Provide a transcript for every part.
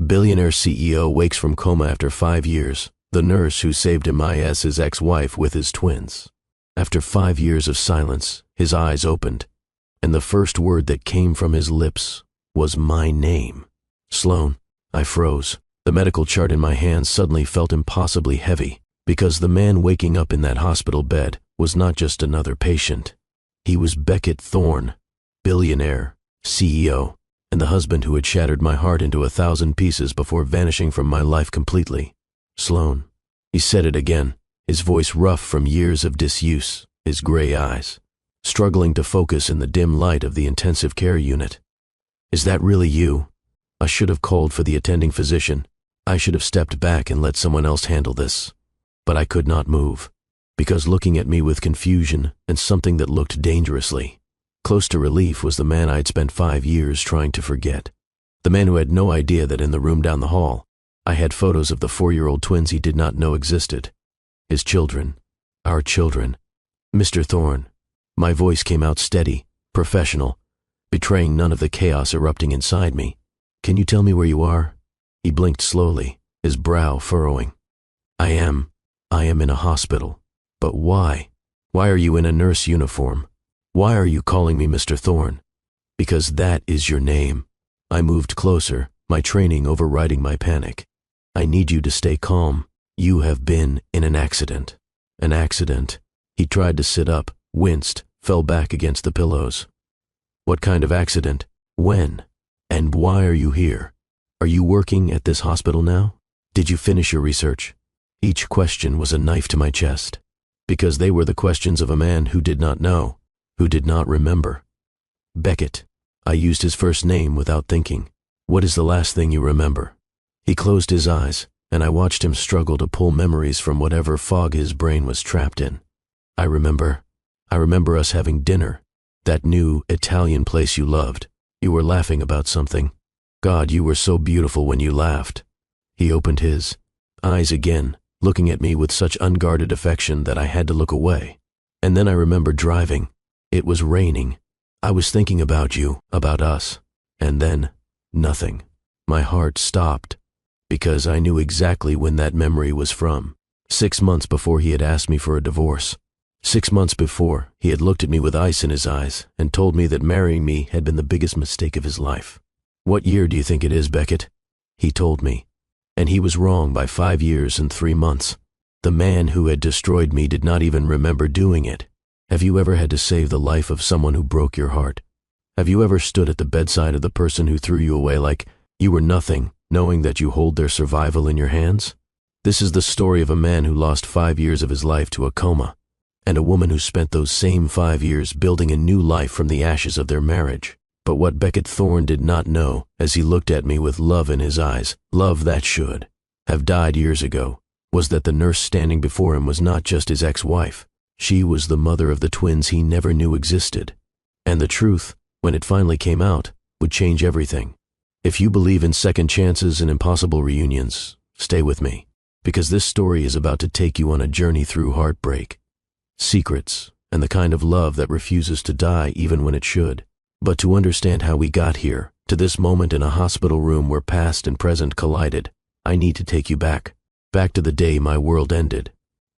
Billionaire CEO wakes from coma after 5 years. The nurse who saved him is his ex-wife with his twins. After 5 years of silence, his eyes opened, and the first word that came from his lips was my name. Sloan. I froze. The medical chart in my hand suddenly felt impossibly heavy, because the man waking up in that hospital bed was not just another patient. He was Beckett Thorne, billionaire, CEO, and the husband who had shattered my heart into 1,000 pieces before vanishing from my life completely. Sloan. He said it again, his voice rough from years of disuse, his gray eyes struggling to focus in the dim light of the intensive care unit. Is that really you? I should have called for the attending physician. I should have stepped back and let someone else handle this. But I could not move, because looking at me with confusion and something that looked dangerously close to relief was the man I had spent 5 years trying to forget. The man who had no idea that in the room down the hall, I had photos of the 4-year-old twins he did not know existed. His children. Our children. Mr. Thorne. My voice came out steady, professional, betraying none of the chaos erupting inside me. Can you tell me where you are? He blinked slowly, his brow furrowing. I am in a hospital. But why? Why are you in a nurse uniform? Why are you calling me Mr. Thorne? Because that is your name. I moved closer, my training overriding my panic. I need you to stay calm. You have been in an accident. An accident. He tried to sit up, winced, fell back against the pillows. What kind of accident? When? And why are you here? Are you working at this hospital now? Did you finish your research? Each question was a knife to my chest, because they were the questions of a man who did not know, who did not remember. Beckett. I used his first name without thinking. What is the last thing you remember? He closed his eyes, and I watched him struggle to pull memories from whatever fog his brain was trapped in. I remember us having dinner, that new Italian place you loved. You were laughing about something. God, you were so beautiful when you laughed. He opened his eyes again, looking at me with such unguarded affection that I had to look away. And then I remember driving. It was raining. I was thinking about you, about us. And then, nothing. My heart stopped, because I knew exactly when that memory was from. 6 months before he had asked me for a divorce. 6 months before, he had looked at me with ice in his eyes and told me that marrying me had been the biggest mistake of his life. What year do you think it is, Beckett? He told me. And he was wrong by 5 years and 3 months. The man who had destroyed me did not even remember doing it. Have you ever had to save the life of someone who broke your heart? Have you ever stood at the bedside of the person who threw you away like you were nothing, knowing that you hold their survival in your hands? This is the story of a man who lost 5 years of his life to a coma, and a woman who spent those same 5 years building a new life from the ashes of their marriage. But what Beckett Thorne did not know, as he looked at me with love in his eyes, love that should have died years ago, was that the nurse standing before him was not just his ex-wife. She was the mother of the twins he never knew existed. And the truth, when it finally came out, would change everything. If you believe in second chances and impossible reunions, stay with me, because this story is about to take you on a journey through heartbreak, secrets, and the kind of love that refuses to die even when it should. But to understand how we got here, to this moment in a hospital room where past and present collided, I need to take you back to the day my world ended.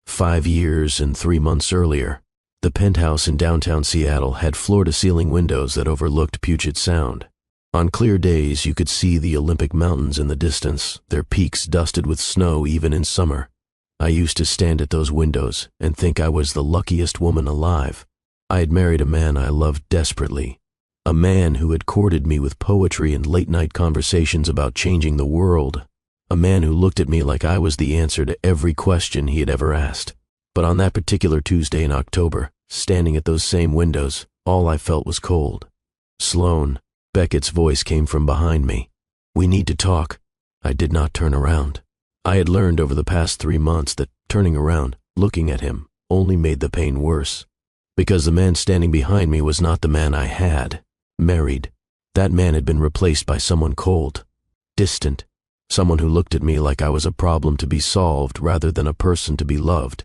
5 years and 3 months earlier, the penthouse in downtown Seattle had floor-to-ceiling windows that overlooked Puget Sound. On clear days, you could see the Olympic Mountains in the distance, their peaks dusted with snow even in summer. I used to stand at those windows and think I was the luckiest woman alive. I had married a man I loved desperately, a man who had courted me with poetry and late-night conversations about changing the world, a man who looked at me like I was the answer to every question he had ever asked. But on that particular Tuesday in October, standing at those same windows, all I felt was cold. Sloan. Beckett's voice came from behind me. We need to talk. I did not turn around. I had learned over the past 3 months that turning around, looking at him, only made the pain worse. Because the man standing behind me was not the man I had married. That man had been replaced by someone cold, distant, someone who looked at me like I was a problem to be solved rather than a person to be loved.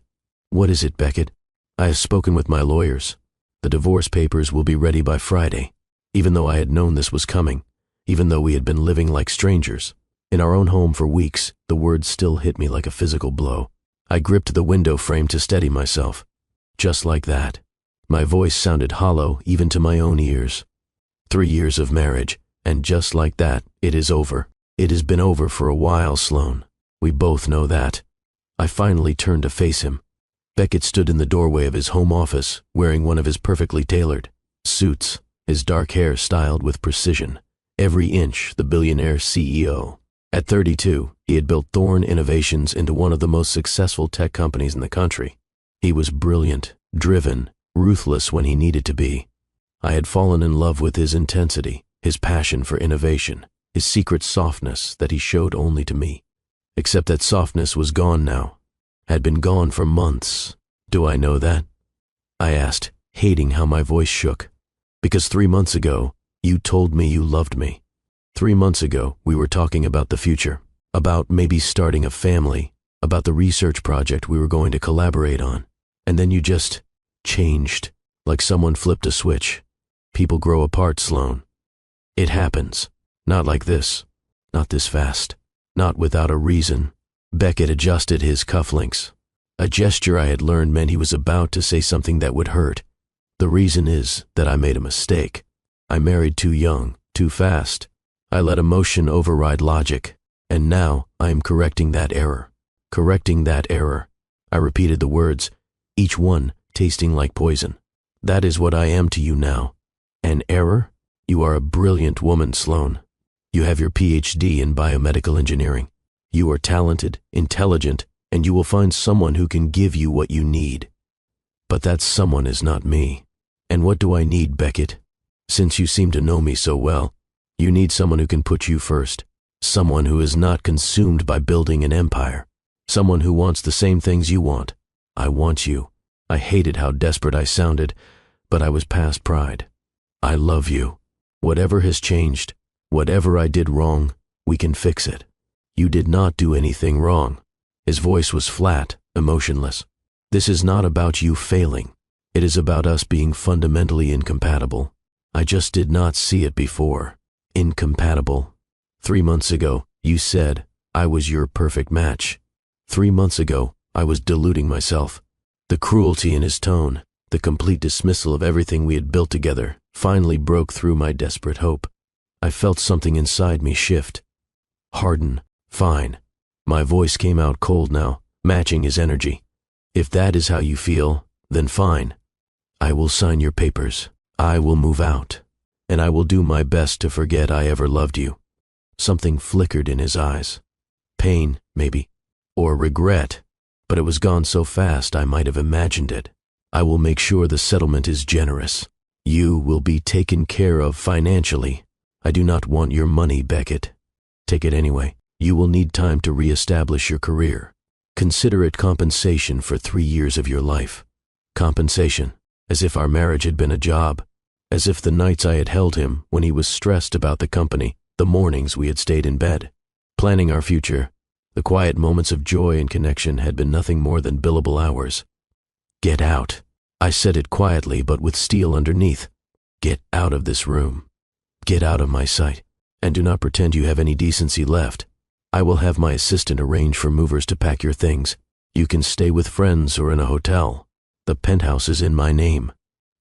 What is it, Beckett? I have spoken with my lawyers. The divorce papers will be ready by Friday. Even though I had known this was coming, even though we had been living like strangers, In our own home for weeks, the words still hit me like a physical blow. I gripped the window frame to steady myself. Just like that. My voice sounded hollow even to my own ears. 3 years of marriage, and just like that, it is over. It has been over for a while, Sloan. We both know that. I finally turned to face him. Beckett stood in the doorway of his home office, wearing one of his perfectly tailored suits, his dark hair styled with precision, every inch the billionaire CEO. At 32, he had built Thorne Innovations into one of the most successful tech companies in the country. He was brilliant, driven, ruthless when he needed to be. I had fallen in love with his intensity, his passion for innovation, his secret softness that he showed only to me. Except that softness was gone now. Had been gone for months. Do I know that? I asked, hating how my voice shook. Because 3 months ago, you told me you loved me. 3 months ago, we were talking about the future, about maybe starting a family, about the research project we were going to collaborate on. And then you just changed, like someone flipped a switch. People grow apart, Sloan. It happens. Not like this. Not this fast. Not without a reason. Beckett adjusted his cufflinks. A gesture I had learned meant he was about to say something that would hurt. The reason is that I made a mistake. I married too young, too fast. I let emotion override logic, and now I am correcting that error. Correcting that error. I repeated the words, each one tasting like poison. That is what I am to you now. An error? You are a brilliant woman, Sloan. You have your PhD in biomedical engineering. You are talented, intelligent, and you will find someone who can give you what you need. But that someone is not me. And what do I need, Beckett? Since you seem to know me so well, you need someone who can put you first. Someone who is not consumed by building an empire. Someone who wants the same things you want. I want you. I hated how desperate I sounded, but I was past pride. I love you. Whatever has changed, whatever I did wrong, we can fix it. You did not do anything wrong. His voice was flat, emotionless. This is not about you failing. It is about us being fundamentally incompatible. I just did not see it before. Incompatible. 3 months ago, you said I was your perfect match. 3 months ago, I was deluding myself. The cruelty in his tone, the complete dismissal of everything we had built together, finally broke through my desperate hope. I felt something inside me shift. Harden. Fine. My voice came out cold now, matching his energy. If that is how you feel, then fine. I will sign your papers. I will move out. And I will do my best to forget I ever loved you. Something flickered in his eyes. Pain, maybe. Or regret. But it was gone so fast I might have imagined it. I will make sure the settlement is generous. You will be taken care of financially. I do not want your money, Beckett. Take it anyway. You will need time to re-establish your career. Consider it compensation for 3 years of your life. Compensation, as if our marriage had been a job. As if the nights I had held him when he was stressed about the company, the mornings we had stayed in bed, planning our future, the quiet moments of joy and connection had been nothing more than billable hours. Get out. I said it quietly but with steel underneath. Get out of this room. Get out of my sight. And do not pretend you have any decency left. I will have my assistant arrange for movers to pack your things. You can stay with friends or in a hotel. The penthouse is in my name.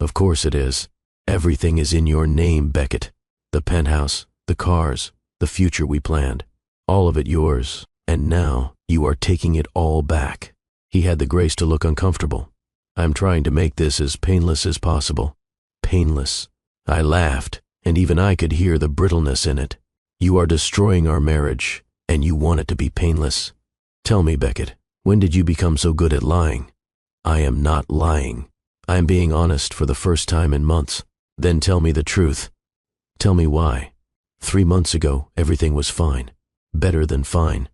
Of course it is. Everything is in your name, Beckett. The penthouse, the cars, the future we planned. All of it yours. And now you are taking it all back. He had the grace to look uncomfortable. I'm trying to make this as painless as possible. Painless. I laughed, and even I could hear the brittleness in it. You are destroying our marriage, and you want it to be painless. Tell me, Beckett, when did you become so good at lying? I am not lying. I am being honest for the first time in months. Then tell me the truth. Tell me why. 3 months ago, everything was fine. Better than fine.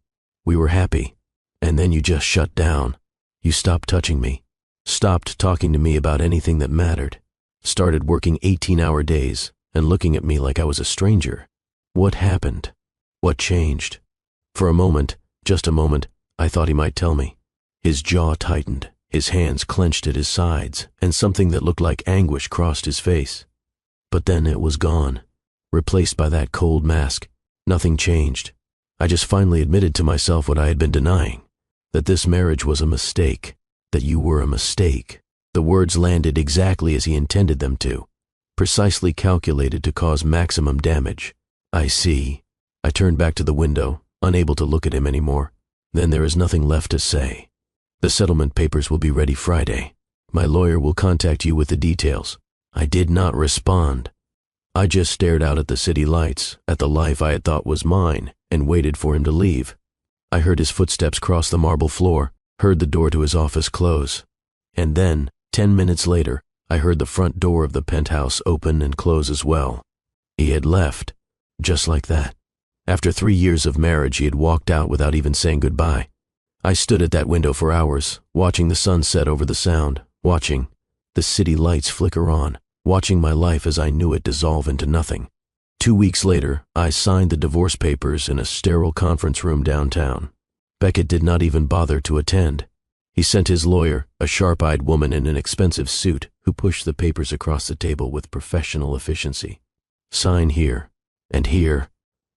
We were happy. And then you just shut down. You stopped touching me. Stopped talking to me about anything that mattered. Started working 18-hour days and looking at me like I was a stranger. What happened? What changed? For a moment, just a moment, I thought he might tell me. His jaw tightened, his hands clenched at his sides, and something that looked like anguish crossed his face. But then it was gone, replaced by that cold mask. Nothing changed. I just finally admitted to myself what I had been denying, that this marriage was a mistake, that you were a mistake. The words landed exactly as he intended them to, precisely calculated to cause maximum damage. I see. I turned back to the window, unable to look at him anymore. Then there is nothing left to say. The settlement papers will be ready Friday. My lawyer will contact you with the details. I did not respond. I just stared out at the city lights, at the life I had thought was mine, and waited for him to leave. I heard his footsteps cross the marble floor, heard the door to his office close. And then, 10 minutes later, I heard the front door of the penthouse open and close as well. He had left, just like that. After 3 years of marriage, he had walked out without even saying goodbye. I stood at that window for hours, watching the sun set over the Sound, watching the city lights flicker on, watching my life as I knew it dissolve into nothing. 2 weeks later, I signed the divorce papers in a sterile conference room downtown. Beckett did not even bother to attend. He sent his lawyer, a sharp-eyed woman in an expensive suit, who pushed the papers across the table with professional efficiency. Sign here, and here,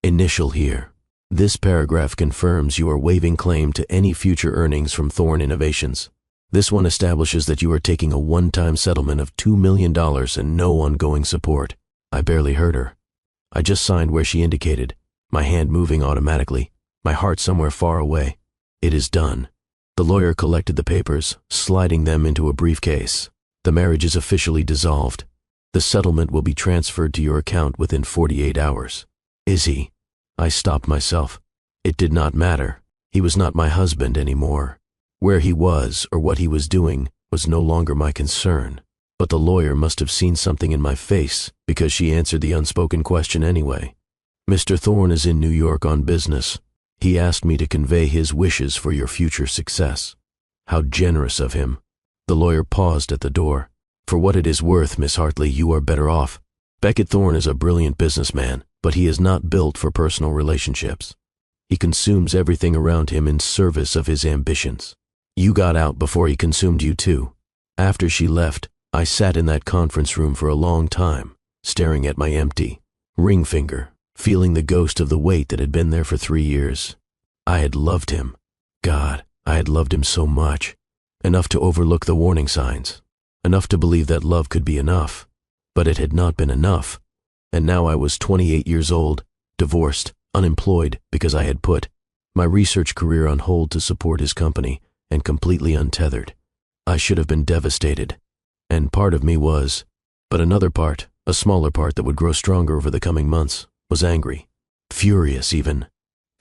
initial here. This paragraph confirms you are waiving claim to any future earnings from Thorne Innovations. This one establishes that you are taking a one-time settlement of $2 million and no ongoing support. I barely heard her. I just signed where she indicated, my hand moving automatically, my heart somewhere far away. It is done. The lawyer collected the papers, sliding them into a briefcase. The marriage is officially dissolved. The settlement will be transferred to your account within 48 hours. Is he? I stopped myself. It did not matter. He was not my husband anymore. Where he was or what he was doing was no longer my concern. But the lawyer must have seen something in my face, because she answered the unspoken question anyway. Mr. Thorne is in New York on business. He asked me to convey his wishes for your future success. How generous of him. The lawyer paused at the door. For what it is worth, Miss Hartley, you are better off. Beckett Thorne is a brilliant businessman, but he is not built for personal relationships. He consumes everything around him in service of his ambitions. You got out before he consumed you too. After she left, I sat in that conference room for a long time, staring at my empty ring finger, feeling the ghost of the weight that had been there for 3 years. I had loved him. God, I had loved him so much. Enough to overlook the warning signs. Enough to believe that love could be enough. But it had not been enough. And now I was 28 years old, divorced, unemployed because I had put my research career on hold to support his company, and completely untethered. I should have been devastated. And part of me was, but another part, a smaller part that would grow stronger over the coming months, was angry, furious even,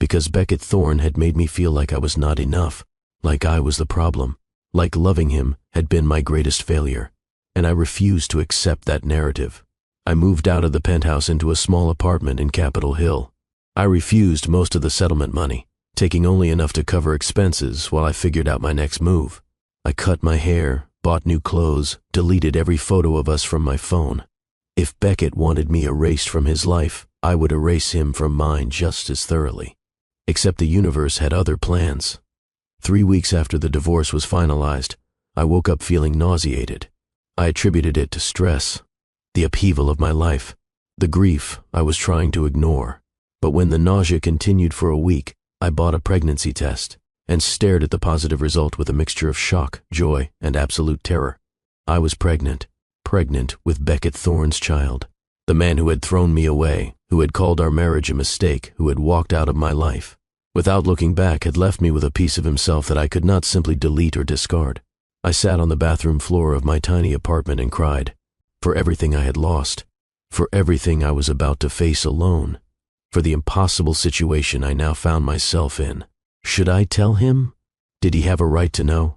because Beckett Thorne had made me feel like I was not enough, like I was the problem, like loving him had been my greatest failure, and I refused to accept that narrative. I moved out of the penthouse into a small apartment in Capitol Hill. I refused most of the settlement money, taking only enough to cover expenses while I figured out my next move. I cut my hair, bought new clothes, deleted every photo of us from my phone. If Beckett wanted me erased from his life, I would erase him from mine just as thoroughly. Except the universe had other plans. 3 weeks after the divorce was finalized, I woke up feeling nauseated. I attributed it to stress, the upheaval of my life, the grief I was trying to ignore. But when the nausea continued for a week, I bought a pregnancy test and stared at the positive result with a mixture of shock, joy, and absolute terror. I was pregnant with Beckett Thorne's child, the man who had thrown me away, who had called our marriage a mistake, who had walked out of my life. Without looking back, had left me with a piece of himself that I could not simply delete or discard. I sat on the bathroom floor of my tiny apartment and cried, for everything I had lost, for everything I was about to face alone, for the impossible situation I now found myself in. Should I tell him? Did he have a right to know?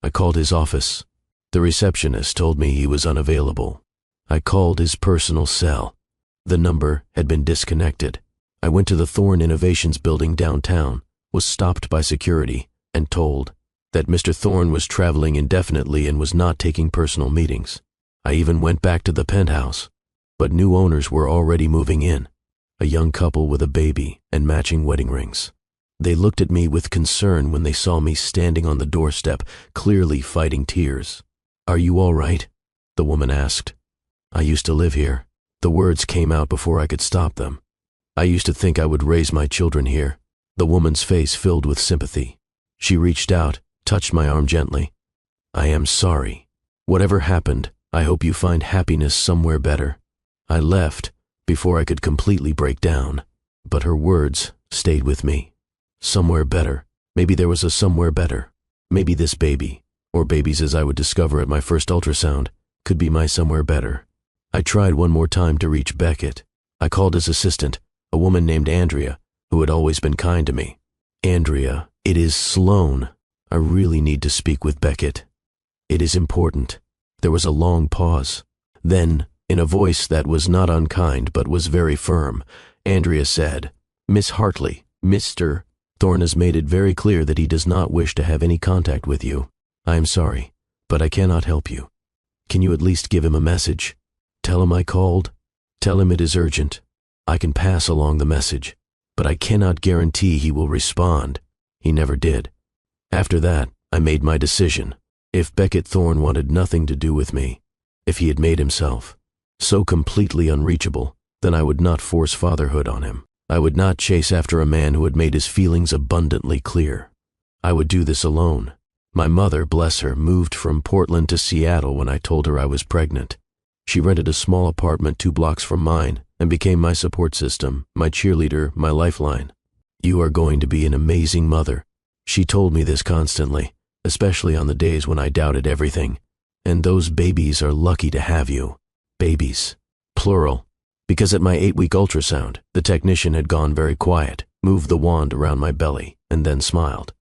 I called his office. The receptionist told me he was unavailable. I called his personal cell. The number had been disconnected. I went to the Thorne Innovations building downtown, was stopped by security, and told that Mr. Thorne was traveling indefinitely and was not taking personal meetings. I even went back to the penthouse, but new owners were already moving in, a young couple with a baby and matching wedding rings. They looked at me with concern when they saw me standing on the doorstep, clearly fighting tears. "Are you all right?" the woman asked. "I used to live here." The words came out before I could stop them. "I used to think I would raise my children here. The woman's face filled with sympathy. She reached out, touched my arm gently. I am sorry. Whatever happened, I hope you find happiness somewhere better. I left before I could completely break down, but her words stayed with me. Somewhere better. Maybe there was a somewhere better. Maybe this baby, or babies as I would discover at my first ultrasound, could be my somewhere better. I tried one more time to reach Beckett. I called his assistant, a woman named Andrea, who had always been kind to me. Andrea, it is Sloan. I really need to speak with Beckett. It is important. There was a long pause. Then, in a voice that was not unkind but was very firm, Andrea said, Miss Hartley, Mr. Thorne has made it very clear that he does not wish to have any contact with you. I am sorry, but I cannot help you. Can you at least give him a message? Tell him I called. Tell him it is urgent. I can pass along the message, but I cannot guarantee he will respond. He never did. After that, I made my decision. If Beckett Thorne wanted nothing to do with me, if he had made himself so completely unreachable, then I would not force fatherhood on him. I would not chase after a man who had made his feelings abundantly clear. I would do this alone. My mother, bless her, moved from Portland to Seattle when I told her I was pregnant. She rented a small apartment 2 blocks from mine and became my support system, my cheerleader, my lifeline. You are going to be an amazing mother. She told me this constantly, especially on the days when I doubted everything. And those babies are lucky to have you. Babies. Plural. Because at my 8-week ultrasound, the technician had gone very quiet, moved the wand around my belly, and then smiled.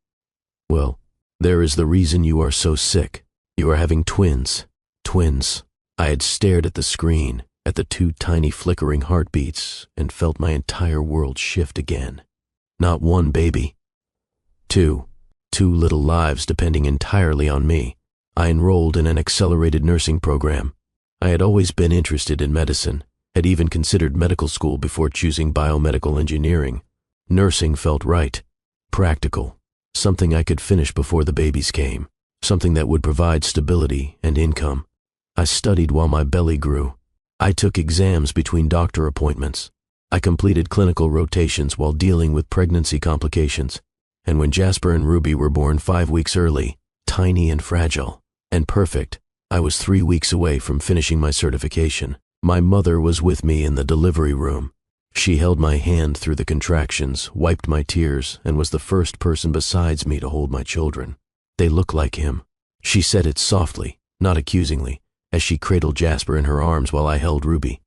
Well, there is the reason you are so sick. You are having twins. Twins. I had stared at the screen, at the 2 tiny flickering heartbeats, and felt my entire world shift again. Not 1 baby. 2. 2 little lives depending entirely on me. I enrolled in an accelerated nursing program. I had always been interested in medicine, had even considered medical school before choosing biomedical engineering. Nursing felt right, practical, something I could finish before the babies came, something that would provide stability and income. I studied while my belly grew. I took exams between doctor appointments. I completed clinical rotations while dealing with pregnancy complications. And when Jasper and Ruby were born 5 weeks early, tiny and fragile, and perfect, I was 3 weeks away from finishing my certification. My mother was with me in the delivery room. She held my hand through the contractions, wiped my tears, and was the first person besides me to hold my children. They look like him. She said it softly, not accusingly, as she cradled Jasper in her arms while I held Ruby.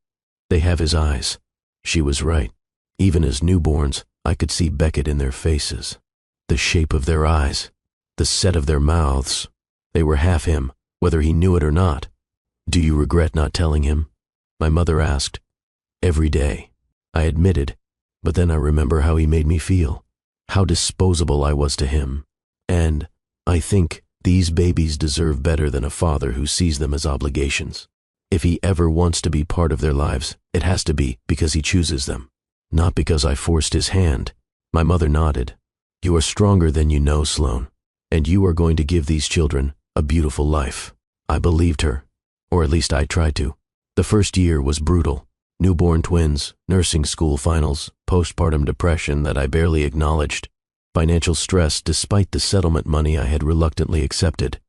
They have his eyes. She was right. Even as newborns, I could see Beckett in their faces. The shape of their eyes, the set of their mouths. They were half him, whether he knew it or not. Do you regret not telling him? My mother asked. Every day. I admitted, but then I remember how he made me feel, how disposable I was to him. And I think these babies deserve better than a father who sees them as obligations. If he ever wants to be part of their lives, it has to be because he chooses them, not because I forced his hand. My mother nodded. You are stronger than you know, Sloan, and you are going to give these children a beautiful life. I believed her, or at least I tried to. The first year was brutal. Newborn twins, nursing school finals, postpartum depression that I barely acknowledged, financial stress despite the settlement money I had reluctantly accepted.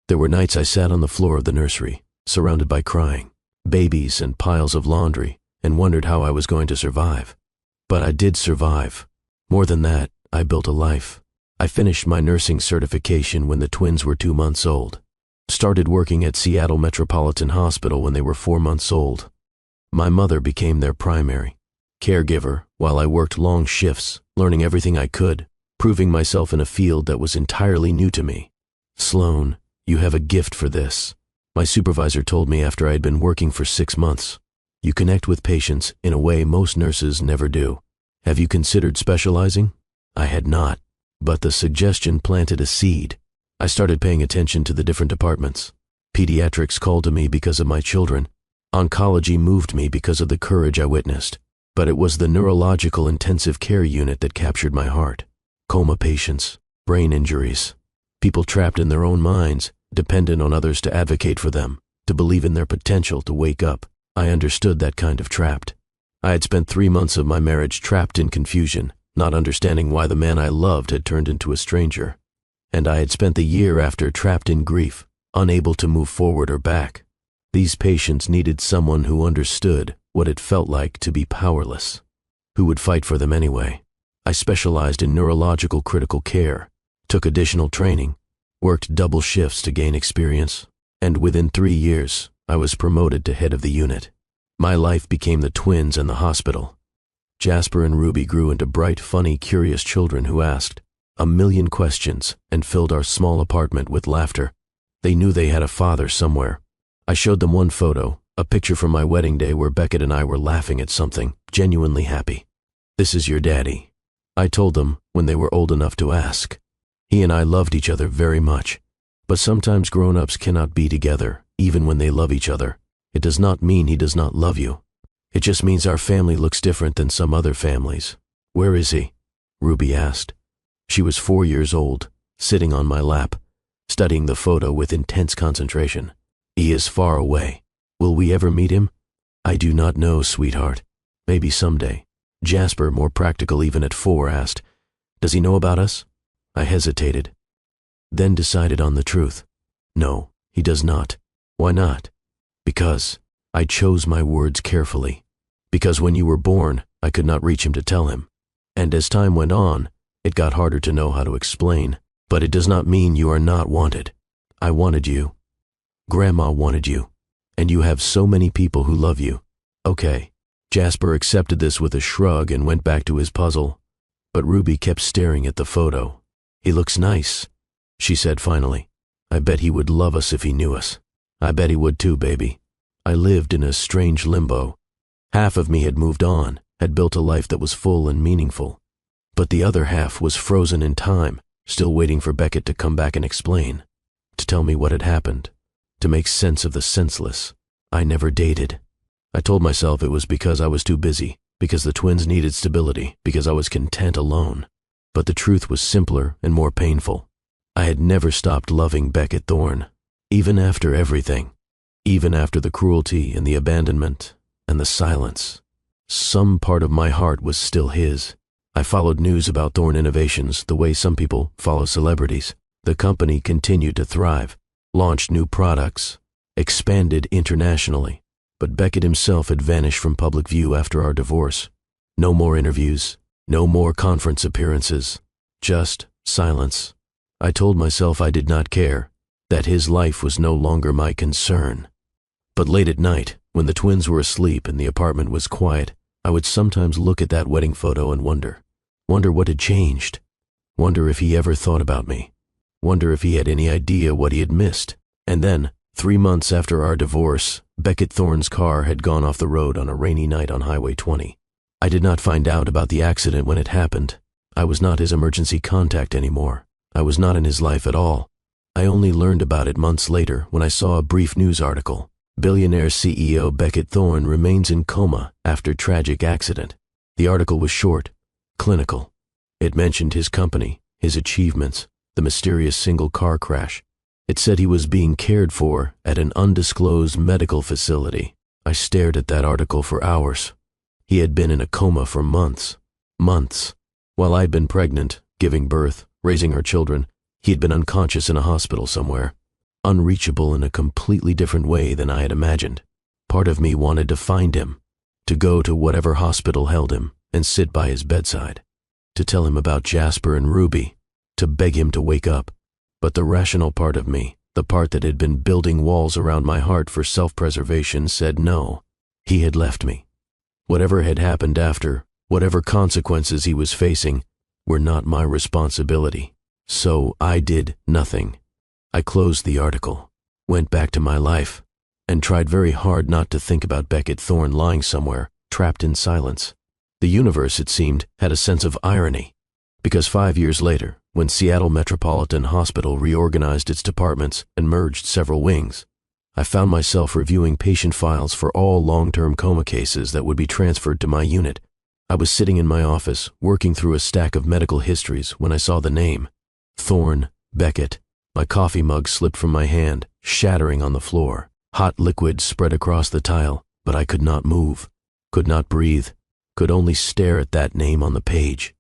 There were nights I sat on the floor of the nursery, surrounded by crying, babies and piles of laundry, and wondered how I was going to survive. But I did survive. More than that, I built a life. I finished my nursing certification when the twins were 2 months old. Started working at Seattle Metropolitan Hospital when they were 4 months old. My mother became their primary caregiver while I worked long shifts, learning everything I could, proving myself in a field that was entirely new to me. Sloan, you have a gift for this. My supervisor told me after I had been working for 6 months. You connect with patients in a way most nurses never do. Have you considered specializing? I had not, but the suggestion planted a seed. I started paying attention to the different departments. Pediatrics called to me because of my children. Oncology moved me because of the courage I witnessed. But it was the neurological intensive care unit that captured my heart. Coma patients, brain injuries, people trapped in their own minds, dependent on others to advocate for them, to believe in their potential to wake up. I understood that kind of trapped. I had spent 3 months of my marriage trapped in confusion, not understanding why the man I loved had turned into a stranger. And I had spent the year after trapped in grief, unable to move forward or back. These patients needed someone who understood what it felt like to be powerless, who would fight for them anyway. I specialized in neurological critical care, took additional training, worked double shifts to gain experience, and within 3 years, I was promoted to head of the unit. My life became the twins and the hospital. Jasper and Ruby grew into bright, funny, curious children who asked a million questions and filled our small apartment with laughter. They knew they had a father somewhere. I showed them one photo, a picture from my wedding day where Beckett and I were laughing at something, genuinely happy. "This is your daddy," I told them when they were old enough to ask. He and I loved each other very much, but sometimes grown-ups cannot be together, even when they love each other. It does not mean he does not love you. It just means our family looks different than some other families. "Where is he?" Ruby asked. She was 4 years old, sitting on my lap, studying the photo with intense concentration. "He is far away. Will we ever meet him?" "I do not know, sweetheart. Maybe someday." Jasper, more practical even at 4, asked, "Does he know about us?" I hesitated, then decided on the truth. "No, he does not." "Why not?" "Because I chose my words carefully. Because when you were born, I could not reach him to tell him. And as time went on, it got harder to know how to explain. But it does not mean you are not wanted. I wanted you. Grandma wanted you. And you have so many people who love you." "Okay." Jasper accepted this with a shrug and went back to his puzzle. But Ruby kept staring at the photo. "He looks nice," she said finally. "I bet he would love us if he knew us." "I bet he would too, baby." I lived in a strange limbo. Half of me had moved on, had built a life that was full and meaningful. But the other half was frozen in time, still waiting for Beckett to come back and explain, to tell me what had happened, to make sense of the senseless. I never dated. I told myself it was because I was too busy, because the twins needed stability, because I was content alone. But the truth was simpler and more painful. I had never stopped loving Beckett Thorne, even after everything, even after the cruelty and the abandonment and the silence. Some part of my heart was still his. I followed news about Thorne Innovations the way some people follow celebrities. The company continued to thrive, launched new products, expanded internationally. But Beckett himself had vanished from public view after our divorce. No more interviews, no more conference appearances, just silence. I told myself I did not care, that his life was no longer my concern. But late at night, when the twins were asleep and the apartment was quiet, I would sometimes look at that wedding photo and wonder what had changed, wonder if he ever thought about me, wonder if he had any idea what he had missed. And then, 3 months after our divorce, Beckett Thorne's car had gone off the road on a rainy night on Highway 20. I did not find out about the accident when it happened. I was not his emergency contact anymore. I was not in his life at all. I only learned about it months later when I saw a brief news article. Billionaire CEO Beckett Thorne remains in coma after tragic accident. The article was short, clinical. It mentioned his company, his achievements, the mysterious single car crash. It said he was being cared for at an undisclosed medical facility. I stared at that article for hours. He had been in a coma for months. While I'd been pregnant, giving birth, raising our children, he had been unconscious in a hospital somewhere, unreachable in a completely different way than I had imagined. Part of me wanted to find him, to go to whatever hospital held him and sit by his bedside, to tell him about Jasper and Ruby, to beg him to wake up. But the rational part of me, the part that had been building walls around my heart for self-preservation, said no. He had left me. Whatever had happened after, whatever consequences he was facing, were not my responsibility. So I did nothing. I closed the article, went back to my life, and tried very hard not to think about Beckett Thorne lying somewhere, trapped in silence. The universe, it seemed, had a sense of irony, because 5 years later, when Seattle Metropolitan Hospital reorganized its departments and merged several wings, I found myself reviewing patient files for all long-term coma cases that would be transferred to my unit. I was sitting in my office, working through a stack of medical histories when I saw the name, Thorne Beckett. My coffee mug slipped from my hand, shattering on the floor. Hot liquid spread across the tile, but I could not move, could not breathe, could only stare at that name on the page.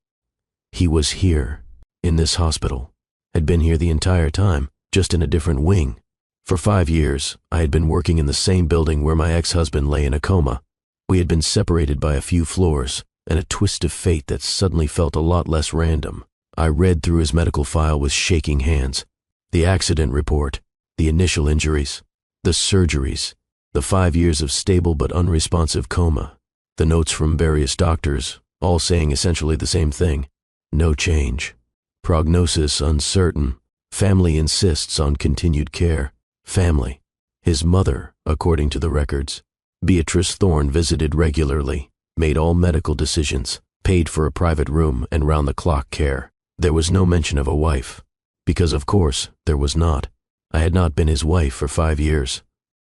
He was here, in this hospital, had been here the entire time, just in a different wing. For 5 years, I had been working in the same building where my ex-husband lay in a coma. We had been separated by a few floors, and a twist of fate that suddenly felt a lot less random. I read through his medical file with shaking hands. The accident report, the initial injuries, the surgeries, the 5 years of stable but unresponsive coma, the notes from various doctors, all saying essentially the same thing: no change. Prognosis uncertain. Family insists on continued care. Family. His mother, according to the records. Beatrice Thorne visited regularly, made all medical decisions, paid for a private room and round-the-clock care. There was no mention of a wife, because of course there was not. I had not been his wife for 5 years.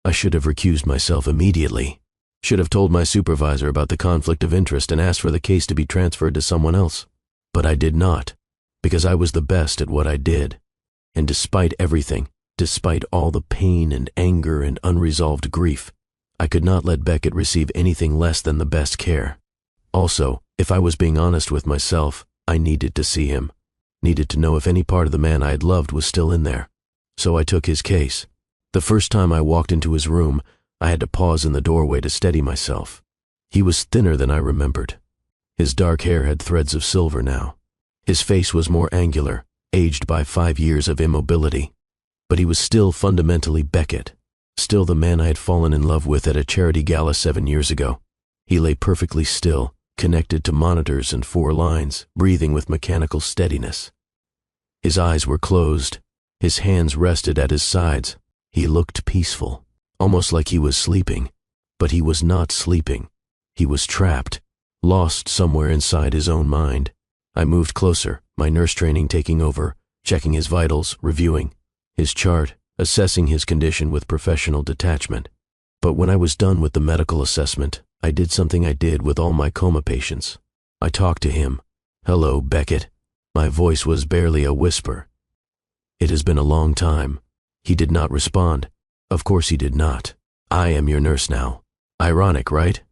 I should have recused myself immediately. Should have told my supervisor about the conflict of interest and asked for the case to be transferred to someone else. But I did not, because I was the best at what I did. And despite everything, despite all the pain and anger and unresolved grief, I could not let Beckett receive anything less than the best care. Also, if I was being honest with myself, I needed to see him. Needed to know if any part of the man I had loved was still in there. So I took his case. The first time I walked into his room, I had to pause in the doorway to steady myself. He was thinner than I remembered. His dark hair had threads of silver now. His face was more angular, aged by 5 years of immobility. But he was still fundamentally Beckett, still the man I had fallen in love with at a charity gala 7 years ago. He lay perfectly still, connected to monitors and 4 lines, breathing with mechanical steadiness. His eyes were closed. His hands rested at his sides. He looked peaceful, almost like he was sleeping. But he was not sleeping. He was trapped, lost somewhere inside his own mind. I moved closer, my nurse training taking over, checking his vitals, reviewing his chart, assessing his condition with professional detachment. But when I was done with the medical assessment, I did something I did with all my coma patients. I talked to him. "Hello, Beckett." My voice was barely a whisper. "It has been a long time." He did not respond. Of course he did not. "I am your nurse now." Ironic, right?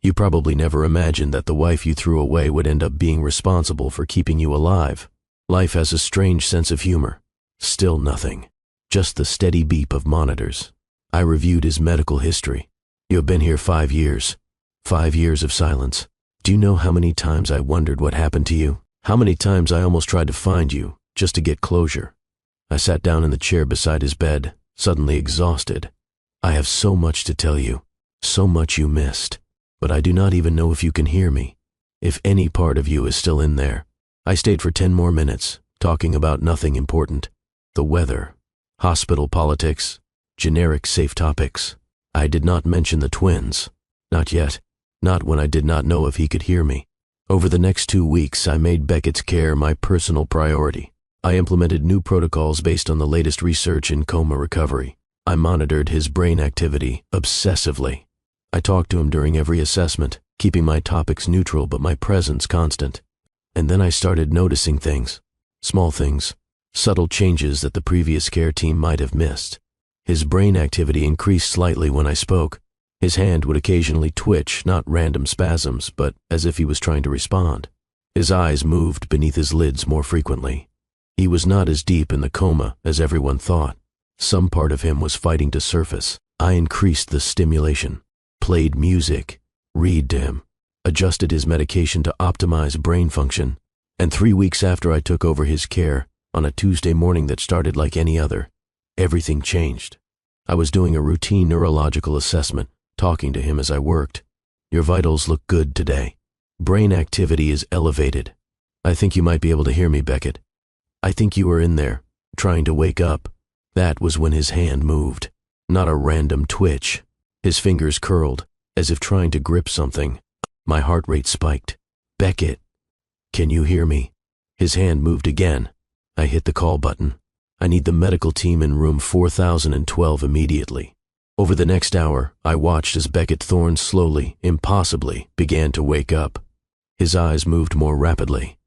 You probably never imagined that the wife you threw away would end up being responsible for keeping you alive. Life has a strange sense of humor. Still nothing. Just the steady beep of monitors. I reviewed his medical history. "You have been here 5 years. 5 years of silence. Do you know how many times I wondered what happened to you? How many times I almost tried to find you, just to get closure?" I sat down in the chair beside his bed, suddenly exhausted. "I have so much to tell you, so much you missed. But I do not even know if you can hear me, if any part of you is still in there." I stayed for 10 more minutes, talking about nothing important. The weather, hospital politics, generic safe topics. I did not mention the twins. Not yet. Not when I did not know if he could hear me. Over the next 2 weeks, I made Beckett's care my personal priority. I implemented new protocols based on the latest research in coma recovery. I monitored his brain activity obsessively. I talked to him during every assessment, keeping my topics neutral but my presence constant. And then I started noticing things. Small things. Subtle changes that the previous care team might have missed. His brain activity increased slightly when I spoke. His hand would occasionally twitch, not random spasms, but as if he was trying to respond. His eyes moved beneath his lids more frequently. He was not as deep in the coma as everyone thought. Some part of him was fighting to surface. I increased the stimulation. Played music, read to him, adjusted his medication to optimize brain function, and 3 weeks after I took over his care, on a Tuesday morning that started like any other, everything changed. I was doing a routine neurological assessment, talking to him as I worked. "Your vitals look good today. Brain activity is elevated. I think you might be able to hear me, Beckett. I think you were in there, trying to wake up." That was when his hand moved, not a random twitch. His fingers curled, as if trying to grip something. My heart rate spiked. "Beckett, can you hear me?" His hand moved again. I hit the call button. "I need the medical team in room 4012 immediately." Over the next hour, I watched as Beckett Thorne slowly, impossibly, began to wake up. His eyes moved more rapidly.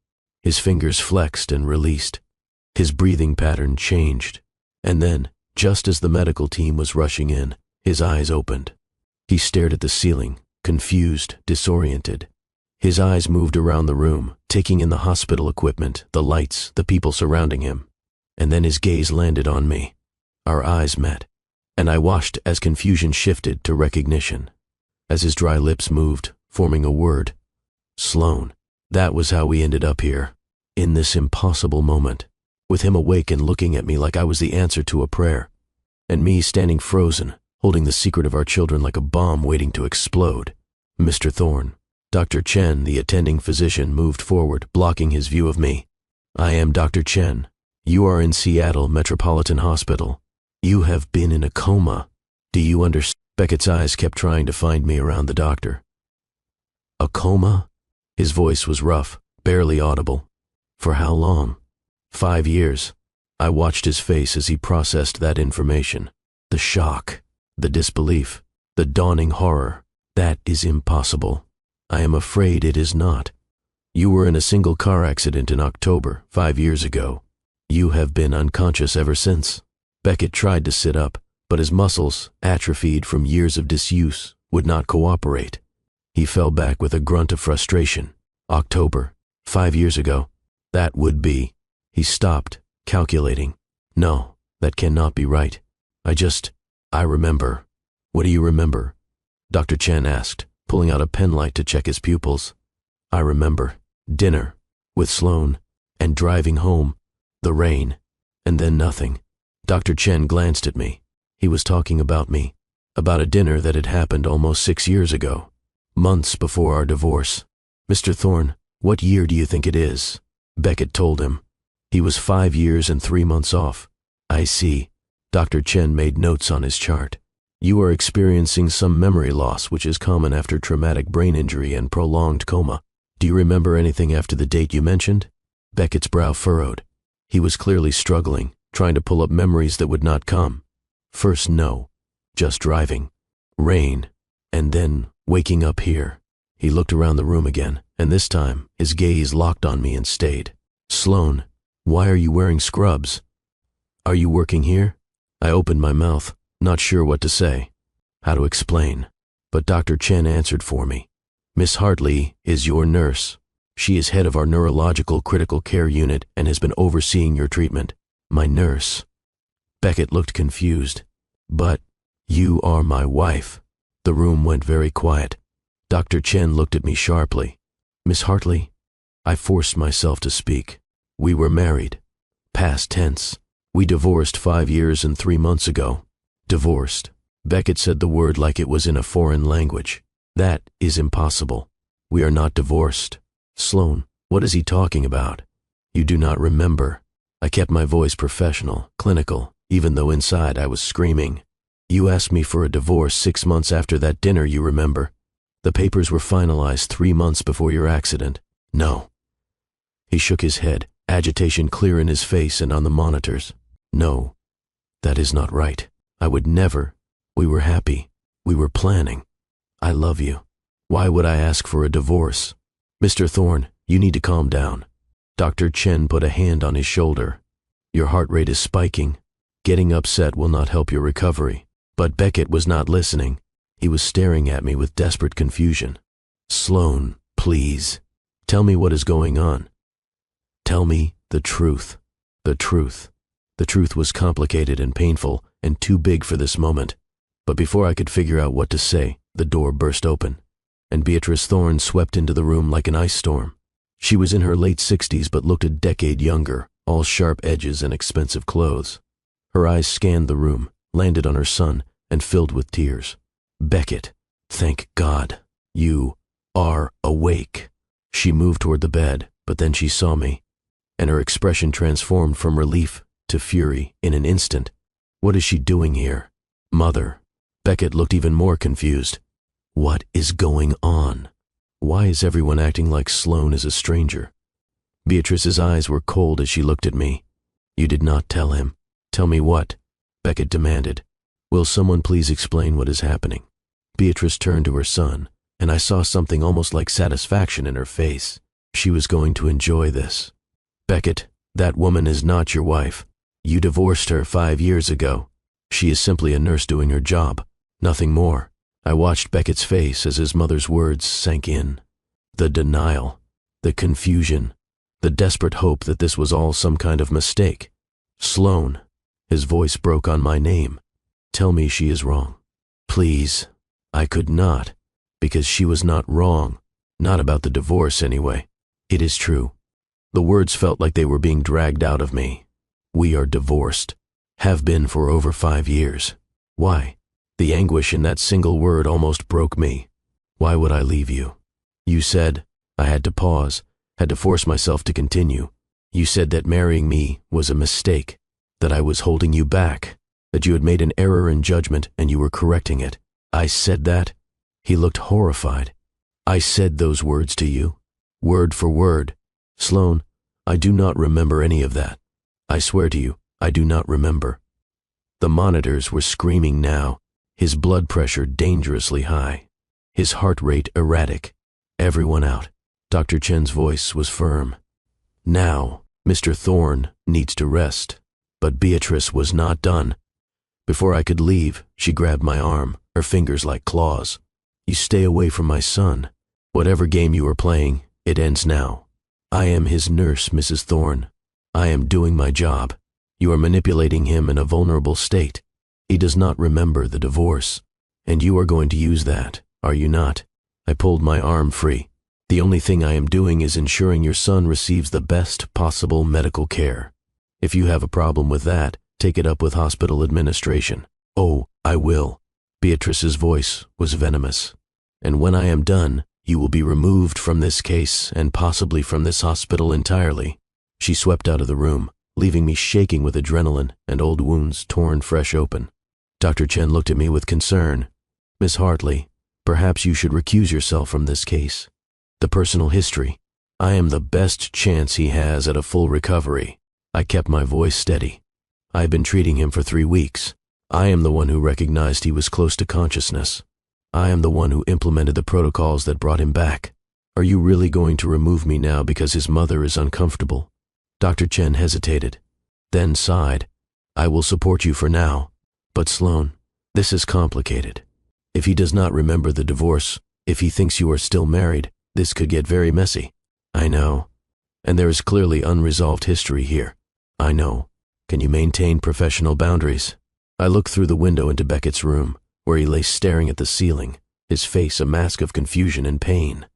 His fingers flexed and released. His breathing pattern changed. And then, just as the medical team was rushing in, his eyes opened. He stared at the ceiling, confused, disoriented. His eyes moved around the room, taking in the hospital equipment, the lights, the people surrounding him. And then his gaze landed on me. Our eyes met, and I watched as confusion shifted to recognition. As his dry lips moved, forming a word. Sloan. That was how we ended up here, in this impossible moment, with him awake and looking at me like I was the answer to a prayer, and me standing frozen, holding the secret of our children like a bomb waiting to explode. Mr. Thorne. Dr. Chen, the attending physician, moved forward, blocking his view of me. I am Dr. Chen. You are in Seattle Metropolitan Hospital. You have been in a coma. Do you understand? Beckett's eyes kept trying to find me around the doctor. A coma? His voice was rough, barely audible. For how long? 5 years. I watched his face as he processed that information. The shock, the disbelief, the dawning horror. That is impossible. I am afraid it is not. You were in a single car accident in October, 5 years ago. You have been unconscious ever since. Beckett tried to sit up, but his muscles, atrophied from years of disuse, would not cooperate. He fell back with a grunt of frustration. October, 5 years ago. That would be. He stopped, calculating. No, that cannot be right. I remember. What do you remember? Dr. Chen asked, pulling out a pen light to check his pupils. I remember. Dinner, with Sloan, and driving home, the rain, and then nothing. Dr. Chen glanced at me. He was talking about me, about a dinner that had happened almost 6 years ago, months before our divorce. Mr. Thorne, what year do you think it is? Beckett told him. He was 5 years and 3 months off. I see. Dr. Chen made notes on his chart. You are experiencing some memory loss, which is common after traumatic brain injury and prolonged coma. Do you remember anything after the date you mentioned? Beckett's brow furrowed. He was clearly struggling, trying to pull up memories that would not come. First, no. Just driving. Rain. And then waking up here. He looked around the room again, and this time his gaze locked on me and stayed. Sloan, why are you wearing scrubs? Are you working here? I opened my mouth, not sure what to say, how to explain, but Dr. Chen answered for me. Miss Hartley is your nurse. She is head of our neurological critical care unit and has been overseeing your treatment. My nurse. Beckett looked confused. But you are my wife. The room went very quiet. Dr. Chen looked at me sharply. Miss Hartley? I forced myself to speak. We were married. Past tense. We divorced 5 years and 3 months ago. Divorced. Beckett said the word like it was in a foreign language. That is impossible. We are not divorced. Sloan, what is he talking about? You do not remember. I kept my voice professional, clinical, even though inside I was screaming. You asked me for a divorce 6 months after that dinner, you remember? The papers were finalized 3 months before your accident. No. He shook his head, agitation clear in his face and on the monitors. No, that is not right. I would never. We were happy. We were planning. I love you. Why would I ask for a divorce? Mr. Thorne, you need to calm down. Dr. Chen put a hand on his shoulder. Your heart rate is spiking. Getting upset will not help your recovery. But Beckett was not listening. He was staring at me with desperate confusion. Sloan, please. Tell me what is going on. Tell me the truth. The truth. The truth was complicated and painful and too big for this moment. But before I could figure out what to say, the door burst open, and Beatrice Thorne swept into the room like an ice storm. She was in her late 60s but looked a decade younger, all sharp edges and expensive clothes. Her eyes scanned the room, landed on her son, and filled with tears. Beckett, thank God, you are awake. She moved toward the bed, but then she saw me, and her expression transformed from relief to fury in an instant. What is she doing here? Mother. Beckett looked even more confused. What is going on? Why is everyone acting like Sloan is a stranger? Beatrice's eyes were cold as she looked at me. You did not tell him. Tell me what? Beckett demanded. Will someone please explain what is happening? Beatrice turned to her son, and I saw something almost like satisfaction in her face. She was going to enjoy this. Beckett, that woman is not your wife. You divorced her 5 years ago. She is simply a nurse doing her job, nothing more. I watched Beckett's face as his mother's words sank in. The denial, the confusion, the desperate hope that this was all some kind of mistake. Sloan, his voice broke on my name. Tell me she is wrong. Please. I could not, because she was not wrong, not about the divorce anyway. It is true. The words felt like they were being dragged out of me. We are divorced. Have been for over 5 years. Why? The anguish in that single word almost broke me. Why would I leave you? You said, I had to pause, had to force myself to continue. You said that marrying me was a mistake, that I was holding you back, that you had made an error in judgment and you were correcting it. I said that? He looked horrified. I said those words to you, word for word. Sloan, I do not remember any of that. I swear to you, I do not remember. The monitors were screaming now, his blood pressure dangerously high, his heart rate erratic. Everyone out. Dr. Chen's voice was firm. Now, Mr. Thorne needs to rest. But Beatrice was not done. Before I could leave, she grabbed my arm, her fingers like claws. You stay away from my son. Whatever game you are playing, it ends now. I am his nurse, Mrs. Thorne. I am doing my job. You are manipulating him in a vulnerable state. He does not remember the divorce. And you are going to use that, are you not? I pulled my arm free. The only thing I am doing is ensuring your son receives the best possible medical care. If you have a problem with that, take it up with hospital administration. Oh, I will. Beatrice's voice was venomous. And when I am done, you will be removed from this case and possibly from this hospital entirely. She swept out of the room, leaving me shaking with adrenaline and old wounds torn fresh open. Dr. Chen looked at me with concern. Miss Hartley, perhaps you should recuse yourself from this case. The personal history. I am the best chance he has at a full recovery. I kept my voice steady. I have been treating him for 3 weeks. I am the one who recognized he was close to consciousness. I am the one who implemented the protocols that brought him back. Are you really going to remove me now because his mother is uncomfortable? Dr. Chen hesitated, then sighed. I will support you for now. But Sloan, this is complicated. If he does not remember the divorce, if he thinks you are still married, this could get very messy. I know. And there is clearly unresolved history here. I know. Can you maintain professional boundaries? I looked through the window into Beckett's room, where he lay staring at the ceiling, his face a mask of confusion and pain.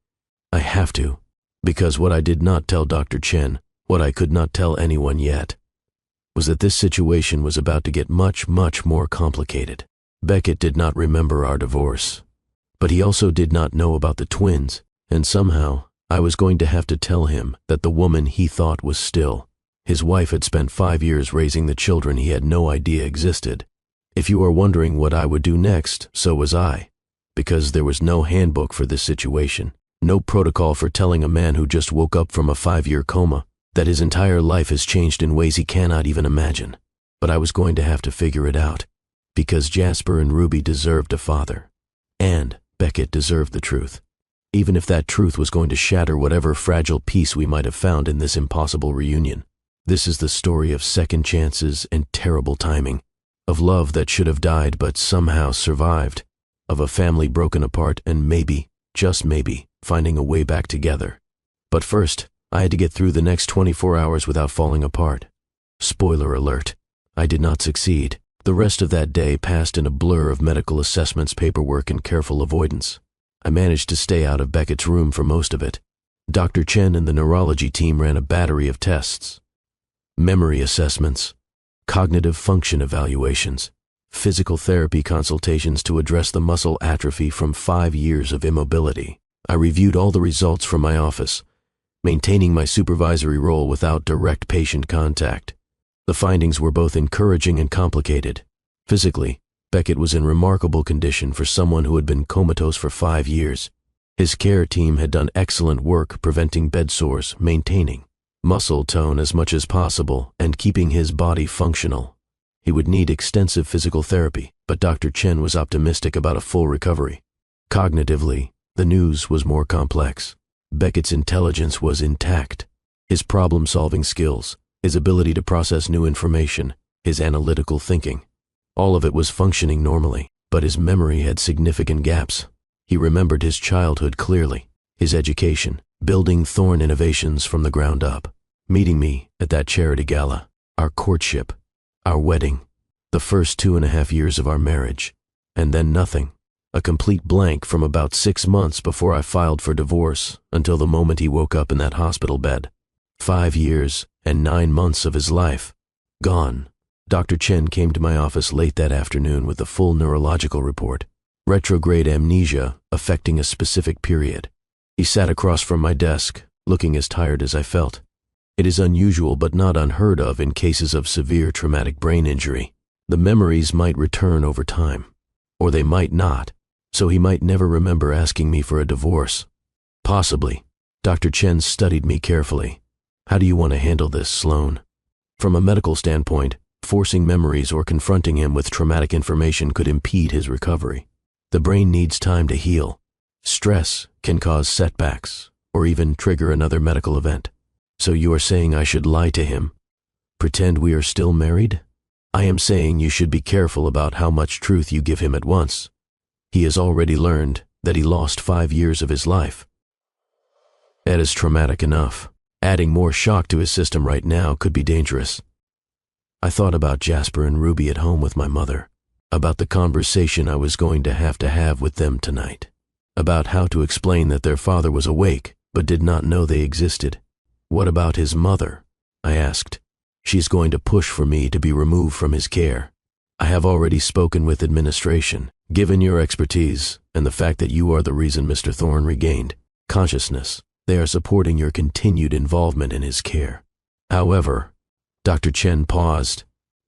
I have to, because what I did not tell Dr. Chen, what I could not tell anyone yet, was that this situation was about to get much, much more complicated. Beckett did not remember our divorce, but he also did not know about the twins, and somehow I was going to have to tell him that the woman he thought was still his wife had spent 5 years raising the children he had no idea existed. If you are wondering what I would do next, so was I, because there was no handbook for this situation, no protocol for telling a man who just woke up from a 5-year coma that his entire life has changed in ways he cannot even imagine. But I was going to have to figure it out, because Jasper and Ruby deserved a father, and Beckett deserved the truth, even if that truth was going to shatter whatever fragile peace we might have found in this impossible reunion. This is the story of second chances and terrible timing, of love that should have died but somehow survived, of a family broken apart and maybe, just maybe, finding a way back together. But first, I had to get through the next 24 hours without falling apart. Spoiler alert, I did not succeed. The rest of that day passed in a blur of medical assessments, paperwork, and careful avoidance. I managed to stay out of Beckett's room for most of it. Dr. Chen and the neurology team ran a battery of tests. Memory assessments, cognitive function evaluations, physical therapy consultations to address the muscle atrophy from 5 years of immobility. I reviewed all the results from my office, maintaining my supervisory role without direct patient contact. The findings were both encouraging and complicated. Physically, Beckett was in remarkable condition for someone who had been comatose for 5 years. His care team had done excellent work preventing bed sores, maintaining muscle tone as much as possible, and keeping his body functional. He would need extensive physical therapy, but Dr. Chen was optimistic about a full recovery. Cognitively, the news was more complex. Beckett's intelligence was intact. His problem-solving skills, his ability to process new information, his analytical thinking, all of it was functioning normally, but his memory had significant gaps. He remembered his childhood clearly. his education, building Thorn Innovations from the ground up, meeting me at that charity gala, our courtship, our wedding, the first 2.5 years of our marriage, and then nothing, a complete blank from about 6 months before I filed for divorce until the moment he woke up in that hospital bed. 5 years and 9 months of his life, gone. Dr. Chen came to my office late that afternoon with the full neurological report, retrograde amnesia affecting a specific period. He sat across from my desk, looking as tired as I felt. It is unusual but not unheard of in cases of severe traumatic brain injury. The memories might return over time, or they might not, so he might never remember asking me for a divorce. Possibly. Dr. Chen studied me carefully. How do you want to handle this, Sloan? From a medical standpoint, forcing memories or confronting him with traumatic information could impede his recovery. The brain needs time to heal. Stress can cause setbacks or even trigger another medical event. So you are saying I should lie to him? Pretend we are still married? I am saying you should be careful about how much truth you give him at once. He has already learned that he lost 5 years of his life. That is traumatic enough. Adding more shock to his system right now could be dangerous. I thought about Jasper and Ruby at home with my mother, about the conversation I was going to have with them tonight, about how to explain that their father was awake but did not know they existed. What about his mother? I asked. She's going to push for me to be removed from his care. I have already spoken with administration. Given your expertise and the fact that you are the reason Mr. Thorne regained consciousness, they are supporting your continued involvement in his care. However, Dr. Chen paused.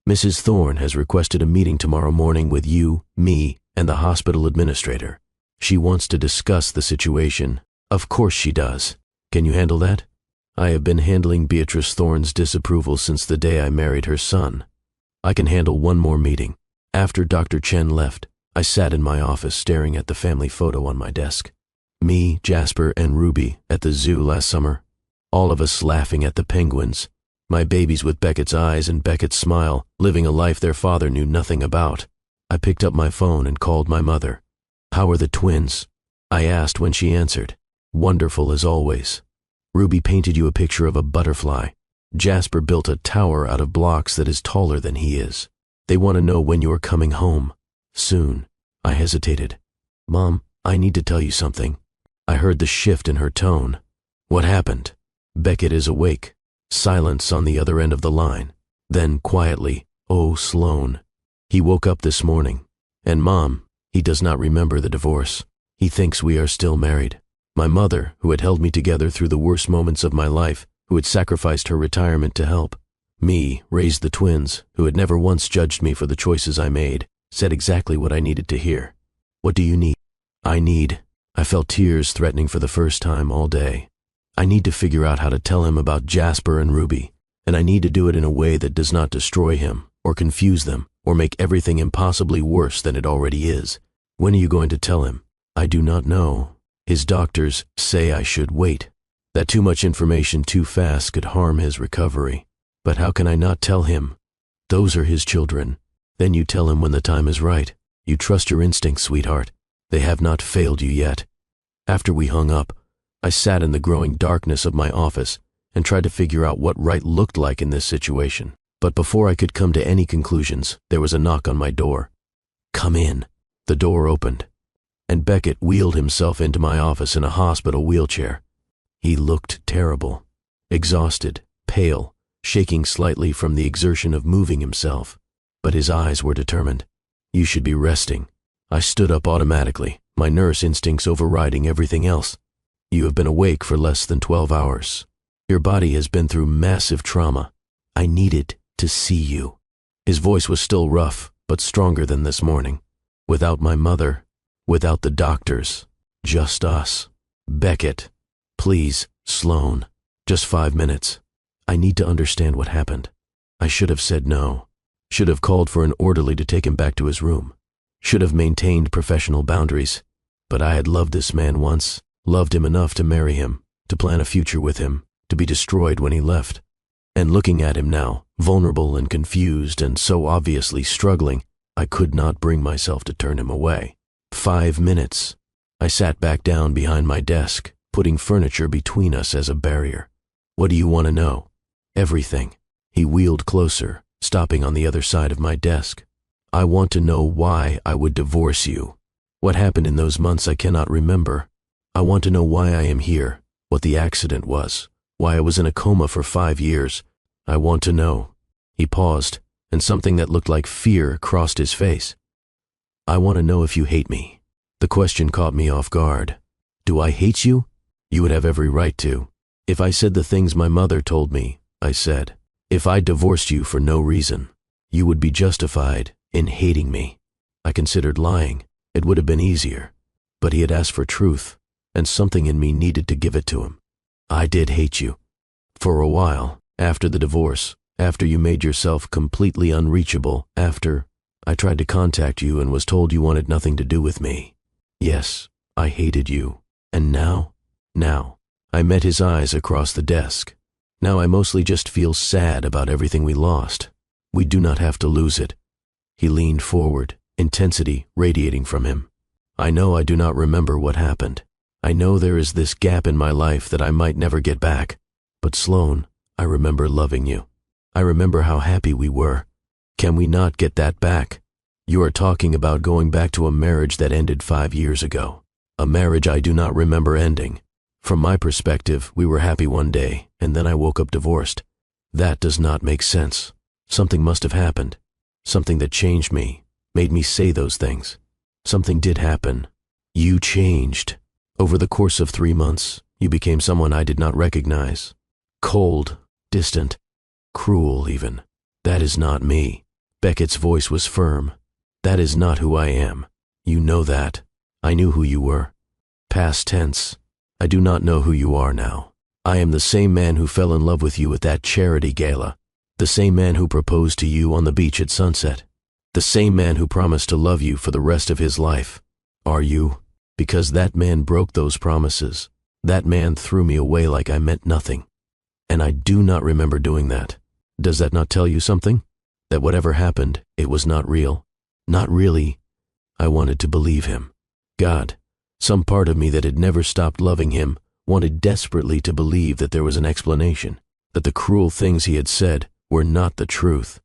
Mrs. Thorne has requested a meeting tomorrow morning with you, me, and the hospital administrator. She wants to discuss the situation. Of course she does. Can you handle that? I have been handling Beatrice Thorne's disapproval since the day I married her son. I can handle one more meeting. After Dr. Chen left, I sat in my office staring at the family photo on my desk. Me, Jasper, and Ruby at the zoo last summer. All of us laughing at the penguins. My babies with Beckett's eyes and Beckett's smile, living a life their father knew nothing about. I picked up my phone and called my mother. How are the twins? I asked when she answered. Wonderful as always. Ruby painted you a picture of a butterfly. Jasper built a tower out of blocks that is taller than he is. They want to know when you are coming home. Soon. I hesitated. Mom, I need to tell you something. I heard the shift in her tone. What happened? Beckett is awake. Silence on the other end of the line. Then quietly, oh, Sloan. He woke up this morning. And Mom, he does not remember the divorce. He thinks we are still married. My mother, who had held me together through the worst moments of my life, who had sacrificed her retirement to help. Me, raised the twins, who had never once judged me for the choices I made, said exactly what I needed to hear. What do you need? I felt tears threatening for the first time all day. I need to figure out how to tell him about Jasper and Ruby, and I need to do it in a way that does not destroy him, or confuse them, or make everything impossibly worse than it already is. When are you going to tell him? I do not know. His doctors say I should wait, that too much information too fast could harm his recovery. But how can I not tell him? Those are his children. Then you tell him when the time is right. You trust your instincts, sweetheart. They have not failed you yet. After we hung up, I sat in the growing darkness of my office and tried to figure out what right looked like in this situation. But before I could come to any conclusions, there was a knock on my door. Come in. The door opened, and Beckett wheeled himself into my office in a hospital wheelchair. He looked terrible, exhausted, pale, shaking slightly from the exertion of moving himself, but his eyes were determined. You should be resting. I stood up automatically, my nurse instincts overriding everything else. You have been awake for less than 12 hours. Your body has been through massive trauma. I needed to see you. His voice was still rough, but stronger than this morning. Without my mother, without the doctors, just us. Beckett, please, Sloan, just 5 minutes. I need to understand what happened. I should have said no. Should have called for an orderly to take him back to his room. Should have maintained professional boundaries. But I had loved this man once, loved him enough to marry him, to plan a future with him, to be destroyed when he left. And looking at him now, vulnerable and confused and so obviously struggling, I could not bring myself to turn him away. 5 minutes. I sat back down behind my desk, putting furniture between us as a barrier. What do you want to know? Everything. He wheeled closer, stopping on the other side of my desk. I want to know why I would divorce you. What happened in those months I cannot remember. I want to know why I am here, what the accident was, why I was in a coma for 5 years. I want to know. He paused, and something that looked like fear crossed his face. I want to know if you hate me. The question caught me off guard. Do I hate you? You would have every right to. If I said the things my mother told me, I said. If I divorced you for no reason, you would be justified in hating me. I considered lying. It would have been easier. But he had asked for truth, and something in me needed to give it to him. I did hate you. For a while, after the divorce, after you made yourself completely unreachable, after I tried to contact you and was told you wanted nothing to do with me. Yes, I hated you. And now, I met his eyes across the desk. Now I mostly just feel sad about everything we lost. We do not have to lose it. He leaned forward, intensity radiating from him. I know I do not remember what happened. I know there is this gap in my life that I might never get back. But Sloan, I remember loving you. I remember how happy we were. Can we not get that back? You are talking about going back to a marriage that ended 5 years ago. A marriage I do not remember ending. From my perspective, we were happy one day, and then I woke up divorced. That does not make sense. Something must have happened. Something that changed me, made me say those things. Something did happen. You changed. Over the course of 3 months, you became someone I did not recognize. Cold, distant, cruel even. That is not me. Beckett's voice was firm. That is not who I am. You know that. I knew who you were. Past tense. I do not know who you are now. I am the same man who fell in love with you at that charity gala. The same man who proposed to you on the beach at sunset. The same man who promised to love you for the rest of his life. Are you? Because that man broke those promises. That man threw me away like I meant nothing. And I do not remember doing that. Does that not tell you something? That whatever happened, it was not real? Not really. I wanted to believe him. God, some part of me that had never stopped loving him, wanted desperately to believe that there was an explanation, that the cruel things he had said were not the truth.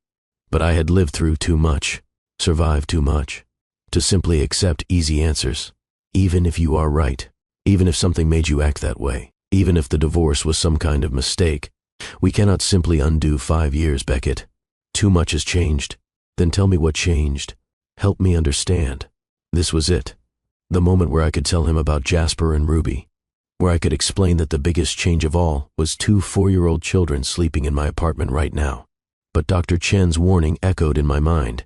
But I had lived through too much, survived too much, to simply accept easy answers. Even if you are right, even if something made you act that way, even if the divorce was some kind of mistake, we cannot simply undo 5 years, Beckett. Too much has changed. Then tell me what changed. Help me understand. This was it. The moment where I could tell him about Jasper and Ruby, where I could explain that the biggest change of all was 2 4-year-old children sleeping in my apartment right now. But Dr. Chen's warning echoed in my mind.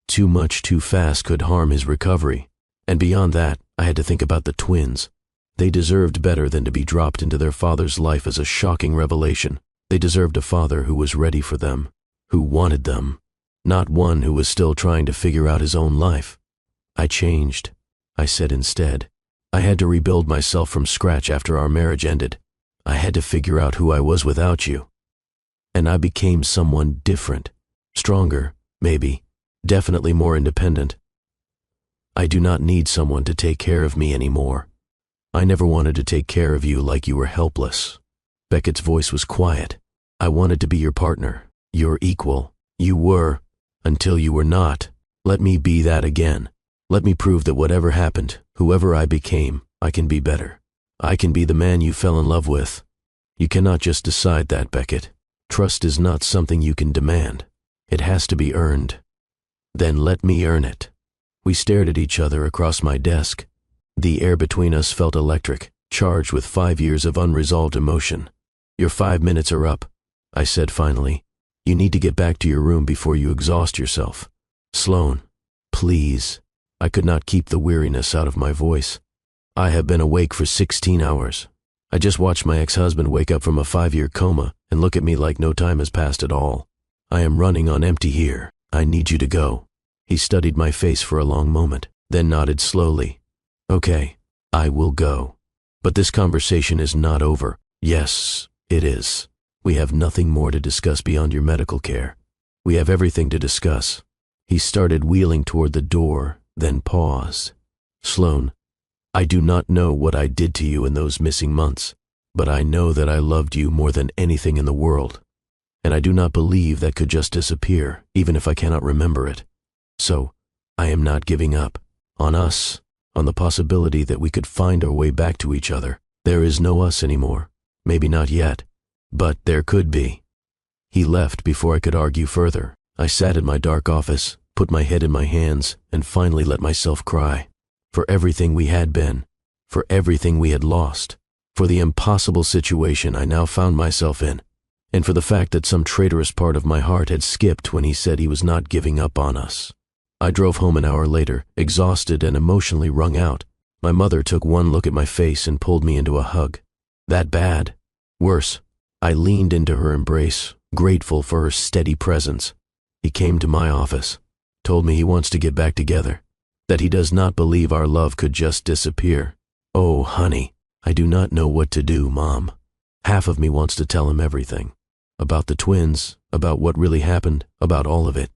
Too much too fast could harm his recovery. And beyond that, I had to think about the twins. They deserved better than to be dropped into their father's life as a shocking revelation. They deserved a father who was ready for them, who wanted them, not one who was still trying to figure out his own life. I changed. I said instead. I had to rebuild myself from scratch after our marriage ended. I had to figure out who I was without you. And I became someone different, stronger, maybe, definitely more independent. I do not need someone to take care of me anymore. I never wanted to take care of you like you were helpless. Beckett's voice was quiet. I wanted to be your partner, your equal. You were, until you were not. Let me be that again. Let me prove that whatever happened, whoever I became, I can be better. I can be the man you fell in love with. You cannot just decide that, Beckett. Trust is not something you can demand. It has to be earned. Then let me earn it. We stared at each other across my desk. The air between us felt electric, charged with 5 years of unresolved emotion. Your 5 minutes are up, I said finally. You need to get back to your room before you exhaust yourself. Sloan, please. I could not keep the weariness out of my voice. I have been awake for 16 hours. I just watched my ex-husband wake up from a 5-year coma and look at me like no time has passed at all. I am running on empty here. I need you to go. He studied my face for a long moment, then nodded slowly. Okay, I will go. But this conversation is not over. Yes, it is. We have nothing more to discuss beyond your medical care. We have everything to discuss. He started wheeling toward the door, then paused. Sloan, I do not know what I did to you in those missing months, but I know that I loved you more than anything in the world, and I do not believe that could just disappear, even if I cannot remember it. So, I am not giving up on us, on the possibility that we could find our way back to each other. There is no us anymore. Maybe not yet, but there could be. He left before I could argue further. I sat in my dark office, put my head in my hands, and finally let myself cry. For everything we had been, for everything we had lost, for the impossible situation I now found myself in, and for the fact that some traitorous part of my heart had skipped when he said he was not giving up on us. I drove home an hour later, exhausted and emotionally wrung out. My mother took one look at my face and pulled me into a hug. That bad? Worse. I leaned into her embrace, grateful for her steady presence. He came to my office, told me he wants to get back together, that he does not believe our love could just disappear. Oh, honey, I do not know what to do, Mom. Half of me wants to tell him everything. About the twins, about what really happened, about all of it.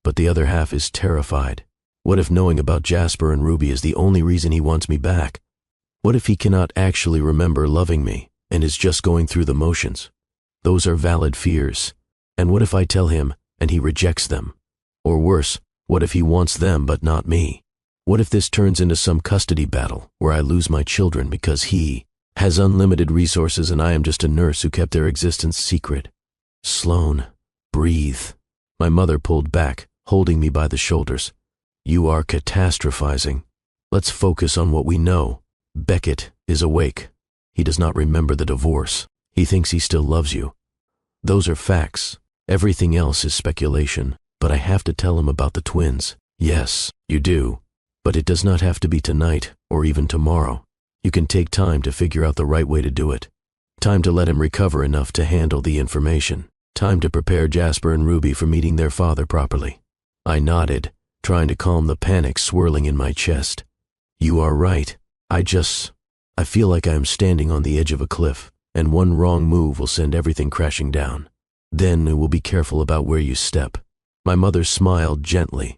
But the other half is terrified. What if knowing about Jasper and Ruby is the only reason he wants me back? What if he cannot actually remember loving me and is just going through the motions? Those are valid fears. And what if I tell him and he rejects them? Or worse, what if he wants them but not me? What if this turns into some custody battle where I lose my children because he has unlimited resources and I am just a nurse who kept their existence secret? Sloan, breathe. My mother pulled back, holding me by the shoulders. You are catastrophizing. Let's focus on what we know. Beckett is awake. He does not remember the divorce. He thinks he still loves you. Those are facts. Everything else is speculation. But I have to tell him about the twins. Yes, you do. But it does not have to be tonight or even tomorrow. You can take time to figure out the right way to do it. Time to let him recover enough to handle the information. Time to prepare Jasper and Ruby for meeting their father properly. I nodded, trying to calm the panic swirling in my chest. You are right. I feel like I am standing on the edge of a cliff, and one wrong move will send everything crashing down. Then we will be careful about where you step. My mother smiled gently.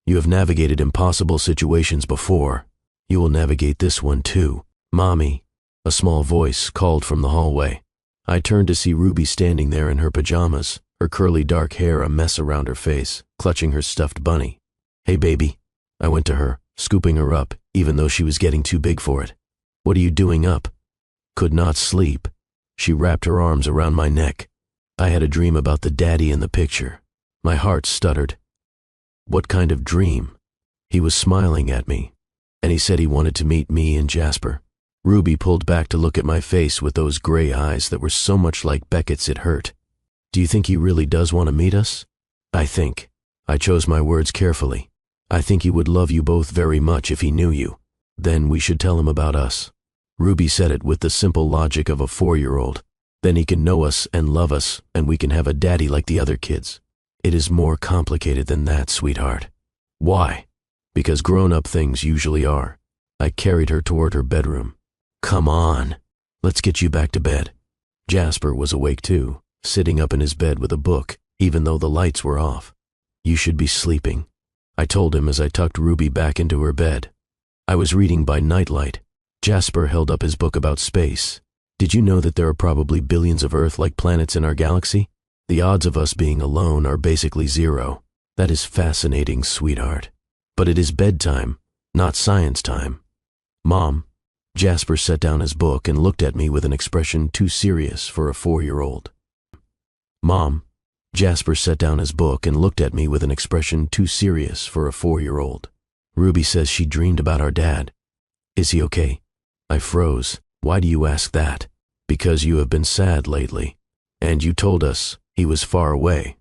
You have navigated impossible situations before. You will navigate this one too. Mommy, a small voice called from the hallway. I turned to see Ruby standing there in her pajamas, her curly dark hair a mess around her face, clutching her stuffed bunny. Hey baby. I went to her, scooping her up, even though she was getting too big for it. What are you doing up? Could not sleep. She wrapped her arms around my neck. I had a dream about the daddy in the picture. My heart stuttered. What kind of dream? He was smiling at me, and he said he wanted to meet me and Jasper. Ruby pulled back to look at my face with those gray eyes that were so much like Beckett's it hurt. Do you think he really does want to meet us? I chose my words carefully. I think he would love you both very much if he knew you. Then we should tell him about us. Ruby said it with the simple logic of a 4-year-old. Then he can know us and love us, and we can have a daddy like the other kids. It is more complicated than that, sweetheart. Why? Because grown-up things usually are. I carried her toward her bedroom. Come on, let's get you back to bed. Jasper was awake too, sitting up in his bed with a book, even though the lights were off. You should be sleeping, I told him as I tucked Ruby back into her bed. I was reading by nightlight. Jasper held up his book about space. Did you know that there are probably billions of Earth-like planets in our galaxy? The odds of us being alone are basically 0. That is fascinating, sweetheart. But it is bedtime, not science time. Mom, Jasper set down his book and looked at me with an expression too serious for a 4-year-old. Mom, Jasper set down his book and looked at me with an expression too serious for a 4-year-old. Ruby says she dreamed about our dad. Is he okay? I froze. Why do you ask that? Because you have been sad lately. And you told us he was far away.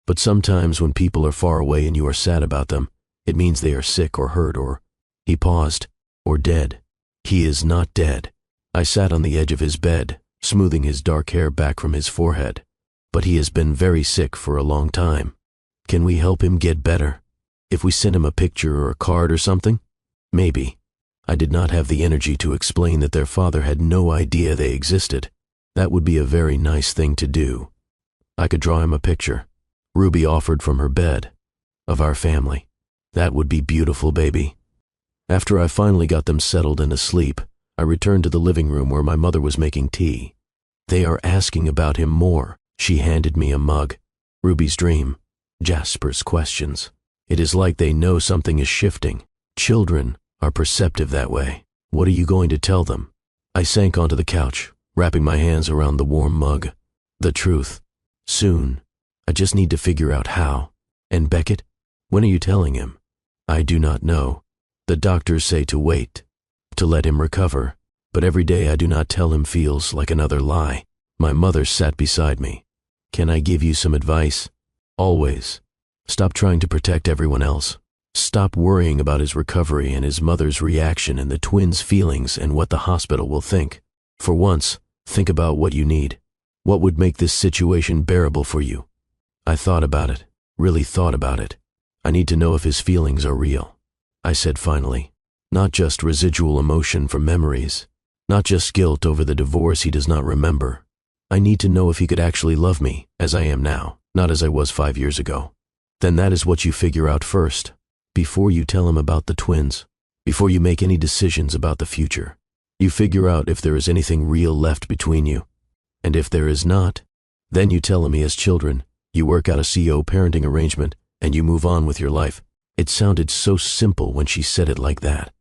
But sometimes when people are far away and you are sad about them, it means they are sick or hurt or, he paused, or dead. He is not dead. I sat on the edge of his bed, smoothing his dark hair back from his forehead. But he has been very sick for a long time. Can we help him get better? If we sent him a picture or a card or something? Maybe. I did not have the energy to explain that their father had no idea they existed. That would be a very nice thing to do. I could draw him a picture. Ruby offered from her bed. Of our family. That would be beautiful, baby. After I finally got them settled and asleep, I returned to the living room where my mother was making tea. They are asking about him more. She handed me a mug. Ruby's dream. Jasper's questions. It is like they know something is shifting. Children are perceptive that way. What are you going to tell them? I sank onto the couch, wrapping my hands around the warm mug. The truth. Soon. I just need to figure out how. And Beckett? When are you telling him? I do not know. The doctors say to wait, to let him recover, but every day I do not tell him feels like another lie. My mother sat beside me. Can I give you some advice? Always. Stop trying to protect everyone else. Stop worrying about his recovery and his mother's reaction and the twins' feelings and what the hospital will think. For once, think about what you need. What would make this situation bearable for you? I thought about it, really thought about it. I need to know if his feelings are real. I said finally, not just residual emotion from memories, not just guilt over the divorce he does not remember. I need to know if he could actually love me as I am now, not as I was 5 years ago. Then that is what you figure out first, before you tell him about the twins, before you make any decisions about the future. You figure out if there is anything real left between you. And if there is not, then you tell him he has children, you work out a CO parenting arrangement, and you move on with your life. It sounded so simple when she said it like that.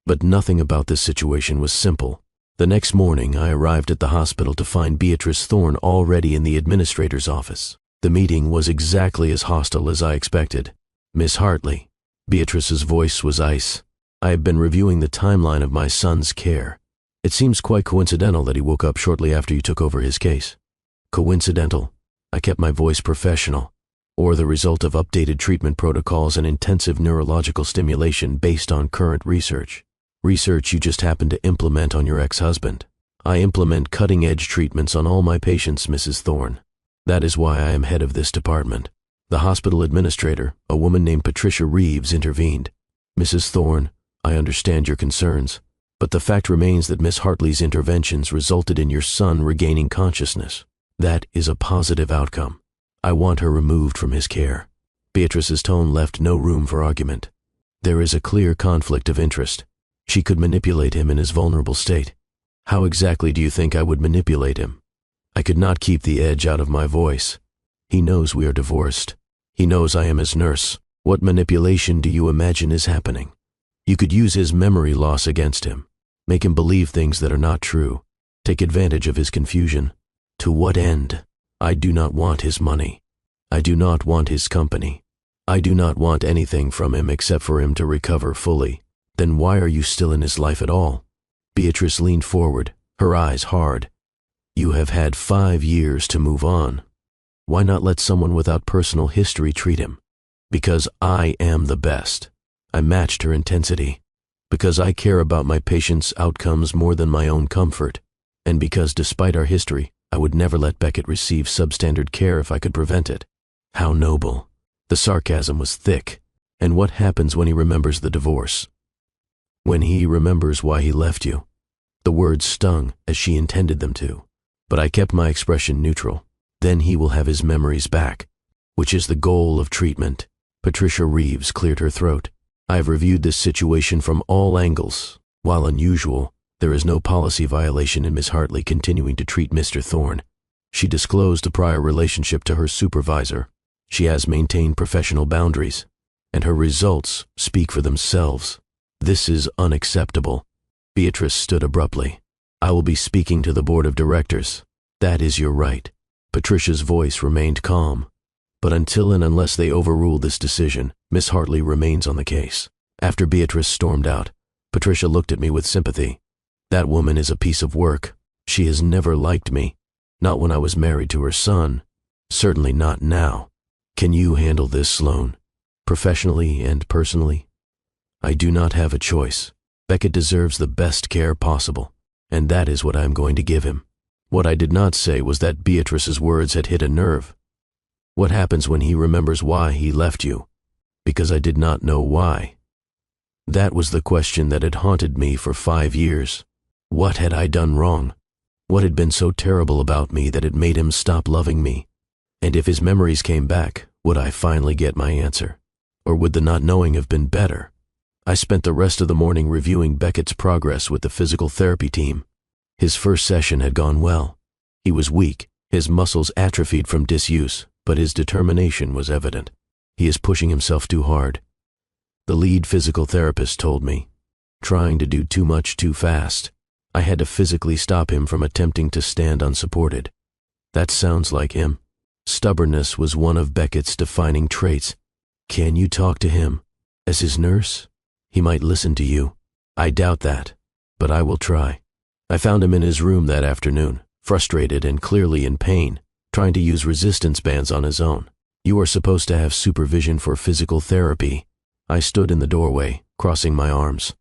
But nothing about this situation was simple. The next morning, I arrived at the hospital to find Beatrice Thorne already in the administrator's office. The meeting was exactly as hostile as I expected. Miss Hartley. Beatrice's voice was ice. I have been reviewing the timeline of my son's care. It seems quite coincidental that he woke up shortly after you took over his case. Coincidental. I kept my voice professional. Or the result of updated treatment protocols and intensive neurological stimulation based on current research. Research you just happened to implement on your ex-husband. I implement cutting-edge treatments on all my patients, Mrs. Thorne. That is why I am head of this department. The hospital administrator, a woman named Patricia Reeves, intervened. Mrs. Thorne, I understand your concerns, but the fact remains that Miss Hartley's interventions resulted in your son regaining consciousness. That is a positive outcome. I want her removed from his care. Beatrice's tone left no room for argument. There is a clear conflict of interest. She could manipulate him in his vulnerable state. How exactly do you think I would manipulate him? I could not keep the edge out of my voice. He knows we are divorced. He knows I am his nurse. What manipulation do you imagine is happening? You could use his memory loss against him. Make him believe things that are not true. Take advantage of his confusion. To what end? I do not want his money. I do not want his company. I do not want anything from him except for him to recover fully. Then why are you still in his life at all? Beatrice leaned forward, her eyes hard. You have had 5 years to move on. Why not let someone without personal history treat him? Because I am the best. I matched her intensity. Because I care about my patients' outcomes more than my own comfort. And because despite our history, I would never let Beckett receive substandard care if I could prevent it. How noble. The sarcasm was thick. And what happens when he remembers the divorce? When he remembers why he left you? The words stung as she intended them to, but I kept my expression neutral. Then he will have his memories back, which is the goal of treatment. Patricia Reeves cleared her throat. I have reviewed this situation from all angles. While unusual, there is no policy violation in Miss Hartley continuing to treat Mr. Thorne. She disclosed a prior relationship to her supervisor. She has maintained professional boundaries, and her results speak for themselves. This is unacceptable. Beatrice stood abruptly. I will be speaking to the board of directors. That is your right. Patricia's voice remained calm. But until and unless they overrule this decision, Miss Hartley remains on the case. After Beatrice stormed out, Patricia looked at me with sympathy. That woman is a piece of work. She has never liked me. Not when I was married to her son. Certainly not now. Can you handle this, Sloan? Professionally and personally? I do not have a choice. Beckett deserves the best care possible, and that is what I am going to give him. What I did not say was that Beatrice's words had hit a nerve. What happens when he remembers why he left you? Because I did not know why. That was the question that had haunted me for 5 years. What had I done wrong? What had been so terrible about me that it made him stop loving me? And if his memories came back, would I finally get my answer? Or would the not knowing have been better? I spent the rest of the morning reviewing Beckett's progress with the physical therapy team. His first session had gone well. He was weak, his muscles atrophied from disuse, but his determination was evident. He is pushing himself too hard. The lead physical therapist told me, trying to do too much too fast. I had to physically stop him from attempting to stand unsupported. That sounds like him. Stubbornness was one of Beckett's defining traits. Can you talk to him? As his nurse? He might listen to you. I doubt that, but I will try. I found him in his room that afternoon, frustrated and clearly in pain, trying to use resistance bands on his own. You are supposed to have supervision for physical therapy. I stood in the doorway, crossing my arms.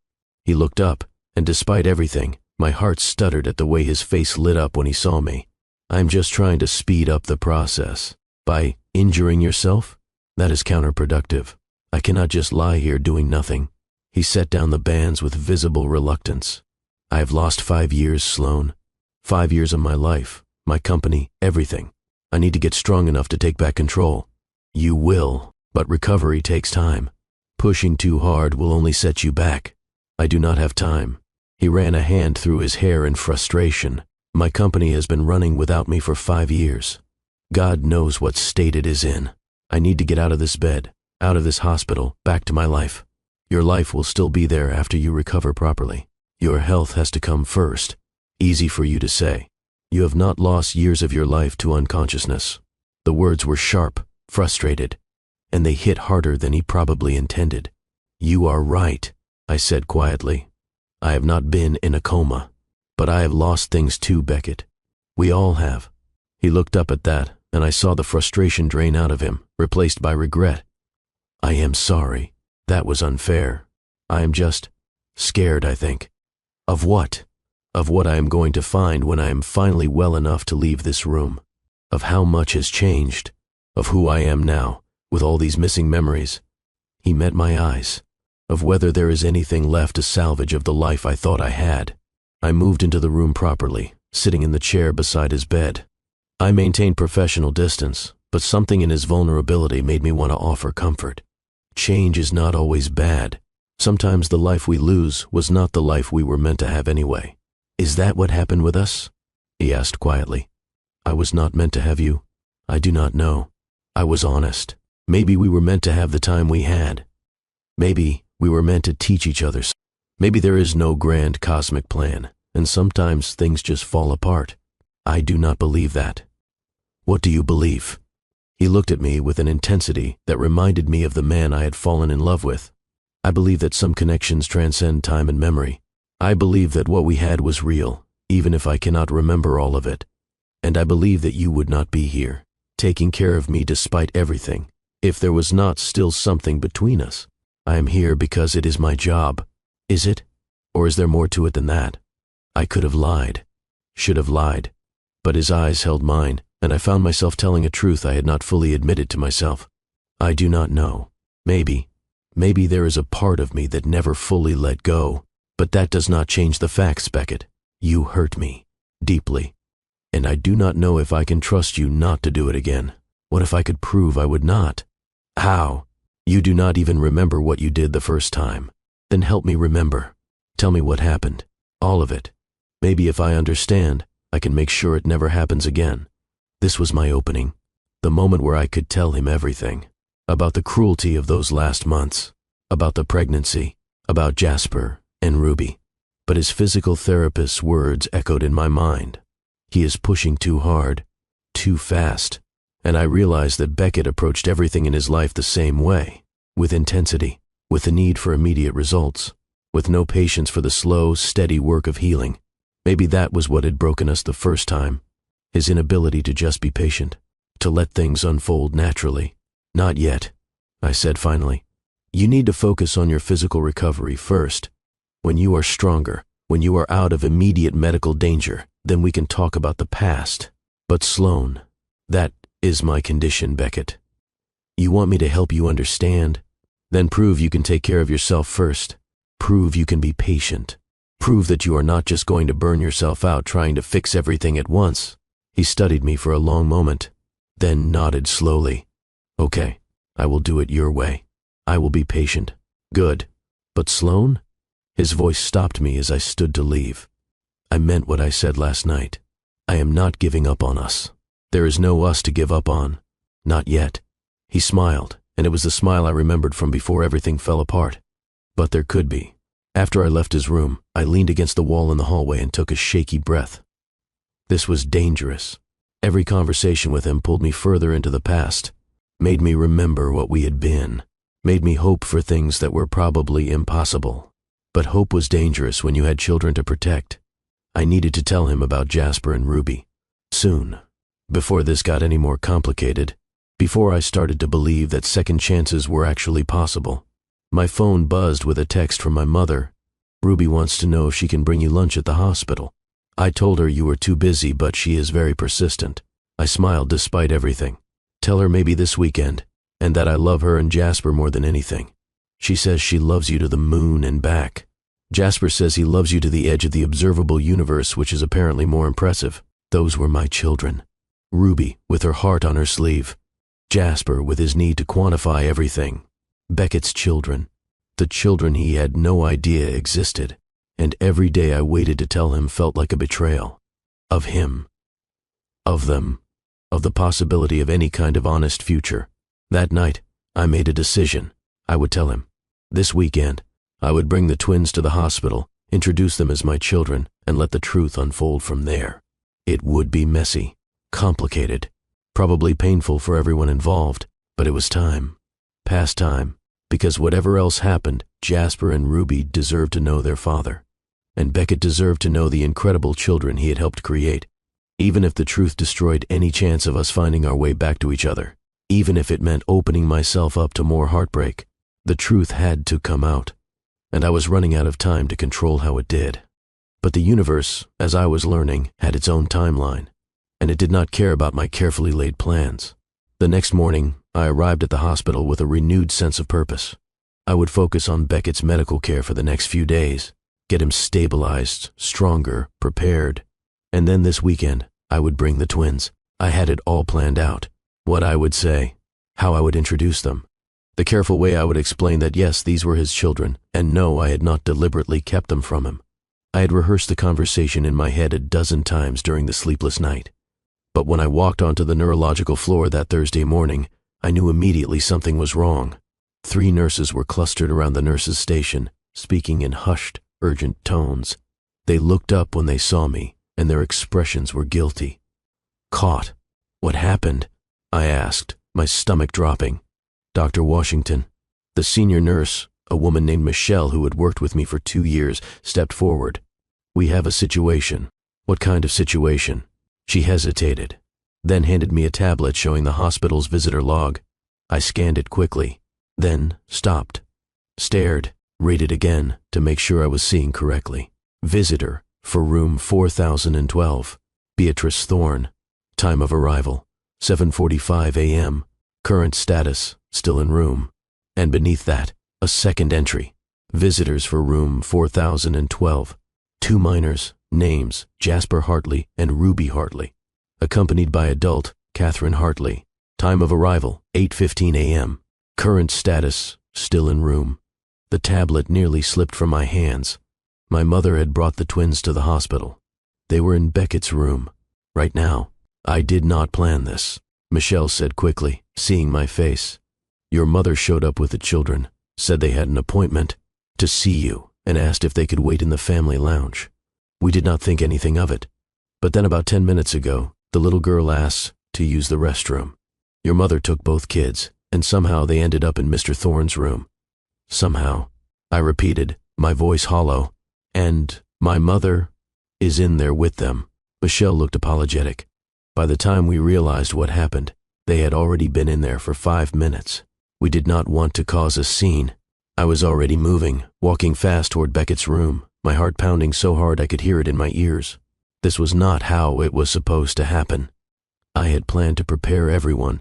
He looked up, and despite everything, my heart stuttered at the way his face lit up when he saw me. I'm just trying to speed up the process. By injuring yourself? That is counterproductive. I cannot just lie here doing nothing. He set down the bands with visible reluctance. I have lost 5 years, Sloan. 5 years of my life, my company, everything. I need to get strong enough to take back control. You will, but recovery takes time. Pushing too hard will only set you back. I do not have time. He ran a hand through his hair in frustration. My company has been running without me for 5 years. God knows what state it is in. I need to get out of this bed, out of this hospital, back to my life. Your life will still be there after you recover properly. Your health has to come first. Easy for you to say. You have not lost years of your life to unconsciousness. The words were sharp, frustrated, and they hit harder than he probably intended. You are right, I said quietly. I have not been in a coma, but I have lost things too, Beckett. We all have. He looked up at that, and I saw the frustration drain out of him, replaced by regret. I am sorry. That was unfair. I am just scared, I think. Of what? Of what I am going to find when I am finally well enough to leave this room. Of how much has changed. Of who I am now, with all these missing memories. He met my eyes. Of whether there is anything left to salvage of the life I thought I had. I moved into the room properly, sitting in the chair beside his bed. I maintained professional distance, but something in his vulnerability made me want to offer comfort. Change is not always bad. Sometimes the life we lose was not the life we were meant to have anyway. Is that what happened with us? He asked quietly. I was not meant to have you. I do not know. I was honest. Maybe we were meant to have the time we had. Maybe we were meant to teach each other. Maybe there is no grand cosmic plan, and sometimes things just fall apart. I do not believe that. What do you believe? He looked at me with an intensity that reminded me of the man I had fallen in love with. I believe that some connections transcend time and memory. I believe that what we had was real, even if I cannot remember all of it. And I believe that you would not be here, taking care of me despite everything, if there was not still something between us. I am here because it is my job. Is it? Or is there more to it than that? I could have lied, should have lied, but his eyes held mine, and I found myself telling a truth I had not fully admitted to myself. I do not know. Maybe there is a part of me that never fully let go, but that does not change the facts, Beckett. You hurt me, deeply, and I do not know if I can trust you not to do it again. What if I could prove I would not? How? You do not even remember what you did the first time. Then help me remember. Tell me what happened. All of it. Maybe if I understand, I can make sure it never happens again. This was my opening, the moment where I could tell him everything. About the cruelty of those last months, about the pregnancy, about Jasper and Ruby. But his physical therapist's words echoed in my mind. He is pushing too hard, too fast. And I realized that Beckett approached everything in his life the same way, with intensity, with the need for immediate results, with no patience for the slow, steady work of healing. Maybe that was what had broken us the first time. His inability to just be patient, to let things unfold naturally. Not yet, I said finally. You need to focus on your physical recovery first. When you are stronger, when you are out of immediate medical danger, then we can talk about the past. But Sloan, that is my condition, Beckett. You want me to help you understand? Then prove you can take care of yourself first. Prove you can be patient. Prove that you are not just going to burn yourself out trying to fix everything at once. He studied me for a long moment, then nodded slowly. Okay, I will do it your way. I will be patient. Good. But Sloan? His voice stopped me as I stood to leave. I meant what I said last night. I am not giving up on us. There is no us to give up on. Not yet. He smiled, and it was the smile I remembered from before everything fell apart. But there could be. After I left his room, I leaned against the wall in the hallway and took a shaky breath. This was dangerous. Every conversation with him pulled me further into the past, made me remember what we had been, made me hope for things that were probably impossible. But hope was dangerous when you had children to protect. I needed to tell him about Jasper and Ruby. Soon. Before this got any more complicated. Before I started to believe that second chances were actually possible. My phone buzzed with a text from my mother. Ruby wants to know if she can bring you lunch at the hospital. I told her you were too busy, but she is very persistent. I smiled despite everything. Tell her maybe this weekend, and that I love her and Jasper more than anything. She says she loves you to the moon and back. Jasper says he loves you to the edge of the observable universe, which is apparently more impressive. Those were my children. Ruby with her heart on her sleeve. Jasper with his need to quantify everything. Beckett's children. The children he had no idea existed. And every day I waited to tell him felt like a betrayal. Of him. Of them. Of the possibility of any kind of honest future. That night, I made a decision. I would tell him. This weekend, I would bring the twins to the hospital, introduce them as my children, and let the truth unfold from there. It would be messy, complicated, probably painful for everyone involved, but it was time. Past time, because whatever else happened, Jasper and Ruby deserved to know their father. And Beckett deserved to know the incredible children he had helped create, even if the truth destroyed any chance of us finding our way back to each other, even if it meant opening myself up to more heartbreak. The truth had to come out, and I was running out of time to control how it did. But the universe, as I was learning, had its own timeline, and it did not care about my carefully laid plans. The next morning, I arrived at the hospital with a renewed sense of purpose. I would focus on Beckett's medical care for the next few days, get him stabilized, stronger, prepared. And then this weekend, I would bring the twins. I had it all planned out. What I would say, how I would introduce them. The careful way I would explain that yes, these were his children, and no, I had not deliberately kept them from him. I had rehearsed the conversation in my head a dozen times during the sleepless night. But when I walked onto the neurological floor that Thursday morning, I knew immediately something was wrong. 3 nurses were clustered around the nurses' station, speaking in hushed, urgent tones. They looked up when they saw me, and their expressions were guilty. Caught. What happened? I asked, my stomach dropping. Dr. Washington, the senior nurse, a woman named Michelle who had worked with me for 2 years, stepped forward. We have a situation. What kind of situation? She hesitated, then handed me a tablet showing the hospital's visitor log. I scanned it quickly, then stopped, stared, read it again to make sure I was seeing correctly. Visitor for room 4012, Beatrice Thorne. Time of arrival, 7:45 a.m. Current status, still in room. And beneath that, a second entry. Visitors for room 4012. 2 minors, names Jasper Hartley and Ruby Hartley. Accompanied by adult Catherine Hartley. Time of arrival, 8:15 a.m. Current status, still in room. The tablet nearly slipped from my hands. My mother had brought the twins to the hospital. They were in Beckett's room, right now. I did not plan this, Michelle said quickly, seeing my face. Your mother showed up with the children, said they had an appointment to see you, and asked if they could wait in the family lounge. We did not think anything of it. But then about 10 minutes ago, the little girl asked to use the restroom. Your mother took both kids, and somehow they ended up in Mr. Thorne's room. Somehow, I repeated, my voice hollow, and my mother is in there with them. Michelle looked apologetic. By the time we realized what happened, they had already been in there for 5 minutes. We did not want to cause a scene. I was already moving, walking fast toward Beckett's room, my heart pounding so hard I could hear it in my ears. This was not how it was supposed to happen. I had planned to prepare everyone,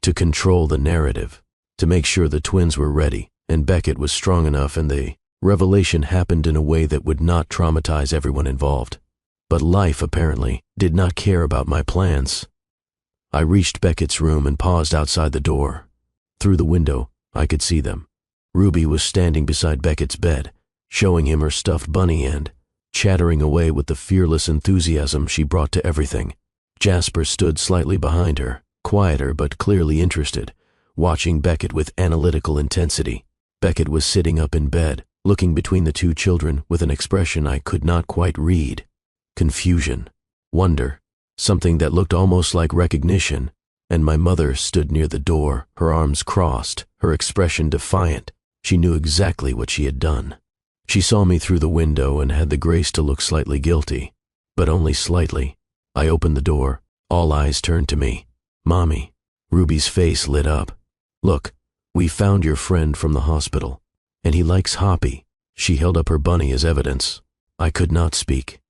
to control the narrative, to make sure the twins were ready, and Beckett was strong enough, and the revelation happened in a way that would not traumatize everyone involved. But life, apparently, did not care about my plans. I reached Beckett's room and paused outside the door. Through the window, I could see them. Ruby was standing beside Beckett's bed, showing him her stuffed bunny and chattering away with the fearless enthusiasm she brought to everything. Jasper stood slightly behind her, quieter but clearly interested, watching Beckett with analytical intensity. Beckett was sitting up in bed, looking between the two children with an expression I could not quite read. Confusion, wonder, something that looked almost like recognition, and my mother stood near the door, her arms crossed, her expression defiant. She knew exactly what she had done. She saw me through the window and had the grace to look slightly guilty, but only slightly. I opened the door. All eyes turned to me. "Mommy." Ruby's face lit up. "Look, we found your friend from the hospital, and he likes Hoppy." She held up her bunny as evidence. I could not speak,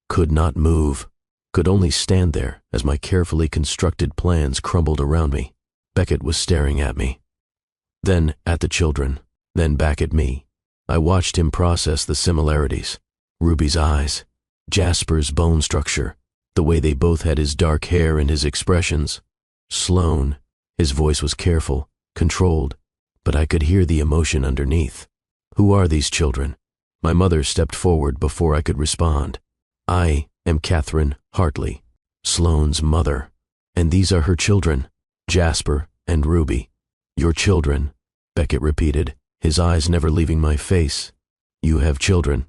could not move, could only stand there as my carefully constructed plans crumbled around me. Beckett was staring at me, then at the children, then back at me. I watched him process the similarities. Ruby's eyes, Jasper's bone structure, the way they both had his dark hair and his expressions. Sloan, his voice was careful, controlled, but I could hear the emotion underneath. "Who are these children?" My mother stepped forward before I could respond. "I am Catherine Hartley, Sloan's mother, and these are her children, Jasper and Ruby." "Your children," Beckett repeated, his eyes never leaving my face. "You have children."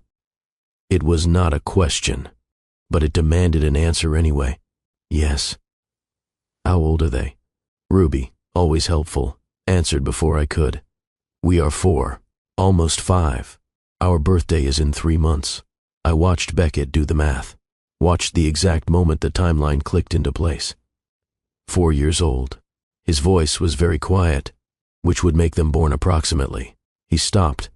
It was not a question, but it demanded an answer anyway. "Yes." "How old are they?" Ruby, always helpful, answered before I could. "We are 4, almost 5. Our birthday is in 3 months." I watched Beckett do the math, watched the exact moment the timeline clicked into place. 4 years old. His voice was very quiet, which would make them born approximately. He stopped,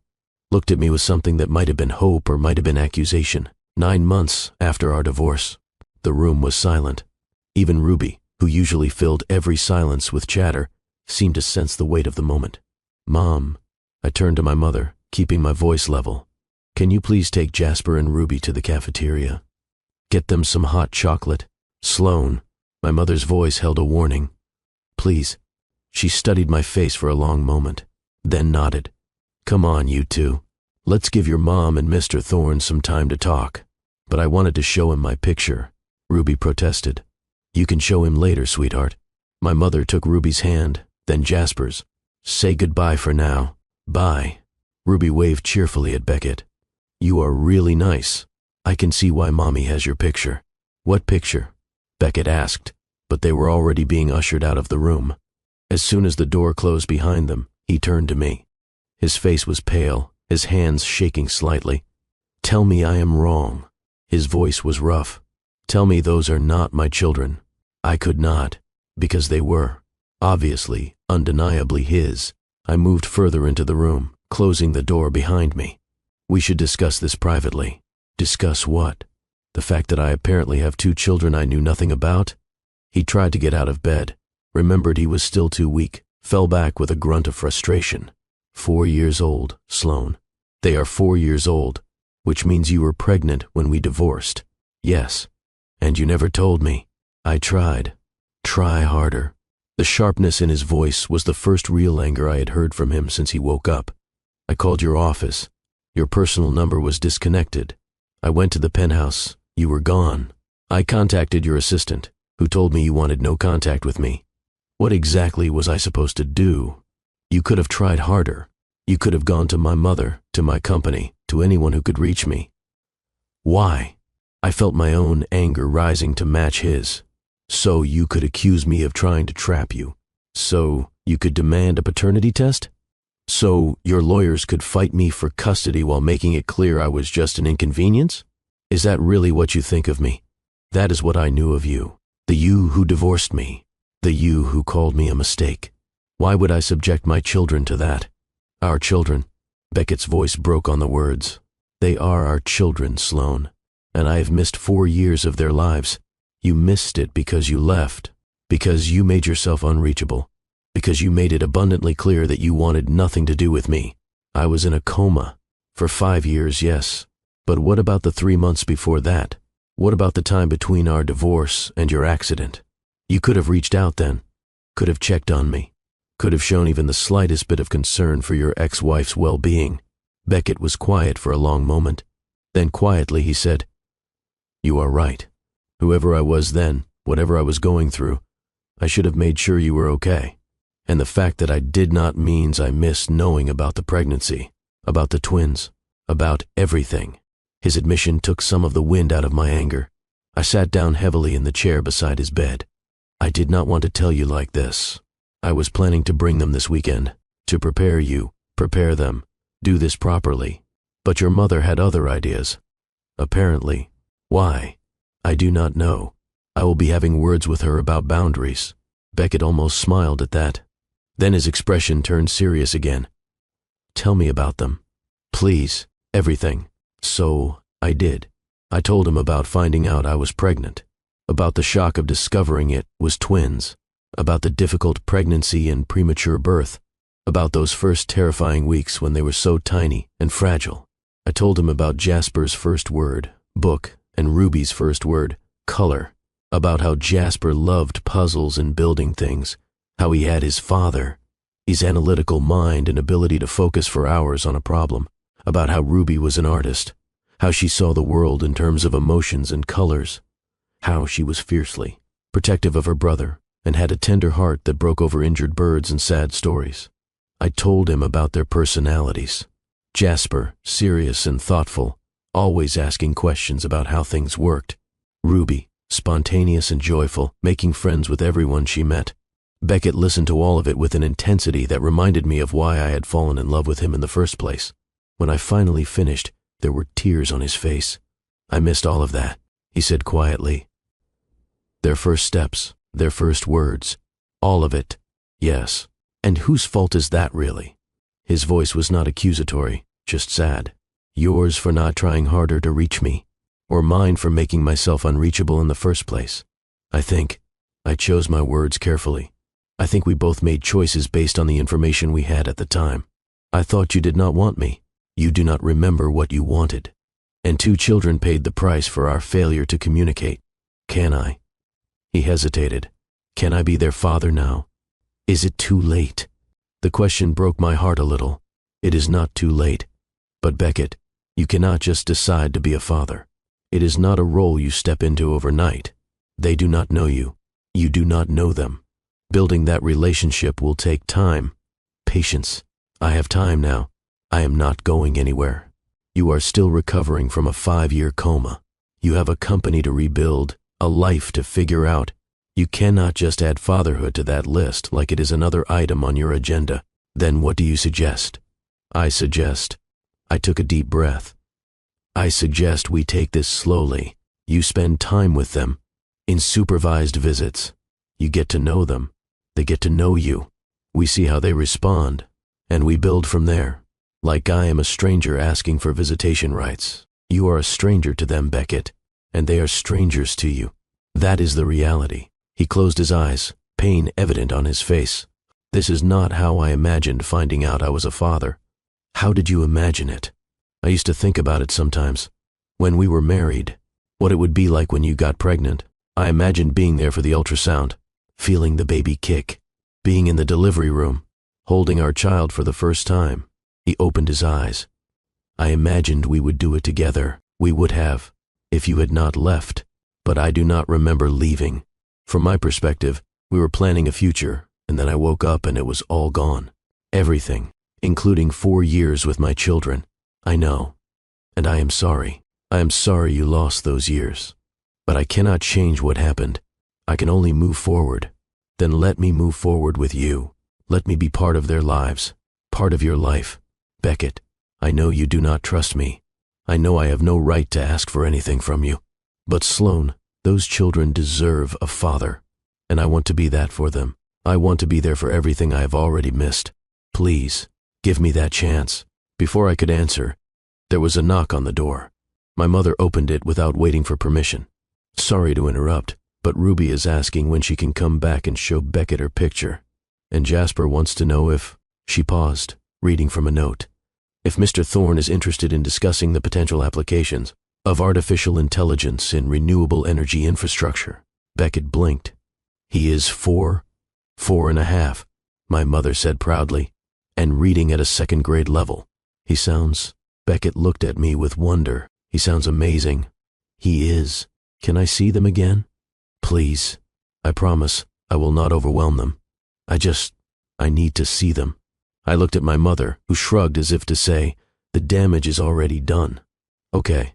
looked at me with something that might have been hope or might have been accusation. 9 months after our divorce. The room was silent. Even Ruby, who usually filled every silence with chatter, seemed to sense the weight of the moment. "Mom," I turned to my mother, keeping my voice level. "Can you please take Jasper and Ruby to the cafeteria? Get them some hot chocolate." "Sloan," my mother's voice held a warning. "Please." She studied my face for a long moment, then nodded. "Come on, you two. Let's give your mom and Mr. Thorne some time to talk." "But I wanted to show him my picture," Ruby protested. "You can show him later, sweetheart." My mother took Ruby's hand, then Jasper's. "Say goodbye for now." "Bye." Ruby waved cheerfully at Beckett. "You are really nice. I can see why Mommy has your picture." "What picture?" Beckett asked, but they were already being ushered out of the room. As soon as the door closed behind them, he turned to me. His face was pale, his hands shaking slightly. "Tell me I am wrong." His voice was rough. "Tell me those are not my children." I could not, because they were, obviously, undeniably his. I moved further into the room, closing the door behind me. "We should discuss this privately." "Discuss what?" "The fact that I apparently have 2 children I knew nothing about?" He tried to get out of bed, remembered he was still too weak, fell back with a grunt of frustration. 4 years old, Sloan. They are 4 years old, which means you were pregnant when we divorced." "Yes. And you never told me." I tried. "Try harder." The sharpness in his voice was the first real anger I had heard from him since he woke up. "I called your office. Your personal number was disconnected. I went to the penthouse. You were gone. I contacted your assistant, who told me you wanted no contact with me. What exactly was I supposed to do? You could have tried harder. You could have gone to my mother, to my company, to anyone who could reach me." "Why?" I felt my own anger rising to match his. "So you could accuse me of trying to trap you. So you could demand a paternity test? So your lawyers could fight me for custody while making it clear I was just an inconvenience? Is that really what you think of me? That is what I knew of you. The you who divorced me. The you who called me a mistake. Why would I subject my children to that?" "Our children." Beckett's voice broke on the words. "They are our children, Sloan, and I have missed 4 years of their lives. You missed it because you left, because you made yourself unreachable, because you made it abundantly clear that you wanted nothing to do with me. I was in a coma. For 5 years, yes. But what about the 3 months before that? What about the time between our divorce and your accident? You could have reached out then, could have checked on me. could have shown even the slightest bit of concern for your ex-wife's well-being. Beckett was quiet for a long moment. Then quietly he said, "You are right. Whoever I was then, whatever I was going through, I should have made sure you were okay. And the fact that I did not means I missed knowing about the pregnancy, about the twins, about everything." His admission took some of the wind out of my anger. I sat down heavily in the chair beside his bed. "I did not want to tell you like this. I was planning to bring them this weekend, to prepare you, prepare them, do this properly. But your mother had other ideas. Apparently. Why? I do not know. I will be having words with her about boundaries." Beckett almost smiled at that. Then his expression turned serious again. "Tell me about them. Please, everything." So, I did. I told him about finding out I was pregnant, about the shock of discovering it was twins, about the difficult pregnancy and premature birth, about those first terrifying weeks when they were so tiny and fragile. I told him about Jasper's first word, book, and Ruby's first word, color, about how Jasper loved puzzles and building things, how he had his father, his analytical mind and ability to focus for hours on a problem, about how Ruby was an artist, how she saw the world in terms of emotions and colors, how she was fiercely protective of her brother and had a tender heart that broke over injured birds and sad stories. I told him about their personalities. Jasper, serious and thoughtful, always asking questions about how things worked. Ruby, spontaneous and joyful, making friends with everyone she met. Beckett listened to all of it with an intensity that reminded me of why I had fallen in love with him in the first place. When I finally finished, there were tears on his face. "I missed all of that," he said quietly. "Their first steps, their first words, all of it. Yes. And whose fault is that really?" His voice was not accusatory, just sad. "Yours for not trying harder to reach me, or mine for making myself unreachable in the first place. I think I chose my words carefully. I think we both made choices based on the information we had at the time. I thought you did not want me. You do not remember what you wanted. And 2 children paid the price for our failure to communicate. Can I?" He hesitated. "Can I be their father now? Is it too late?" The question broke my heart a little. It is not too late. But Beckett, you cannot just decide to be a father. It is not a role you step into overnight. They do not know you. You do not know them. Building that relationship will take time. Patience. I have time now. I am not going anywhere. You are still recovering from a 5-year coma. You have a company to rebuild, a life to figure out. You cannot just add fatherhood to that list like it is another item on your agenda. Then what do you suggest? I suggest. I took a deep breath. I suggest we take this slowly. You spend time with them, in supervised visits. You get to know them. They get to know you. We see how they respond, and we build from there. Like I am a stranger asking for visitation rights. You are a stranger to them, Beckett, and they are strangers to you. That is the reality. He closed his eyes, pain evident on his face. This is not how I imagined finding out I was a father. How did you imagine it? I used to think about it sometimes. When we were married, what it would be like when you got pregnant. I imagined being there for the ultrasound, feeling the baby kick, being in the delivery room, holding our child for the first time. He opened his eyes. I imagined we would do it together. We would have, if you had not left. But I do not remember leaving. From my perspective, we were planning a future, and then I woke up and it was all gone. Everything, including 4 years with my children. I know, and I am sorry. I am sorry you lost those years. But I cannot change what happened. I can only move forward. Then let me move forward with you. Let me be part of their lives, part of your life. Beckett, I know you do not trust me. I know I have no right to ask for anything from you. But Sloan, those children deserve a father, and I want to be that for them. I want to be there for everything I have already missed. Please, give me that chance. Before I could answer, there was a knock on the door. My mother opened it without waiting for permission. Sorry to interrupt, but Ruby is asking when she can come back and show Beckett her picture. And Jasper wants to know if... She paused, reading from a note. If Mr. Thorne is interested in discussing the potential applications of artificial intelligence in renewable energy infrastructure. Beckett blinked. He is 4.5. my mother said proudly, and reading at a second-grade level. Beckett looked at me with wonder. He sounds amazing. He is. Can I see them again? Please. I promise I will not overwhelm them. I need to see them. I looked at my mother, who shrugged as if to say, the damage is already done. Okay.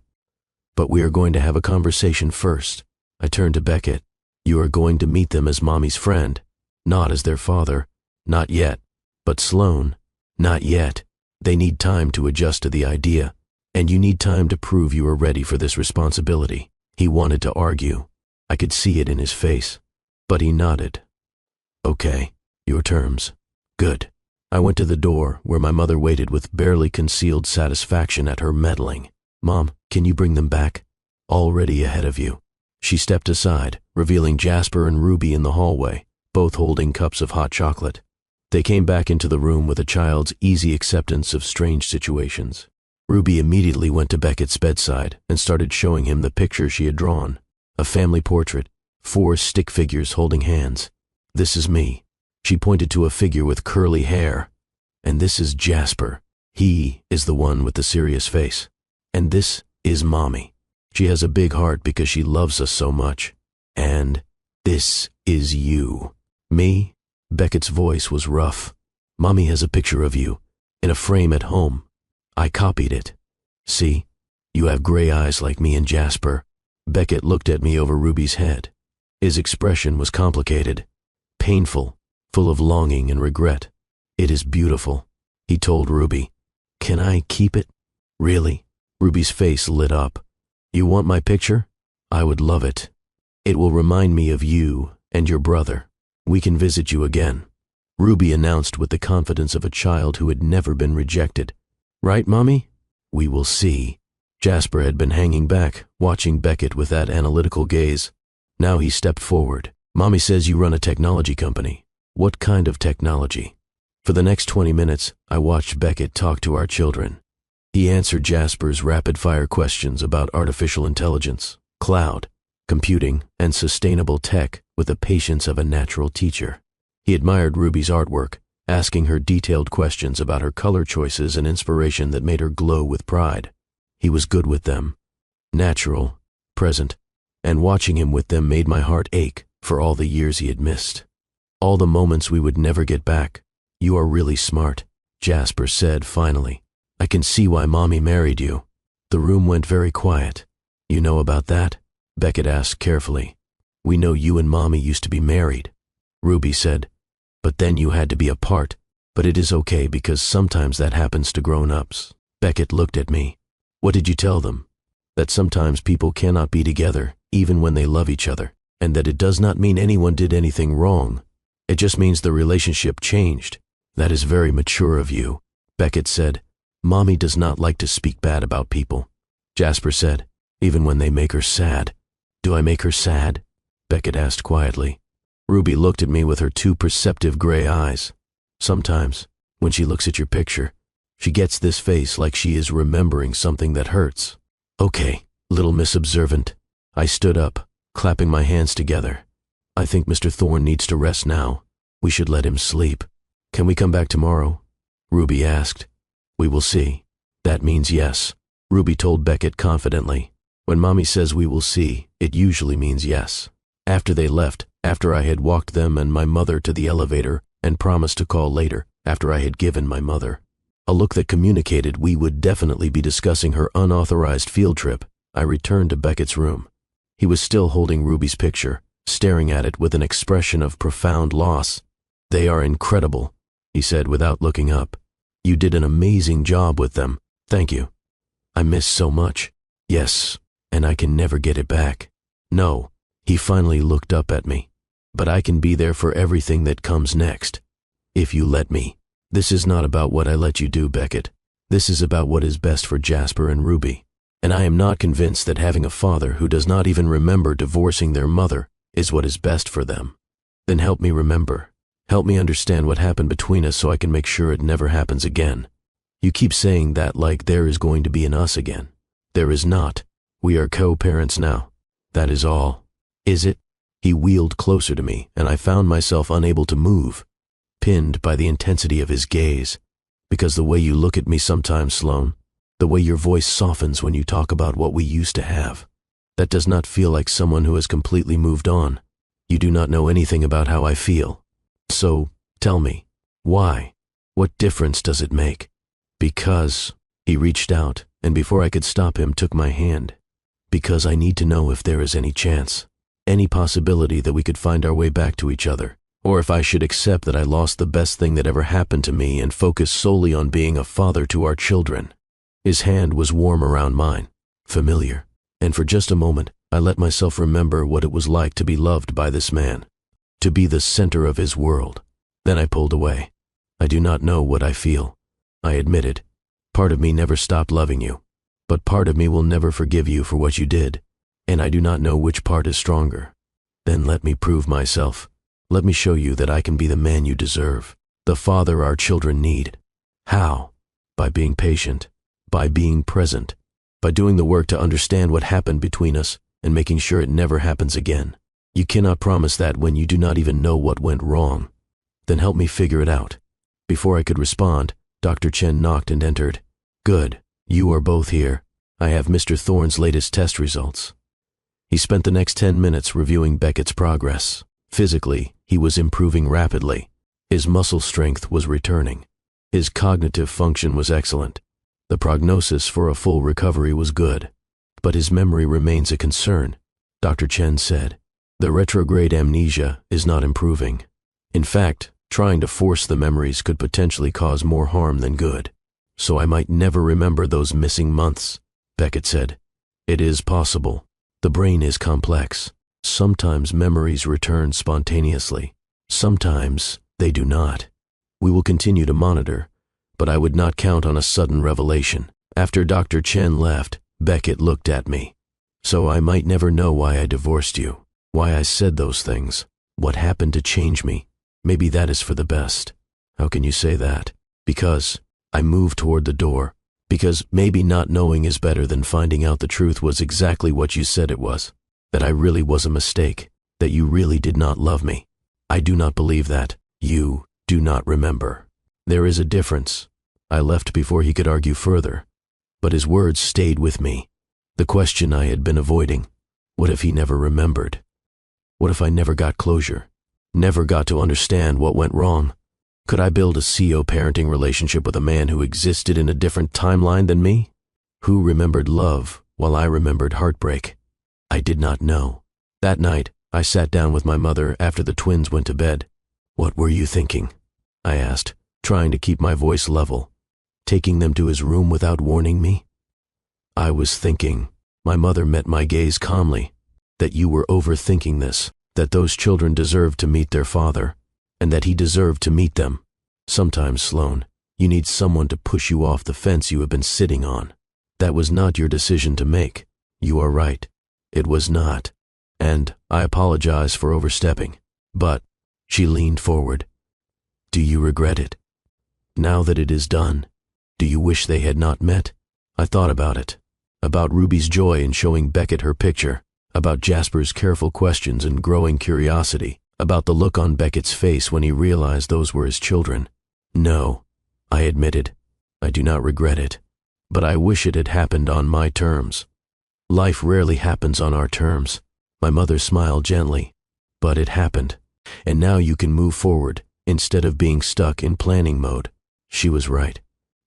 But we are going to have a conversation first. I turned to Beckett. You are going to meet them as Mommy's friend, not as their father. Not yet. But Sloan, not yet. They need time to adjust to the idea, and you need time to prove you are ready for this responsibility. He wanted to argue. I could see it in his face, but he nodded. Okay, your terms. Good. I went to the door where my mother waited with barely concealed satisfaction at her meddling. Mom, can you bring them back? Already ahead of you. She stepped aside, revealing Jasper and Ruby in the hallway, both holding cups of hot chocolate. They came back into the room with a child's easy acceptance of strange situations. Ruby immediately went to Beckett's bedside and started showing him the picture she had drawn. A family portrait, 4 stick figures holding hands. This is me. She pointed to a figure with curly hair. And this is Jasper. He is the one with the serious face. And this is Mommy. She has a big heart because she loves us so much. And this is you. Me? Beckett's voice was rough. Mommy has a picture of you, in a frame at home. I copied it. See? You have gray eyes like me and Jasper. Beckett looked at me over Ruby's head. His expression was complicated, painful, full of longing and regret. It is beautiful, he told Ruby. Can I keep it? Really? Ruby's face lit up. You want my picture? I would love it. It will remind me of you and your brother. We can visit you again, Ruby announced with the confidence of a child who had never been rejected. Right, Mommy? We will see. Jasper had been hanging back, watching Beckett with that analytical gaze. Now he stepped forward. Mommy says you run a technology company. What kind of technology? For the next 20 minutes, I watched Beckett talk to our children. He answered Jasper's rapid-fire questions about artificial intelligence, cloud, computing, and sustainable tech with the patience of a natural teacher. He admired Ruby's artwork, asking her detailed questions about her color choices and inspiration that made her glow with pride. He was good with them, natural, present, and watching him with them made my heart ache for all the years he had missed. All the moments we would never get back. You are really smart, Jasper said finally. I can see why Mommy married you. The room went very quiet. You know about that? Beckett asked carefully. We know you and Mommy used to be married, Ruby said. But then you had to be apart. But it is okay because sometimes that happens to grown-ups. Beckett looked at me. What did you tell them? That sometimes people cannot be together, even when they love each other, and that it does not mean anyone did anything wrong. It just means the relationship changed. That is very mature of you, Beckett said. Mommy does not like to speak bad about people. Jasper said, even when they make her sad. Do I make her sad? Beckett asked quietly. Ruby looked at me with her 2 perceptive gray eyes. Sometimes, when she looks at your picture, she gets this face like she is remembering something that hurts. Okay, little Miss Observant. I stood up, clapping my hands together. I think Mr. Thorne needs to rest now. We should let him sleep. Can we come back tomorrow? Ruby asked. We will see. That means yes, Ruby told Beckett confidently. When Mommy says we will see, it usually means yes. After they left, after I had walked them and my mother to the elevator and promised to call later, after I had given my mother a look that communicated we would definitely be discussing her unauthorized field trip, I returned to Beckett's room. He was still holding Ruby's picture, staring at it with an expression of profound loss. They are incredible, he said without looking up. You did an amazing job with them. Thank you. I miss so much. Yes, and I can never get it back. No, he finally looked up at me. But I can be there for everything that comes next. If you let me. This is not about what I let you do, Beckett. This is about what is best for Jasper and Ruby. And I am not convinced that having a father who does not even remember divorcing their mother is what is best for them. Then help me remember. Help me understand what happened between us so I can make sure it never happens again. You keep saying that like there is going to be an us again. There is not. We are co-parents now. That is all. Is it? He wheeled closer to me, and I found myself unable to move. pinned by the intensity of his gaze. Because the way you look at me sometimes, Sloan, the way your voice softens when you talk about what we used to have, that does not feel like someone who has completely moved on. You do not know anything about how I feel. So, tell me, why? What difference does it make? Because, he reached out, and before I could stop him, took my hand. Because I need to know if there is any chance, any possibility that we could find our way back to each other, or if I should accept that I lost the best thing that ever happened to me and focus solely on being a father to our children. His hand was warm around mine, familiar, and for just a moment, I let myself remember what it was like to be loved by this man, to be the center of his world. Then I pulled away. I do not know what I feel. I admitted, part of me never stopped loving you, but part of me will never forgive you for what you did, and I do not know which part is stronger. Then let me prove myself. Let me show you that I can be the man you deserve, the father our children need. How? By being patient, by being present, by doing the work to understand what happened between us and making sure it never happens again. You cannot promise that when you do not even know what went wrong. Then help me figure it out. Before I could respond, Dr. Chen knocked and entered. Good, you are both here. I have Mr. Thorne's latest test results. He spent the next 10 minutes reviewing Beckett's progress. Physically, he was improving rapidly. His muscle strength was returning. His cognitive function was excellent. The prognosis for a full recovery was good. But his memory remains a concern, Dr. Chen said. The retrograde amnesia is not improving. In fact, trying to force the memories could potentially cause more harm than good. So I might never remember those missing months, Beckett said. It is possible. The brain is complex. Sometimes memories return spontaneously. Sometimes they do not. We will continue to monitor, but I would not count on a sudden revelation. After Dr. Chen left, Beckett looked at me. So I might never know why I divorced you, why I said those things, what happened to change me. Maybe that is for the best. How can you say that? Because I moved toward the door. Because maybe not knowing is better than finding out the truth was exactly what you said it was. That I really was a mistake. That you really did not love me. I do not believe that. You do not remember. There is a difference. I left before he could argue further. But his words stayed with me. The question I had been avoiding. What if he never remembered? What if I never got closure? Never got to understand what went wrong? Could I build a CO parenting relationship with a man who existed in a different timeline than me? Who remembered love while I remembered heartbreak? I did not know. That night, I sat down with my mother after the twins went to bed. What were you thinking? I asked, trying to keep my voice level. Taking them to his room without warning me? I was thinking, my mother met my gaze calmly, that you were overthinking this, that those children deserved to meet their father, and that he deserved to meet them. Sometimes, Sloan, you need someone to push you off the fence you have been sitting on. That was not your decision to make. You are right. It was not. And I apologize for overstepping. But, she leaned forward. Do you regret it? Now that it is done, do you wish they had not met? I thought about it. About Ruby's joy in showing Beckett her picture. About Jasper's careful questions and growing curiosity. About the look on Beckett's face when he realized those were his children. No, I admitted. I do not regret it. But I wish it had happened on my terms. Life rarely happens on our terms. My mother smiled gently. But it happened. And now you can move forward, instead of being stuck in planning mode. She was right.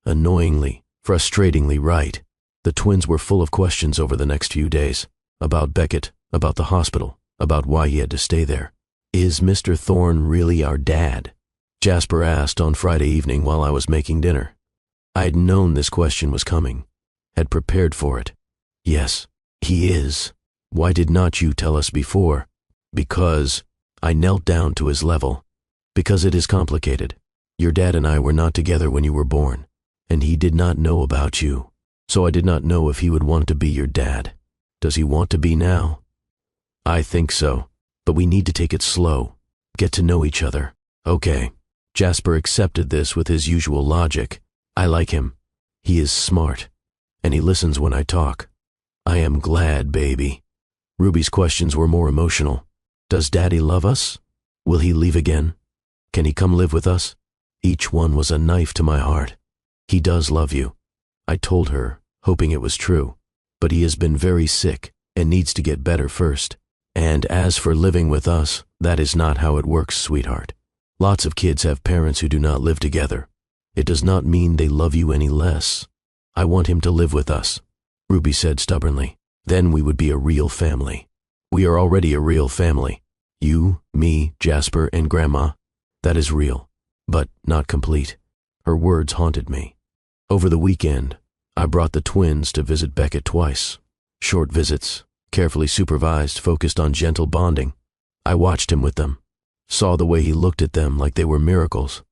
Annoyingly, frustratingly right. The twins were full of questions over the next few days. About Beckett, about the hospital, about why he had to stay there. Is Mr. Thorne really our dad? Jasper asked on Friday evening while I was making dinner. I had known this question was coming, had prepared for it. Yes, he is. Why did not you tell us before? Because I knelt down to his level. Because it is complicated. Your dad and I were not together when you were born, and he did not know about you. So I did not know if he would want to be your dad. Does he want to be now? I think so. But we need to take it slow. Get to know each other. Okay. Jasper accepted this with his usual logic. I like him. He is smart. And he listens when I talk. I am glad, baby. Ruby's questions were more emotional. Does Daddy love us? Will he leave again? Can he come live with us? Each one was a knife to my heart. He does love you, I told her, hoping it was true. But he has been very sick and needs to get better first. And as for living with us, that is not how it works, sweetheart. Lots of kids have parents who do not live together. It does not mean they love you any less. I want him to live with us, Ruby said stubbornly. Then we would be a real family. We are already a real family. You, me, Jasper, and Grandma. That is real, but not complete. Her words haunted me. Over the weekend, I brought the twins to visit Beckett twice. Short visits, carefully supervised, focused on gentle bonding. I watched him with them, saw the way he looked at them like they were miracles,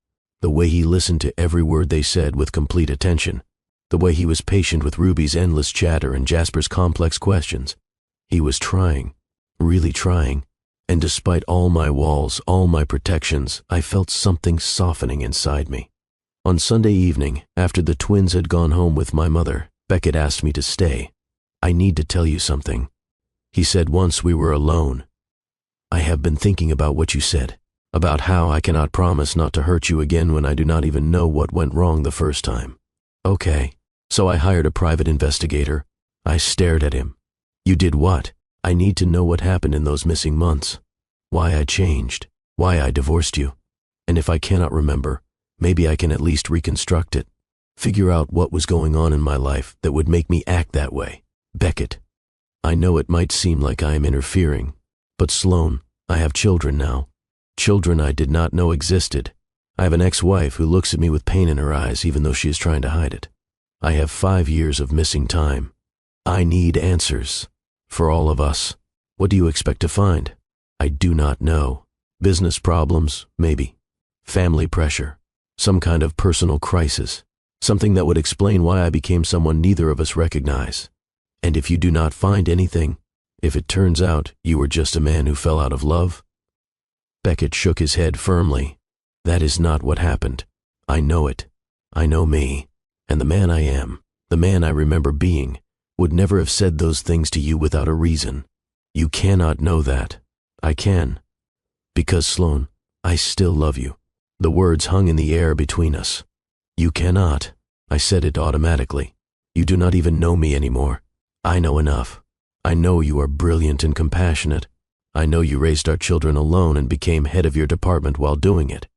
the way he listened to every word they said with complete attention, the way he was patient with Ruby's endless chatter and Jasper's complex questions. He was trying, really trying, and despite all my walls, all my protections, I felt something softening inside me. On Sunday evening, after the twins had gone home with my mother, Beckett asked me to stay. I need to tell you something, he said once we were alone. I have been thinking about what you said, about how I cannot promise not to hurt you again when I do not even know what went wrong the first time. Okay, so I hired a private investigator. I stared at him. You did what? I need to know what happened in those missing months. Why I changed, why I divorced you. And if I cannot remember, maybe I can at least reconstruct it. Figure out what was going on in my life that would make me act that way. Beckett, I know it might seem like I am interfering, but Sloan, I have children now. Children I did not know existed. I have an ex-wife who looks at me with pain in her eyes even though she is trying to hide it. I have 5 years of missing time. I need answers. For all of us. What do you expect to find? I do not know. Business problems, maybe. Family pressure. Some kind of personal crisis. Something that would explain why I became someone neither of us recognize. And if you do not find anything, if it turns out you were just a man who fell out of love? Beckett shook his head firmly. That is not what happened. I know it. I know me. And the man I am, the man I remember being, would never have said those things to you without a reason. You cannot know that. I can. Because, Sloan, I still love you. The words hung in the air between us. You cannot. I said it automatically. You do not even know me anymore. I know enough. I know you are brilliant and compassionate. I know you raised our children alone and became head of your department while doing it.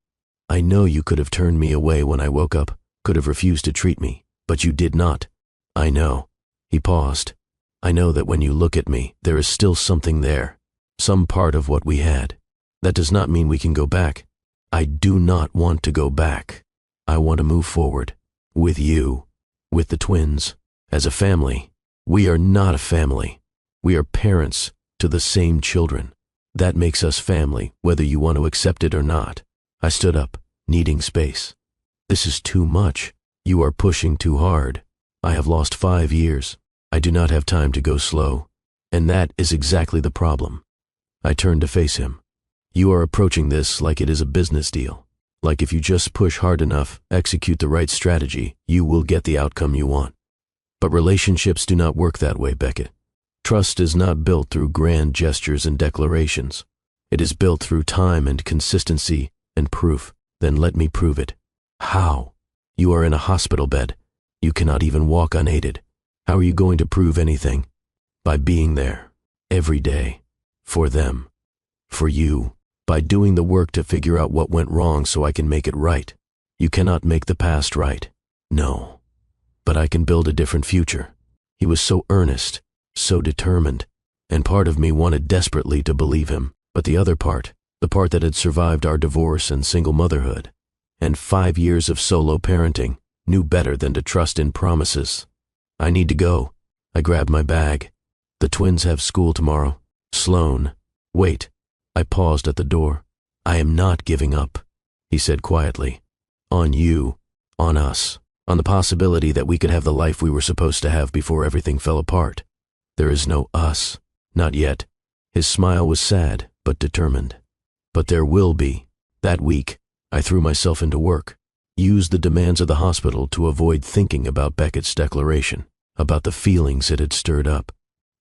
I know you could have turned me away when I woke up, could have refused to treat me, but you did not. I know. He paused. I know that when you look at me, there is still something there, some part of what we had. That does not mean we can go back. I do not want to go back. I want to move forward. With you. With the twins. As a family. We are not a family. We are parents to the same children. That makes us family, whether you want to accept it or not. I stood up, needing space. This is too much. You are pushing too hard. I have lost 5 years. I do not have time to go slow. And that is exactly the problem. I turned to face him. You are approaching this like it is a business deal. Like if you just push hard enough, execute the right strategy, you will get the outcome you want. But relationships do not work that way, Beckett. Trust is not built through grand gestures and declarations. It is built through time and consistency and proof. Then let me prove it. How? You are in a hospital bed. You cannot even walk unaided. How are you going to prove anything? By being there, every day, for them, for you, by doing the work to figure out what went wrong so I can make it right. You cannot make the past right. No. But I can build a different future. He was so earnest, so determined, and part of me wanted desperately to believe him, but the other part, the part that had survived our divorce and single motherhood, and 5 years of solo parenting, knew better than to trust in promises. I need to go. I grabbed my bag. The twins have school tomorrow. Sloan. Wait. I paused at the door. I am not giving up, he said quietly. On you. On us. On the possibility that we could have the life we were supposed to have before everything fell apart. There is no us. Not yet. His smile was sad, but determined. But there will be. That week, I threw myself into work. Used the demands of the hospital to avoid thinking about Beckett's declaration, about the feelings it had stirred up.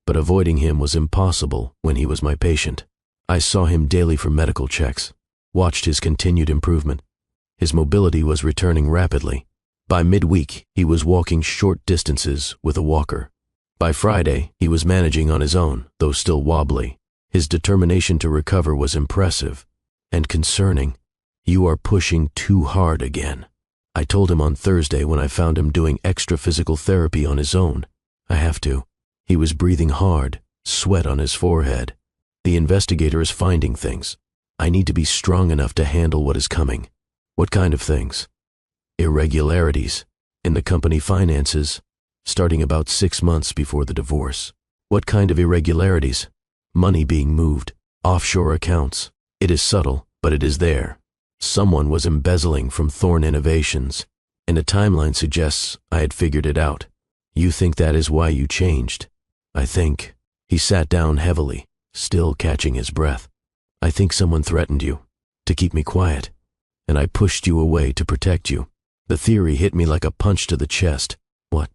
But avoiding him was impossible when he was my patient. I saw him daily for medical checks. watched his continued improvement. His mobility was returning rapidly. By midweek, he was walking short distances with a walker. By Friday, he was managing on his own, though still wobbly. His determination to recover was impressive and concerning. "You are pushing too hard again," I told him on Thursday when I found him doing extra physical therapy on his own. "I have to." He was breathing hard, sweat on his forehead. "The investigator is finding things. I need to be strong enough to handle what is coming." "What kind of things?" "Irregularities in the company finances, starting about 6 months before the divorce." "What kind of irregularities?" "Money being moved, offshore accounts. It is subtle, but it is there. Someone was embezzling from Thorn Innovations, and a timeline suggests I had figured it out." "You think that is why you changed?" "I think." He sat down heavily, still catching his breath. "I think someone threatened you, to keep me quiet, and I pushed you away to protect you." The theory hit me like a punch to the chest. "What?"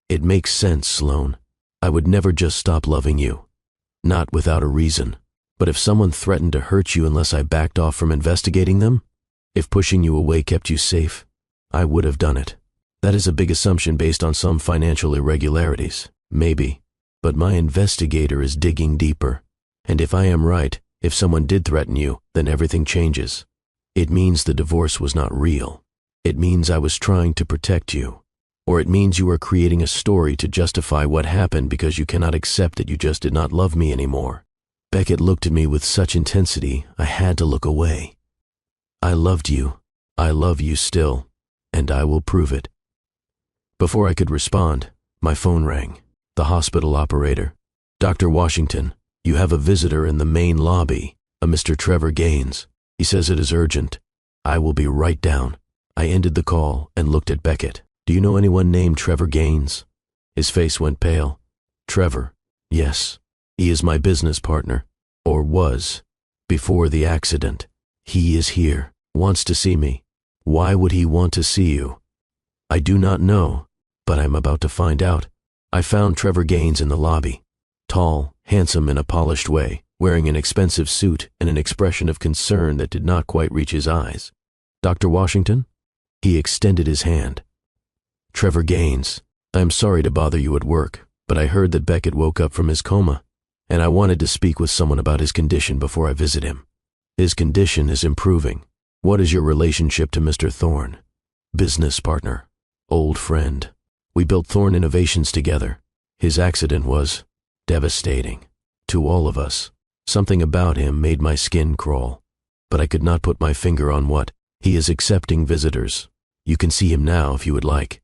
"It makes sense, Sloan. I would never just stop loving you. Not without a reason. But if someone threatened to hurt you unless I backed off from investigating them, if pushing you away kept you safe, I would have done it. That is a big assumption based on some financial irregularities. Maybe. But my investigator is digging deeper. And if I am right, if someone did threaten you, then everything changes. It means the divorce was not real. It means I was trying to protect you. Or it means you are creating a story to justify what happened because you cannot accept that you just did not love me anymore." Beckett looked at me with such intensity, I had to look away. "I loved you. I love you still. And I will prove it." Before I could respond, my phone rang. The hospital operator. "Dr. Washington, you have a visitor in the main lobby, a Mr. Trevor Gaines. He says it is urgent. I will be right down." I ended the call and looked at Beckett. "Do you know anyone named Trevor Gaines?" His face went pale. "Trevor? Yes. He is my business partner. Or was. Before the accident. He is here. Wants to see me. Why would he want to see you?" "I do not know, but I'm about to find out." I found Trevor Gaines in the lobby. Tall, handsome in a polished way, wearing an expensive suit and an expression of concern that did not quite reach his eyes. "Dr. Washington?" He extended his hand. "Trevor Gaines, I am sorry to bother you at work, but I heard that Beckett woke up from his coma, and I wanted to speak with someone about his condition before I visit him. His condition is improving. What is your relationship to Mr. Thorn?" "Business partner. Old friend. We built Thorn Innovations together. His accident was devastating. To all of us. Something about him made my skin crawl. But I could not put my finger on what. He is accepting visitors. You can see him now if you would like."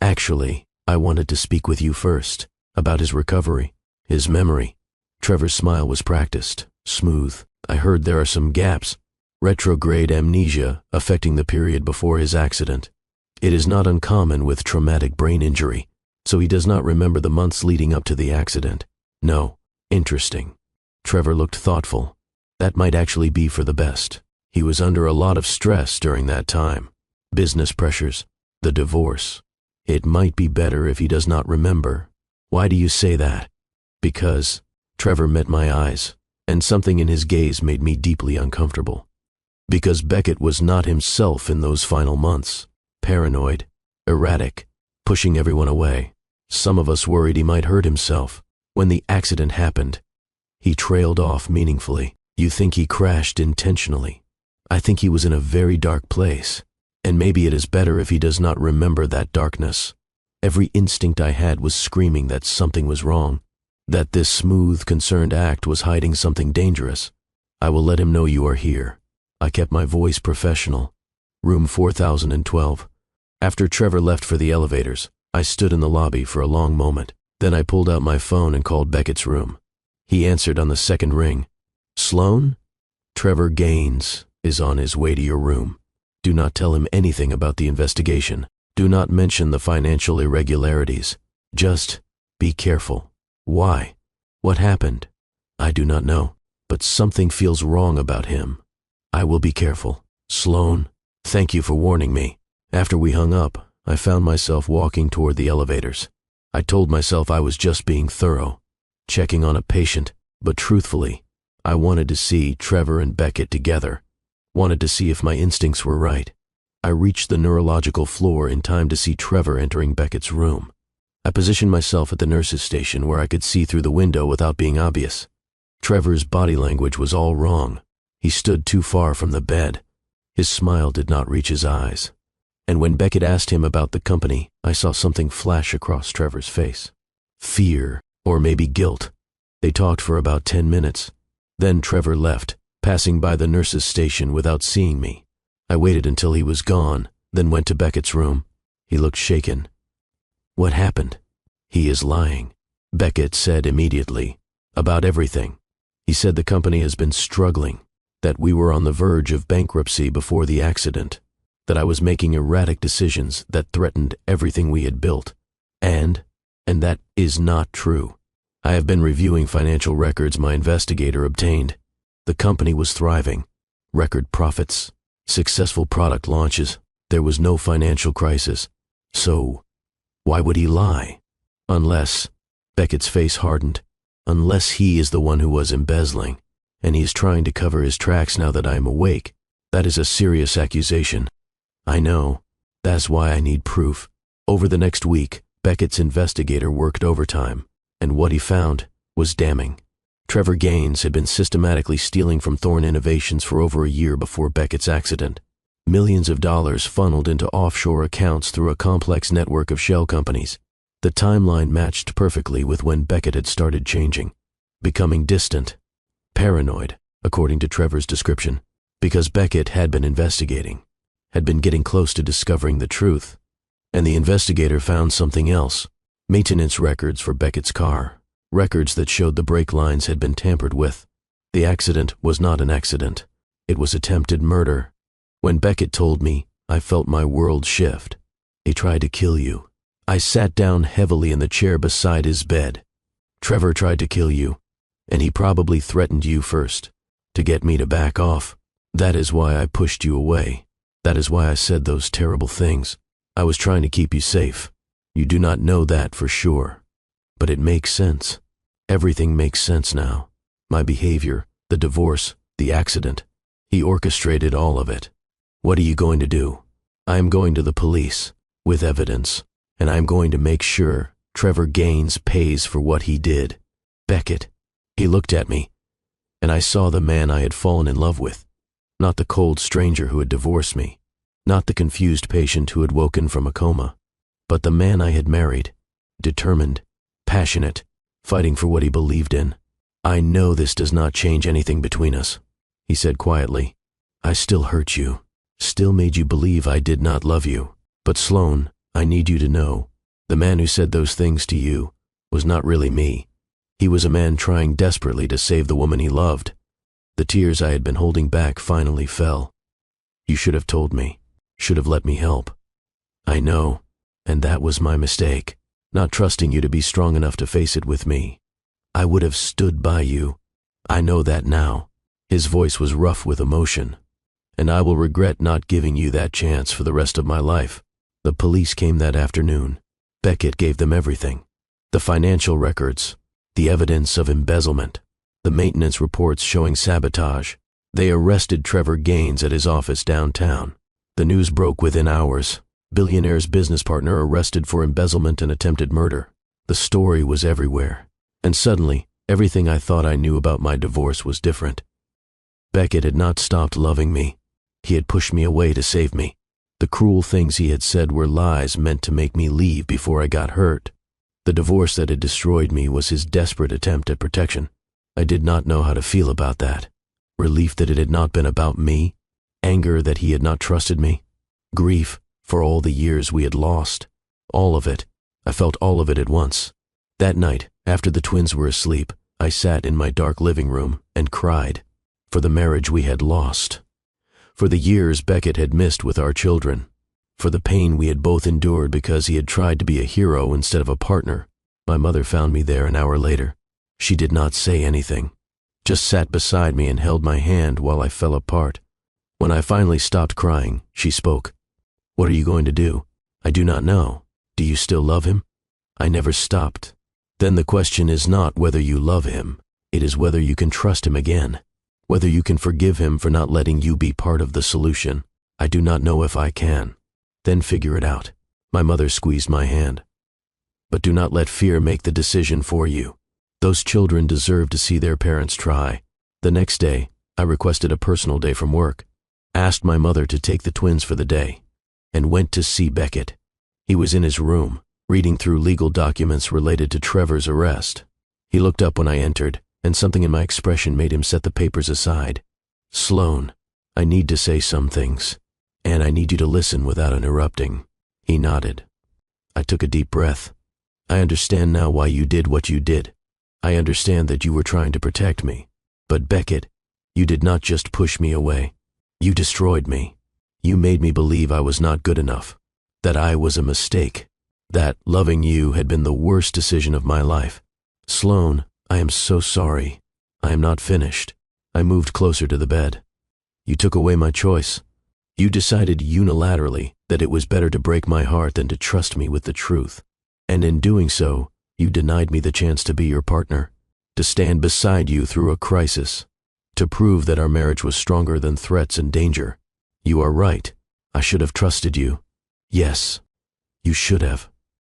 "Actually, I wanted to speak with you first, about his recovery, his memory." Trevor's smile was practiced, smooth. "I heard there are some gaps. Retrograde amnesia affecting the period before his accident. It is not uncommon with traumatic brain injury, so he does not remember the months leading up to the accident." "No. Interesting." Trevor looked thoughtful. "That might actually be for the best. He was under a lot of stress during that time. Business pressures, the divorce. It might be better if he does not remember." "Why do you say that?" "Because," Trevor met my eyes, and something in his gaze made me deeply uncomfortable. "Because Beckett was not himself in those final months. Paranoid, erratic, pushing everyone away. Some of us worried he might hurt himself. When the accident happened, he trailed off meaningfully. You think he crashed intentionally. I think he was in a very dark place, and maybe it is better if he does not remember that darkness. Every instinct I had was screaming that something was wrong, that this smooth, concerned act was hiding something dangerous. I will let him know you are here." I kept my voice professional. "Room 4012. After Trevor left for the elevators, I stood in the lobby for a long moment. Then I pulled out my phone and called Beckett's room. He answered on the second ring. "Sloan? Trevor Gaines is on his way to your room. Do not tell him anything about the investigation. Do not mention the financial irregularities. Just be careful." "Why? What happened?" "I do not know, but something feels wrong about him." "I will be careful." "Sloan, thank you for warning me." After we hung up, I found myself walking toward the elevators. I told myself I was just being thorough, checking on a patient, but truthfully, I wanted to see Trevor and Beckett together. Wanted to see if my instincts were right. I reached the neurological floor in time to see Trevor entering Beckett's room. I positioned myself at the nurse's station where I could see through the window without being obvious. Trevor's body language was all wrong. He stood too far from the bed. His smile did not reach his eyes. And when Beckett asked him about the company, I saw something flash across Trevor's face. Fear, or maybe guilt. They talked for about 10 minutes. Then Trevor left, passing by the nurse's station without seeing me. I waited until he was gone, then went to Beckett's room. He looked shaken. What happened? He is lying, Beckett said immediately. About everything. He said the company has been struggling, that we were on the verge of bankruptcy before the accident, that I was making erratic decisions that threatened everything we had built. And that is not true. I have been reviewing financial records my investigator obtained. The company was thriving. Record profits, successful product launches. There was no financial crisis. So, why would he lie? Unless, Beckett's face hardened, unless he is the one who was embezzling, and he is trying to cover his tracks now that I am awake. That is a serious accusation. I know. That's why I need proof. Over the next week, Beckett's investigator worked overtime, and what he found was damning. Trevor Gaines had been systematically stealing from Thorne Innovations for over a year before Beckett's accident. Millions of dollars funneled into offshore accounts through a complex network of shell companies. The timeline matched perfectly with when Beckett had started changing, becoming distant, paranoid, according to Trevor's description, because Beckett had been investigating, had been getting close to discovering the truth. And the investigator found something else, maintenance records for Beckett's car, records that showed the brake lines had been tampered with. The accident was not an accident. It was attempted murder. When Beckett told me, I felt my world shift. He tried to kill you. I sat down heavily in the chair beside his bed. Trevor tried to kill you, and he probably threatened you first, to get me to back off. That is why I pushed you away. That is why I said those terrible things. I was trying to keep you safe. You do not know that for sure. But it makes sense. Everything makes sense now. My behavior, the divorce, the accident. He orchestrated all of it. What are you going to do? I am going to the police, with evidence, and I am going to make sure Trevor Gaines pays for what he did. Beckett. He looked at me, and I saw the man I had fallen in love with. Not the cold stranger who had divorced me. Not the confused patient who had woken from a coma. But the man I had married. Determined, passionate, fighting for what he believed in. I know this does not change anything between us, he said quietly. I still hurt you. Still made you believe I did not love you. But Sloan, I need you to know, the man who said those things to you was not really me. He was a man trying desperately to save the woman he loved. The tears I had been holding back finally fell. You should have told me, should have let me help. I know, and that was my mistake, not trusting you to be strong enough to face it with me. I would have stood by you. I know that now. His voice was rough with emotion. And I will regret not giving you that chance for the rest of my life. The police came that afternoon. Beckett gave them everything. The financial records, the evidence of embezzlement, the maintenance reports showing sabotage. They arrested Trevor Gaines at his office downtown. The news broke within hours. Billionaire's business partner arrested for embezzlement and attempted murder. The story was everywhere. And suddenly, everything I thought I knew about my divorce was different. Beckett had not stopped loving me. He had pushed me away to save me. The cruel things he had said were lies meant to make me leave before I got hurt. The divorce that had destroyed me was his desperate attempt at protection. I did not know how to feel about that. Relief that it had not been about me. Anger that he had not trusted me. Grief for all the years we had lost. All of it. I felt all of it at once. That night, after the twins were asleep, I sat in my dark living room and cried. For the marriage we had lost. For the years Beckett had missed with our children. For the pain we had both endured because he had tried to be a hero instead of a partner. My mother found me there an hour later. She did not say anything. Just sat beside me and held my hand while I fell apart. When I finally stopped crying, she spoke. What are you going to do? I do not know. Do you still love him? I never stopped. Then the question is not whether you love him. It is whether you can trust him again. Whether you can forgive him for not letting you be part of the solution, I do not know if I can. Then figure it out. My mother squeezed my hand. But do not let fear make the decision for you. Those children deserve to see their parents try. The next day, I requested a personal day from work, asked my mother to take the twins for the day, and went to see Beckett. He was in his room, reading through legal documents related to Trevor's arrest. He looked up when I entered, and something in my expression made him set the papers aside. "Sloan, I need to say some things, and I need you to listen without interrupting." He nodded. I took a deep breath. "I understand now why you did what you did. I understand that you were trying to protect me. But Beckett, you did not just push me away. You destroyed me. You made me believe I was not good enough, that I was a mistake, that loving you had been the worst decision of my life. Sloan, I am so sorry. I am not finished." I moved closer to the bed. "You took away my choice. You decided unilaterally that it was better to break my heart than to trust me with the truth. And in doing so, you denied me the chance to be your partner, to stand beside you through a crisis, to prove that our marriage was stronger than threats and danger. You are right. I should have trusted you. Yes, you should have."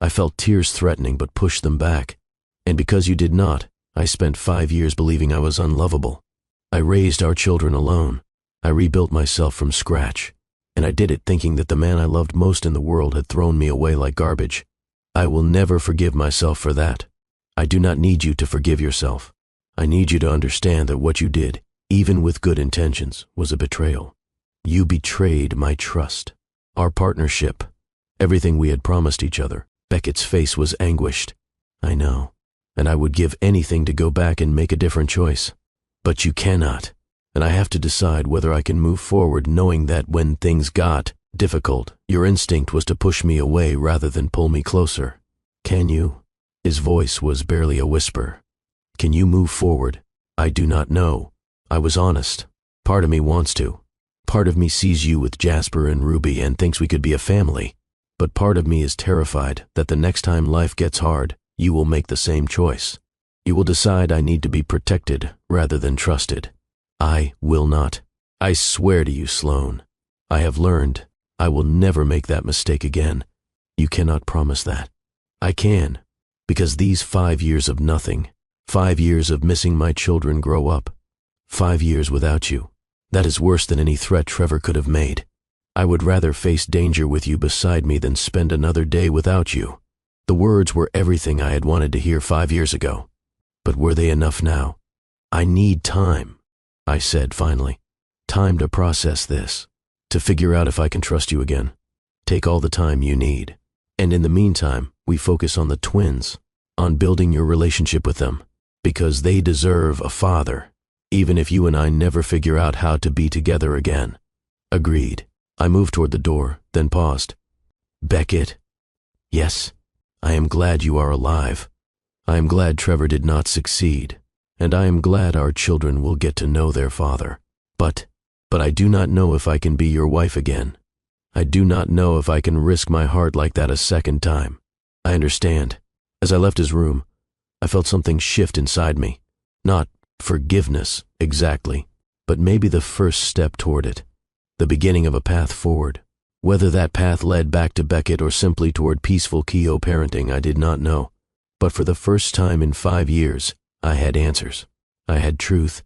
I felt tears threatening but pushed them back. "And because you did not, I spent 5 years believing I was unlovable. I raised our children alone. I rebuilt myself from scratch. And I did it thinking that the man I loved most in the world had thrown me away like garbage. I will never forgive myself for that. I do not need you to forgive yourself. I need you to understand that what you did, even with good intentions, was a betrayal. You betrayed my trust, our partnership, everything we had promised each other." Beckett's face was anguished. "I know, and I would give anything to go back and make a different choice. But you cannot, and I have to decide whether I can move forward knowing that when things got difficult, your instinct was to push me away rather than pull me closer. Can you?" His voice was barely a whisper. "Can you move forward? I do not know." I was honest. Part of me wants to. Part of me sees you with Jasper and Ruby and thinks we could be a family. But part of me is terrified that the next time life gets hard, you will make the same choice. You will decide I need to be protected rather than trusted. I will not. I swear to you, Sloan. I have learned. I will never make that mistake again. You cannot promise that. I can, because these 5 years of nothing, 5 years of missing my children grow up, 5 years without you, that is worse than any threat Trevor could have made. I would rather face danger with you beside me than spend another day without you. The words were everything I had wanted to hear 5 years ago. But were they enough now? I need time, I said finally. Time to process this, to figure out if I can trust you again. Take all the time you need. And in the meantime, we focus on the twins, on building your relationship with them, because they deserve a father, even if you and I never figure out how to be together again. Agreed. I moved toward the door, then paused. Beckett? Yes, I am glad you are alive. I am glad Trevor did not succeed, and I am glad our children will get to know their father. But I do not know if I can be your wife again. I do not know if I can risk my heart like that a second time. I understand. As I left his room, I felt something shift inside me. Not forgiveness, exactly, but maybe the first step toward it. The beginning of a path forward. Whether that path led back to Beckett or simply toward peaceful Keo parenting, I did not know. But for the first time in 5 years, I had answers. I had truth.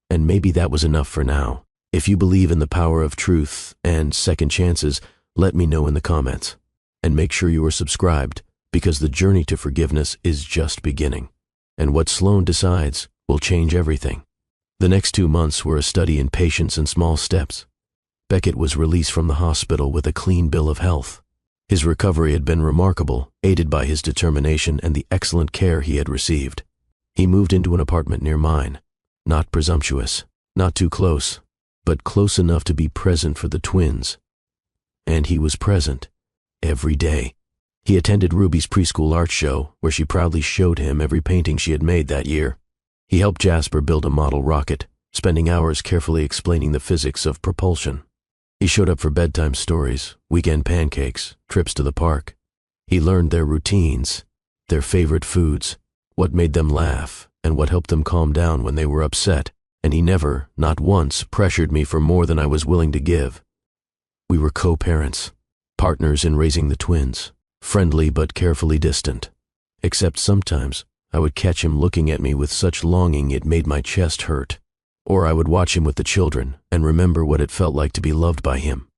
And maybe that was enough for now. If you believe in the power of truth and second chances, let me know in the comments. And make sure you are subscribed, because the journey to forgiveness is just beginning. And what Sloan decides will change everything. The next 2 months were a study in patience and small steps. Beckett was released from the hospital with a clean bill of health. His recovery had been remarkable, aided by his determination and the excellent care he had received. He moved into an apartment near mine. Not presumptuous, not too close, but close enough to be present for the twins. And he was present, every day. He attended Ruby's preschool art show, where she proudly showed him every painting she had made that year. He helped Jasper build a model rocket, spending hours carefully explaining the physics of propulsion. He showed up for bedtime stories, weekend pancakes, trips to the park. He learned their routines, their favorite foods, what made them laugh, and what helped them calm down when they were upset. and he never, not once, pressured me for more than I was willing to give. We were co-parents, partners in raising the twins, friendly but carefully distant. Except sometimes, I would catch him looking at me with such longing it made my chest hurt. Or I would watch him with the children and remember what it felt like to be loved by him.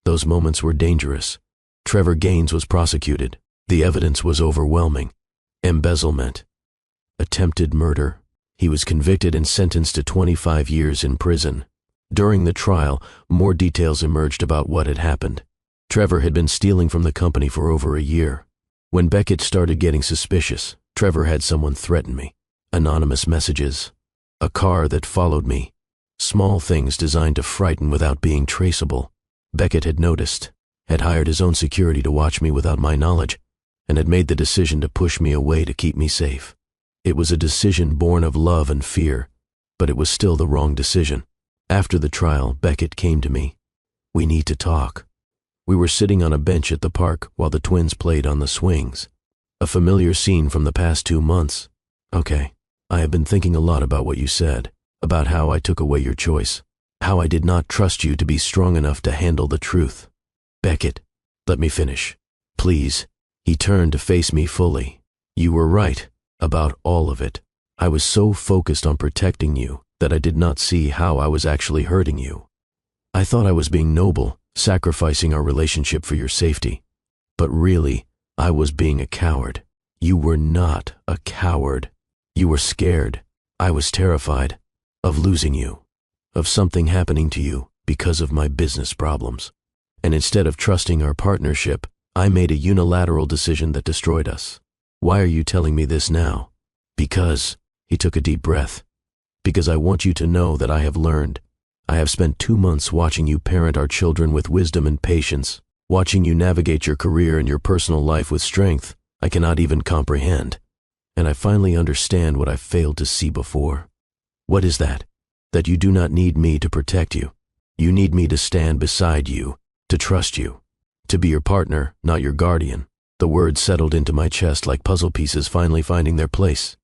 Those moments were dangerous. Trevor Gaines was prosecuted. The evidence was overwhelming. Embezzlement. Attempted murder. He was convicted and sentenced to 25 years in prison. During the trial, more details emerged about what had happened. Trevor had been stealing from the company for over a year. When Beckett started getting suspicious, Trevor had someone threaten me. Anonymous messages. A car that followed me. Small things designed to frighten without being traceable. Beckett had noticed, had hired his own security to watch me without my knowledge, and had made the decision to push me away to keep me safe. It was a decision born of love and fear, but it was still the wrong decision. After the trial, Beckett came to me. We need to talk. We were sitting on a bench at the park while the twins played on the swings. A familiar scene from the past 2 months. Okay, I have been thinking a lot about what you said, about how I took away your choice, how I did not trust you to be strong enough to handle the truth. Beckett, let me finish. Please. He turned to face me fully. You were right about all of it. I was so focused on protecting you that I did not see how I was actually hurting you. I thought I was being noble, sacrificing our relationship for your safety. But really, I was being a coward. You were not a coward. You were scared. I was terrified of losing you, of something happening to you because of my business problems. And instead of trusting our partnership, I made a unilateral decision that destroyed us. Why are you telling me this now? Because, he took a deep breath, because I want you to know that I have learned. I have spent 2 months watching you parent our children with wisdom and patience, watching you navigate your career and your personal life with strength I cannot even comprehend. And I finally understand what I failed to see before. What is that? That you do not need me to protect you. You need me to stand beside you, to trust you, to be your partner, not your guardian. The words settled into my chest like puzzle pieces finally finding their place.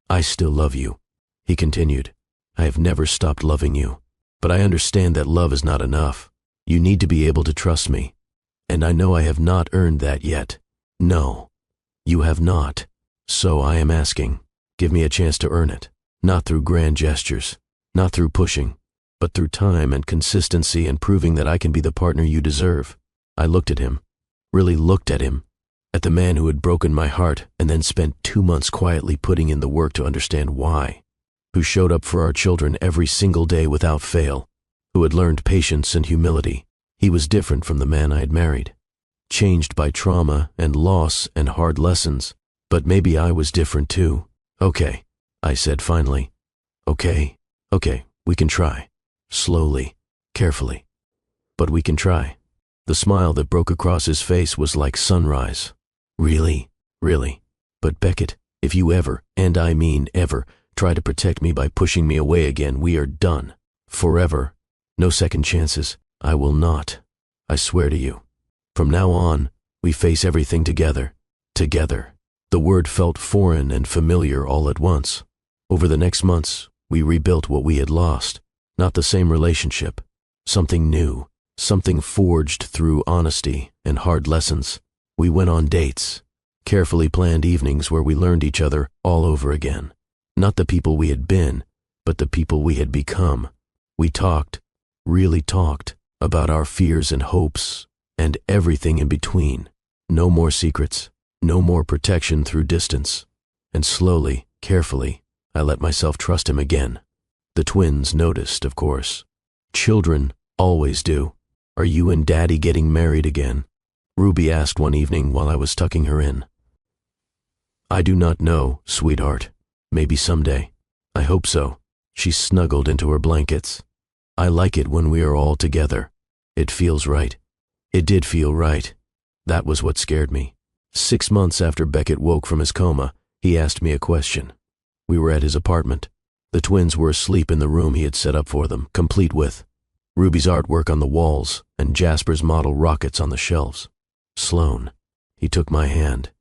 I still love you, he continued. I have never stopped loving you, but I understand that love is not enough. You need to be able to trust me, and I know I have not earned that yet. No, you have not. So I am asking, give me a chance to earn it, not through grand gestures, not through pushing, but through time and consistency and proving that I can be the partner you deserve. I looked at him, really looked at him, at the man who had broken my heart and then spent 2 months quietly putting in the work to understand why, who showed up for our children every single day without fail, who had learned patience and humility. He was different from the man I had married, changed by trauma and loss and hard lessons, but maybe I was different too. Okay, I said finally. Okay, we can try. Slowly, carefully. But we can try. The smile that broke across his face was like sunrise. Really? But Beckett, if you ever, and I mean ever, try to protect me by pushing me away again, we are done. Forever. No second chances. I will not. I swear to you. From now on, we face everything together. Together. The word felt foreign and familiar all at once. Over the next months, we rebuilt what we had lost. Not the same relationship. Something new. Something forged through honesty and hard lessons. We went on dates. Carefully planned evenings where we learned each other all over again. Not the people we had been, but the people we had become. We talked, really talked, about our fears and hopes, and everything in between. No more secrets, no more protection through distance. And slowly, carefully, I let myself trust him again. The twins noticed, of course. Children always do. Are you and Daddy getting married again? Ruby asked one evening while I was tucking her in. I do not know, sweetheart. Maybe someday. I hope so. She snuggled into her blankets. I like it when we are all together. It feels right. It did feel right. That was what scared me. 6 months after Beckett woke from his coma, he asked me a question. We were at his apartment. The twins were asleep in the room he had set up for them, complete with Ruby's artwork on the walls and Jasper's model rockets on the shelves. Sloan. He took my hand.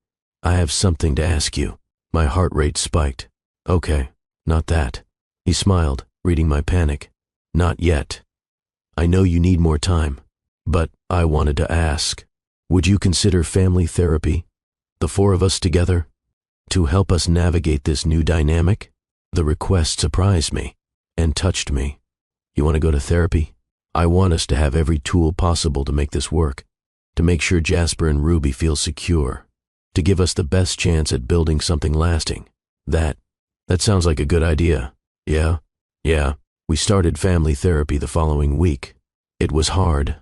I have something to ask you. My heart rate spiked. Okay, not that. He smiled, reading my panic. Not yet. I know you need more time, but I wanted to ask, would you consider family therapy, the four of us together, to help us navigate this new dynamic? The request surprised me and touched me. You want to go to therapy? I want us to have every tool possible to make this work, to make sure Jasper and Ruby feel secure, to give us the best chance at building something lasting. That sounds like a good idea. Yeah? Yeah. We started family therapy the following week. It was hard,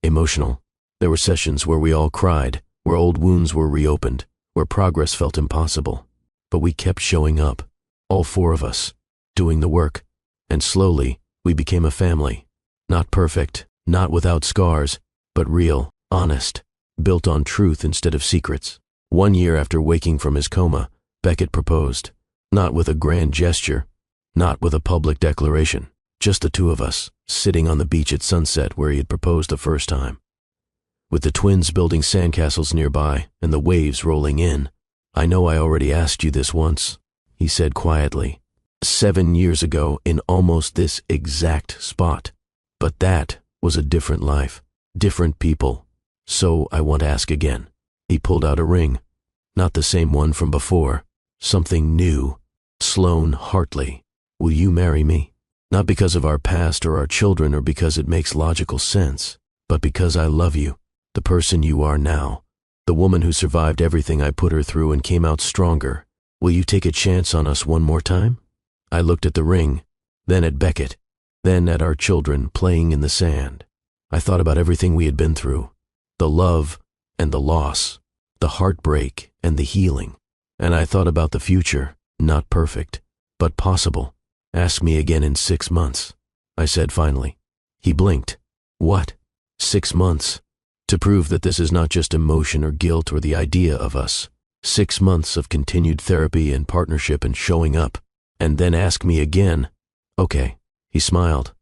emotional. There were sessions where we all cried, where old wounds were reopened, where progress felt impossible. But we kept showing up, all four of us, doing the work. And slowly, we became a family. Not perfect, not without scars, but real, honest, built on truth instead of secrets. 1 year after waking from his coma, Beckett proposed. Not with a grand gesture, not with a public declaration. Just the two of us, sitting on the beach at sunset where he had proposed the first time. With the twins building sandcastles nearby and the waves rolling in. I know I already asked you this once, he said quietly. 7 years ago in almost this exact spot. But that was a different life, different people. So I want to ask again. He pulled out a ring. Not the same one from before. Something new. Sloane Hartley, will you marry me? Not because of our past or our children or because it makes logical sense, but because I love you, the person you are now, the woman who survived everything I put her through and came out stronger. Will you take a chance on us one more time? I looked at the ring, then at Beckett, then at our children playing in the sand. I thought about everything we had been through, the love and the loss, the heartbreak and the healing. And I thought about the future, not perfect, but possible. Ask me again in 6 months, I said finally. He blinked. What? 6 months? To prove that this is not just emotion or guilt or the idea of us. 6 months of continued therapy and partnership and showing up. And then ask me again. Okay, he smiled.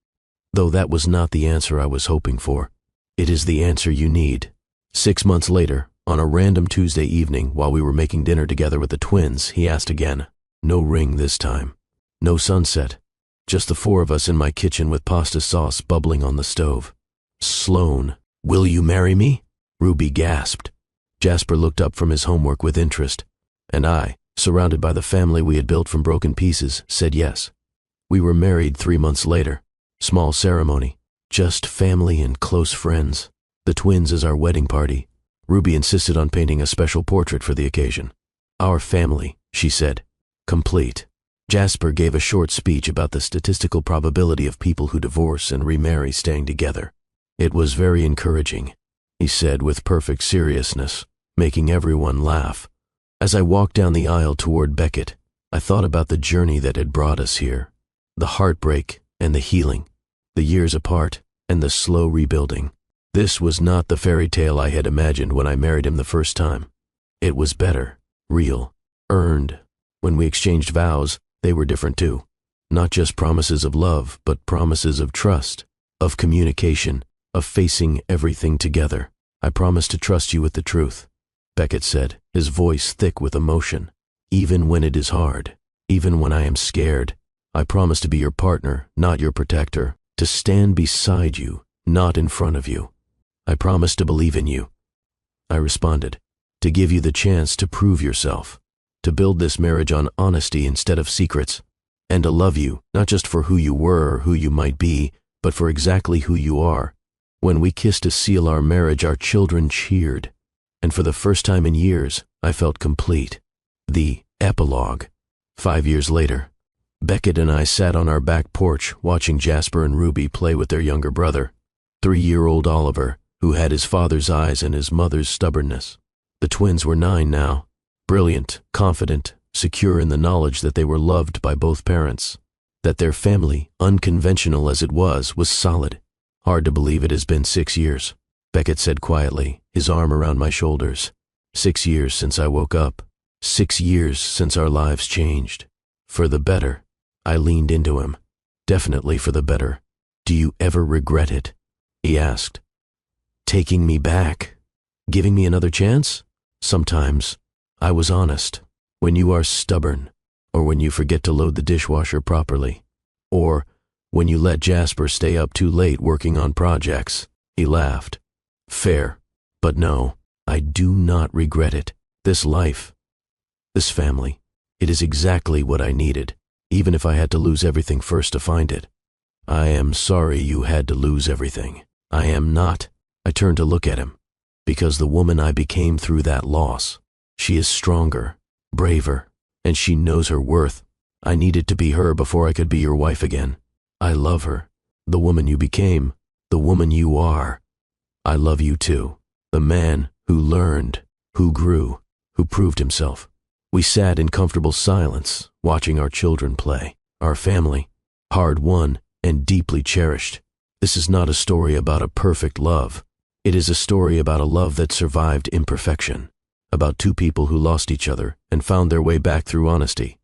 Though that was not the answer I was hoping for. It is the answer you need. 6 months later, on a random Tuesday evening while we were making dinner together with the twins, he asked again. No ring this time. No sunset. Just the four of us in my kitchen with pasta sauce bubbling on the stove. Sloane, will you marry me? Ruby gasped. Jasper looked up from his homework with interest. And I, surrounded by the family we had built from broken pieces, said yes. We were married 3 months later. Small ceremony. Just family and close friends. The twins as our wedding party. Ruby insisted on painting a special portrait for the occasion. Our family, she said. Complete. Jasper gave a short speech about the statistical probability of people who divorce and remarry staying together. It was very encouraging, he said with perfect seriousness, making everyone laugh. As I walked down the aisle toward Beckett, I thought about the journey that had brought us here, the heartbreak and the healing, the years apart and the slow rebuilding. This was not the fairy tale I had imagined when I married him the first time. It was better, real, earned. When we exchanged vows, they were different too. Not just promises of love, but promises of trust, of communication, of facing everything together. I promise to trust you with the truth, Beckett said, his voice thick with emotion. Even when it is hard, even when I am scared, I promise to be your partner, not your protector, to stand beside you, not in front of you. I promise to believe in you. I responded, to give you the chance to prove yourself. To build this marriage on honesty instead of secrets, and to love you, not just for who you were or who you might be, but for exactly who you are. When we kissed to seal our marriage, our children cheered, and for the first time in years, I felt complete. The epilogue. 5 years later, Beckett and I sat on our back porch watching Jasper and Ruby play with their younger brother, 3-year-old Oliver, who had his father's eyes and his mother's stubbornness. The twins were 9 now. Brilliant, confident, secure in the knowledge that they were loved by both parents, that their family, unconventional as it was solid. Hard to believe it has been 6 years, Beckett said quietly, his arm around my shoulders. 6 years since I woke up. 6 years since our lives changed. For the better. I leaned into him. Definitely for the better. Do you ever regret it? He asked. Taking me back? Giving me another chance? Sometimes. I was honest. When you are stubborn, or when you forget to load the dishwasher properly, or When you let Jasper stay up too late working on projects. He laughed. Fair. But no, I do not regret it. This life, this family, it is exactly what I needed, even if I had to lose everything first to find it. I am sorry you had to lose everything. I am not. I turned to look at him. Because the woman I became through that loss, she is stronger, braver, and she knows her worth. I needed to be her before I could be your wife again. I love her. The woman you became, the woman you are. I love you too. The man who learned, who grew, who proved himself. We sat in comfortable silence, watching our children play. Our family, hard-won and deeply cherished. This is not a story about a perfect love. It is a story about a love that survived imperfection, about two people who lost each other and found their way back through honesty,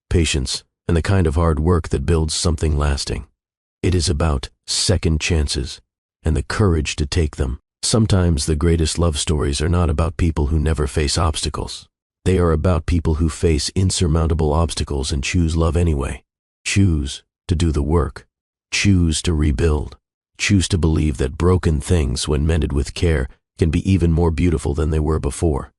patience, and the kind of hard work that builds something lasting. It is about second chances and the courage to take them. Sometimes the greatest love stories are not about people who never face obstacles. They are about people who face insurmountable obstacles and choose love anyway. Choose to do the work. Choose to rebuild. Choose to believe that broken things, when mended with care, can be even more beautiful than they were before.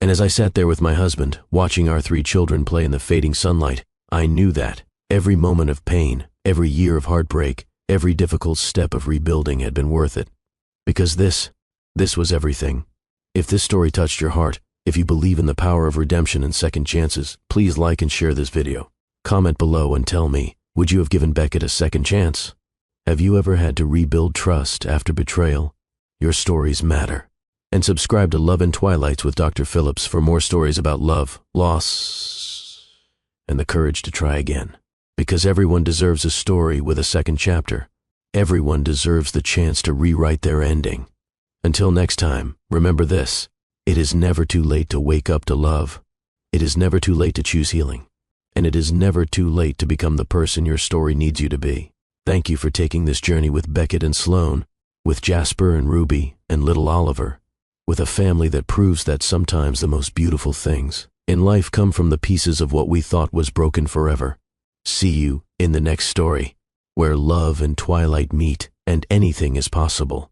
And as I sat there with my husband, watching our 3 children play in the fading sunlight, I knew that every moment of pain, every year of heartbreak, every difficult step of rebuilding had been worth it. Because this was everything. If this story touched your heart, if you believe in the power of redemption and second chances, please like and share this video. Comment below and tell me, would you have given Beckett a second chance? Have you ever had to rebuild trust after betrayal? Your stories matter. And subscribe to Love in Twilights with Dr. Phillips for more stories about love, loss, and the courage to try again. Because everyone deserves a story with a second chapter. Everyone deserves the chance to rewrite their ending. Until next time, remember this: it is never too late to wake up to love. It is never too late to choose healing. And it is never too late to become the person your story needs you to be. Thank you for taking this journey with Beckett and Sloan, with Jasper and Ruby and little Oliver, with a family that proves that sometimes the most beautiful things in life come from the pieces of what we thought was broken forever. See you in the next story, where love and twilight meet and anything is possible.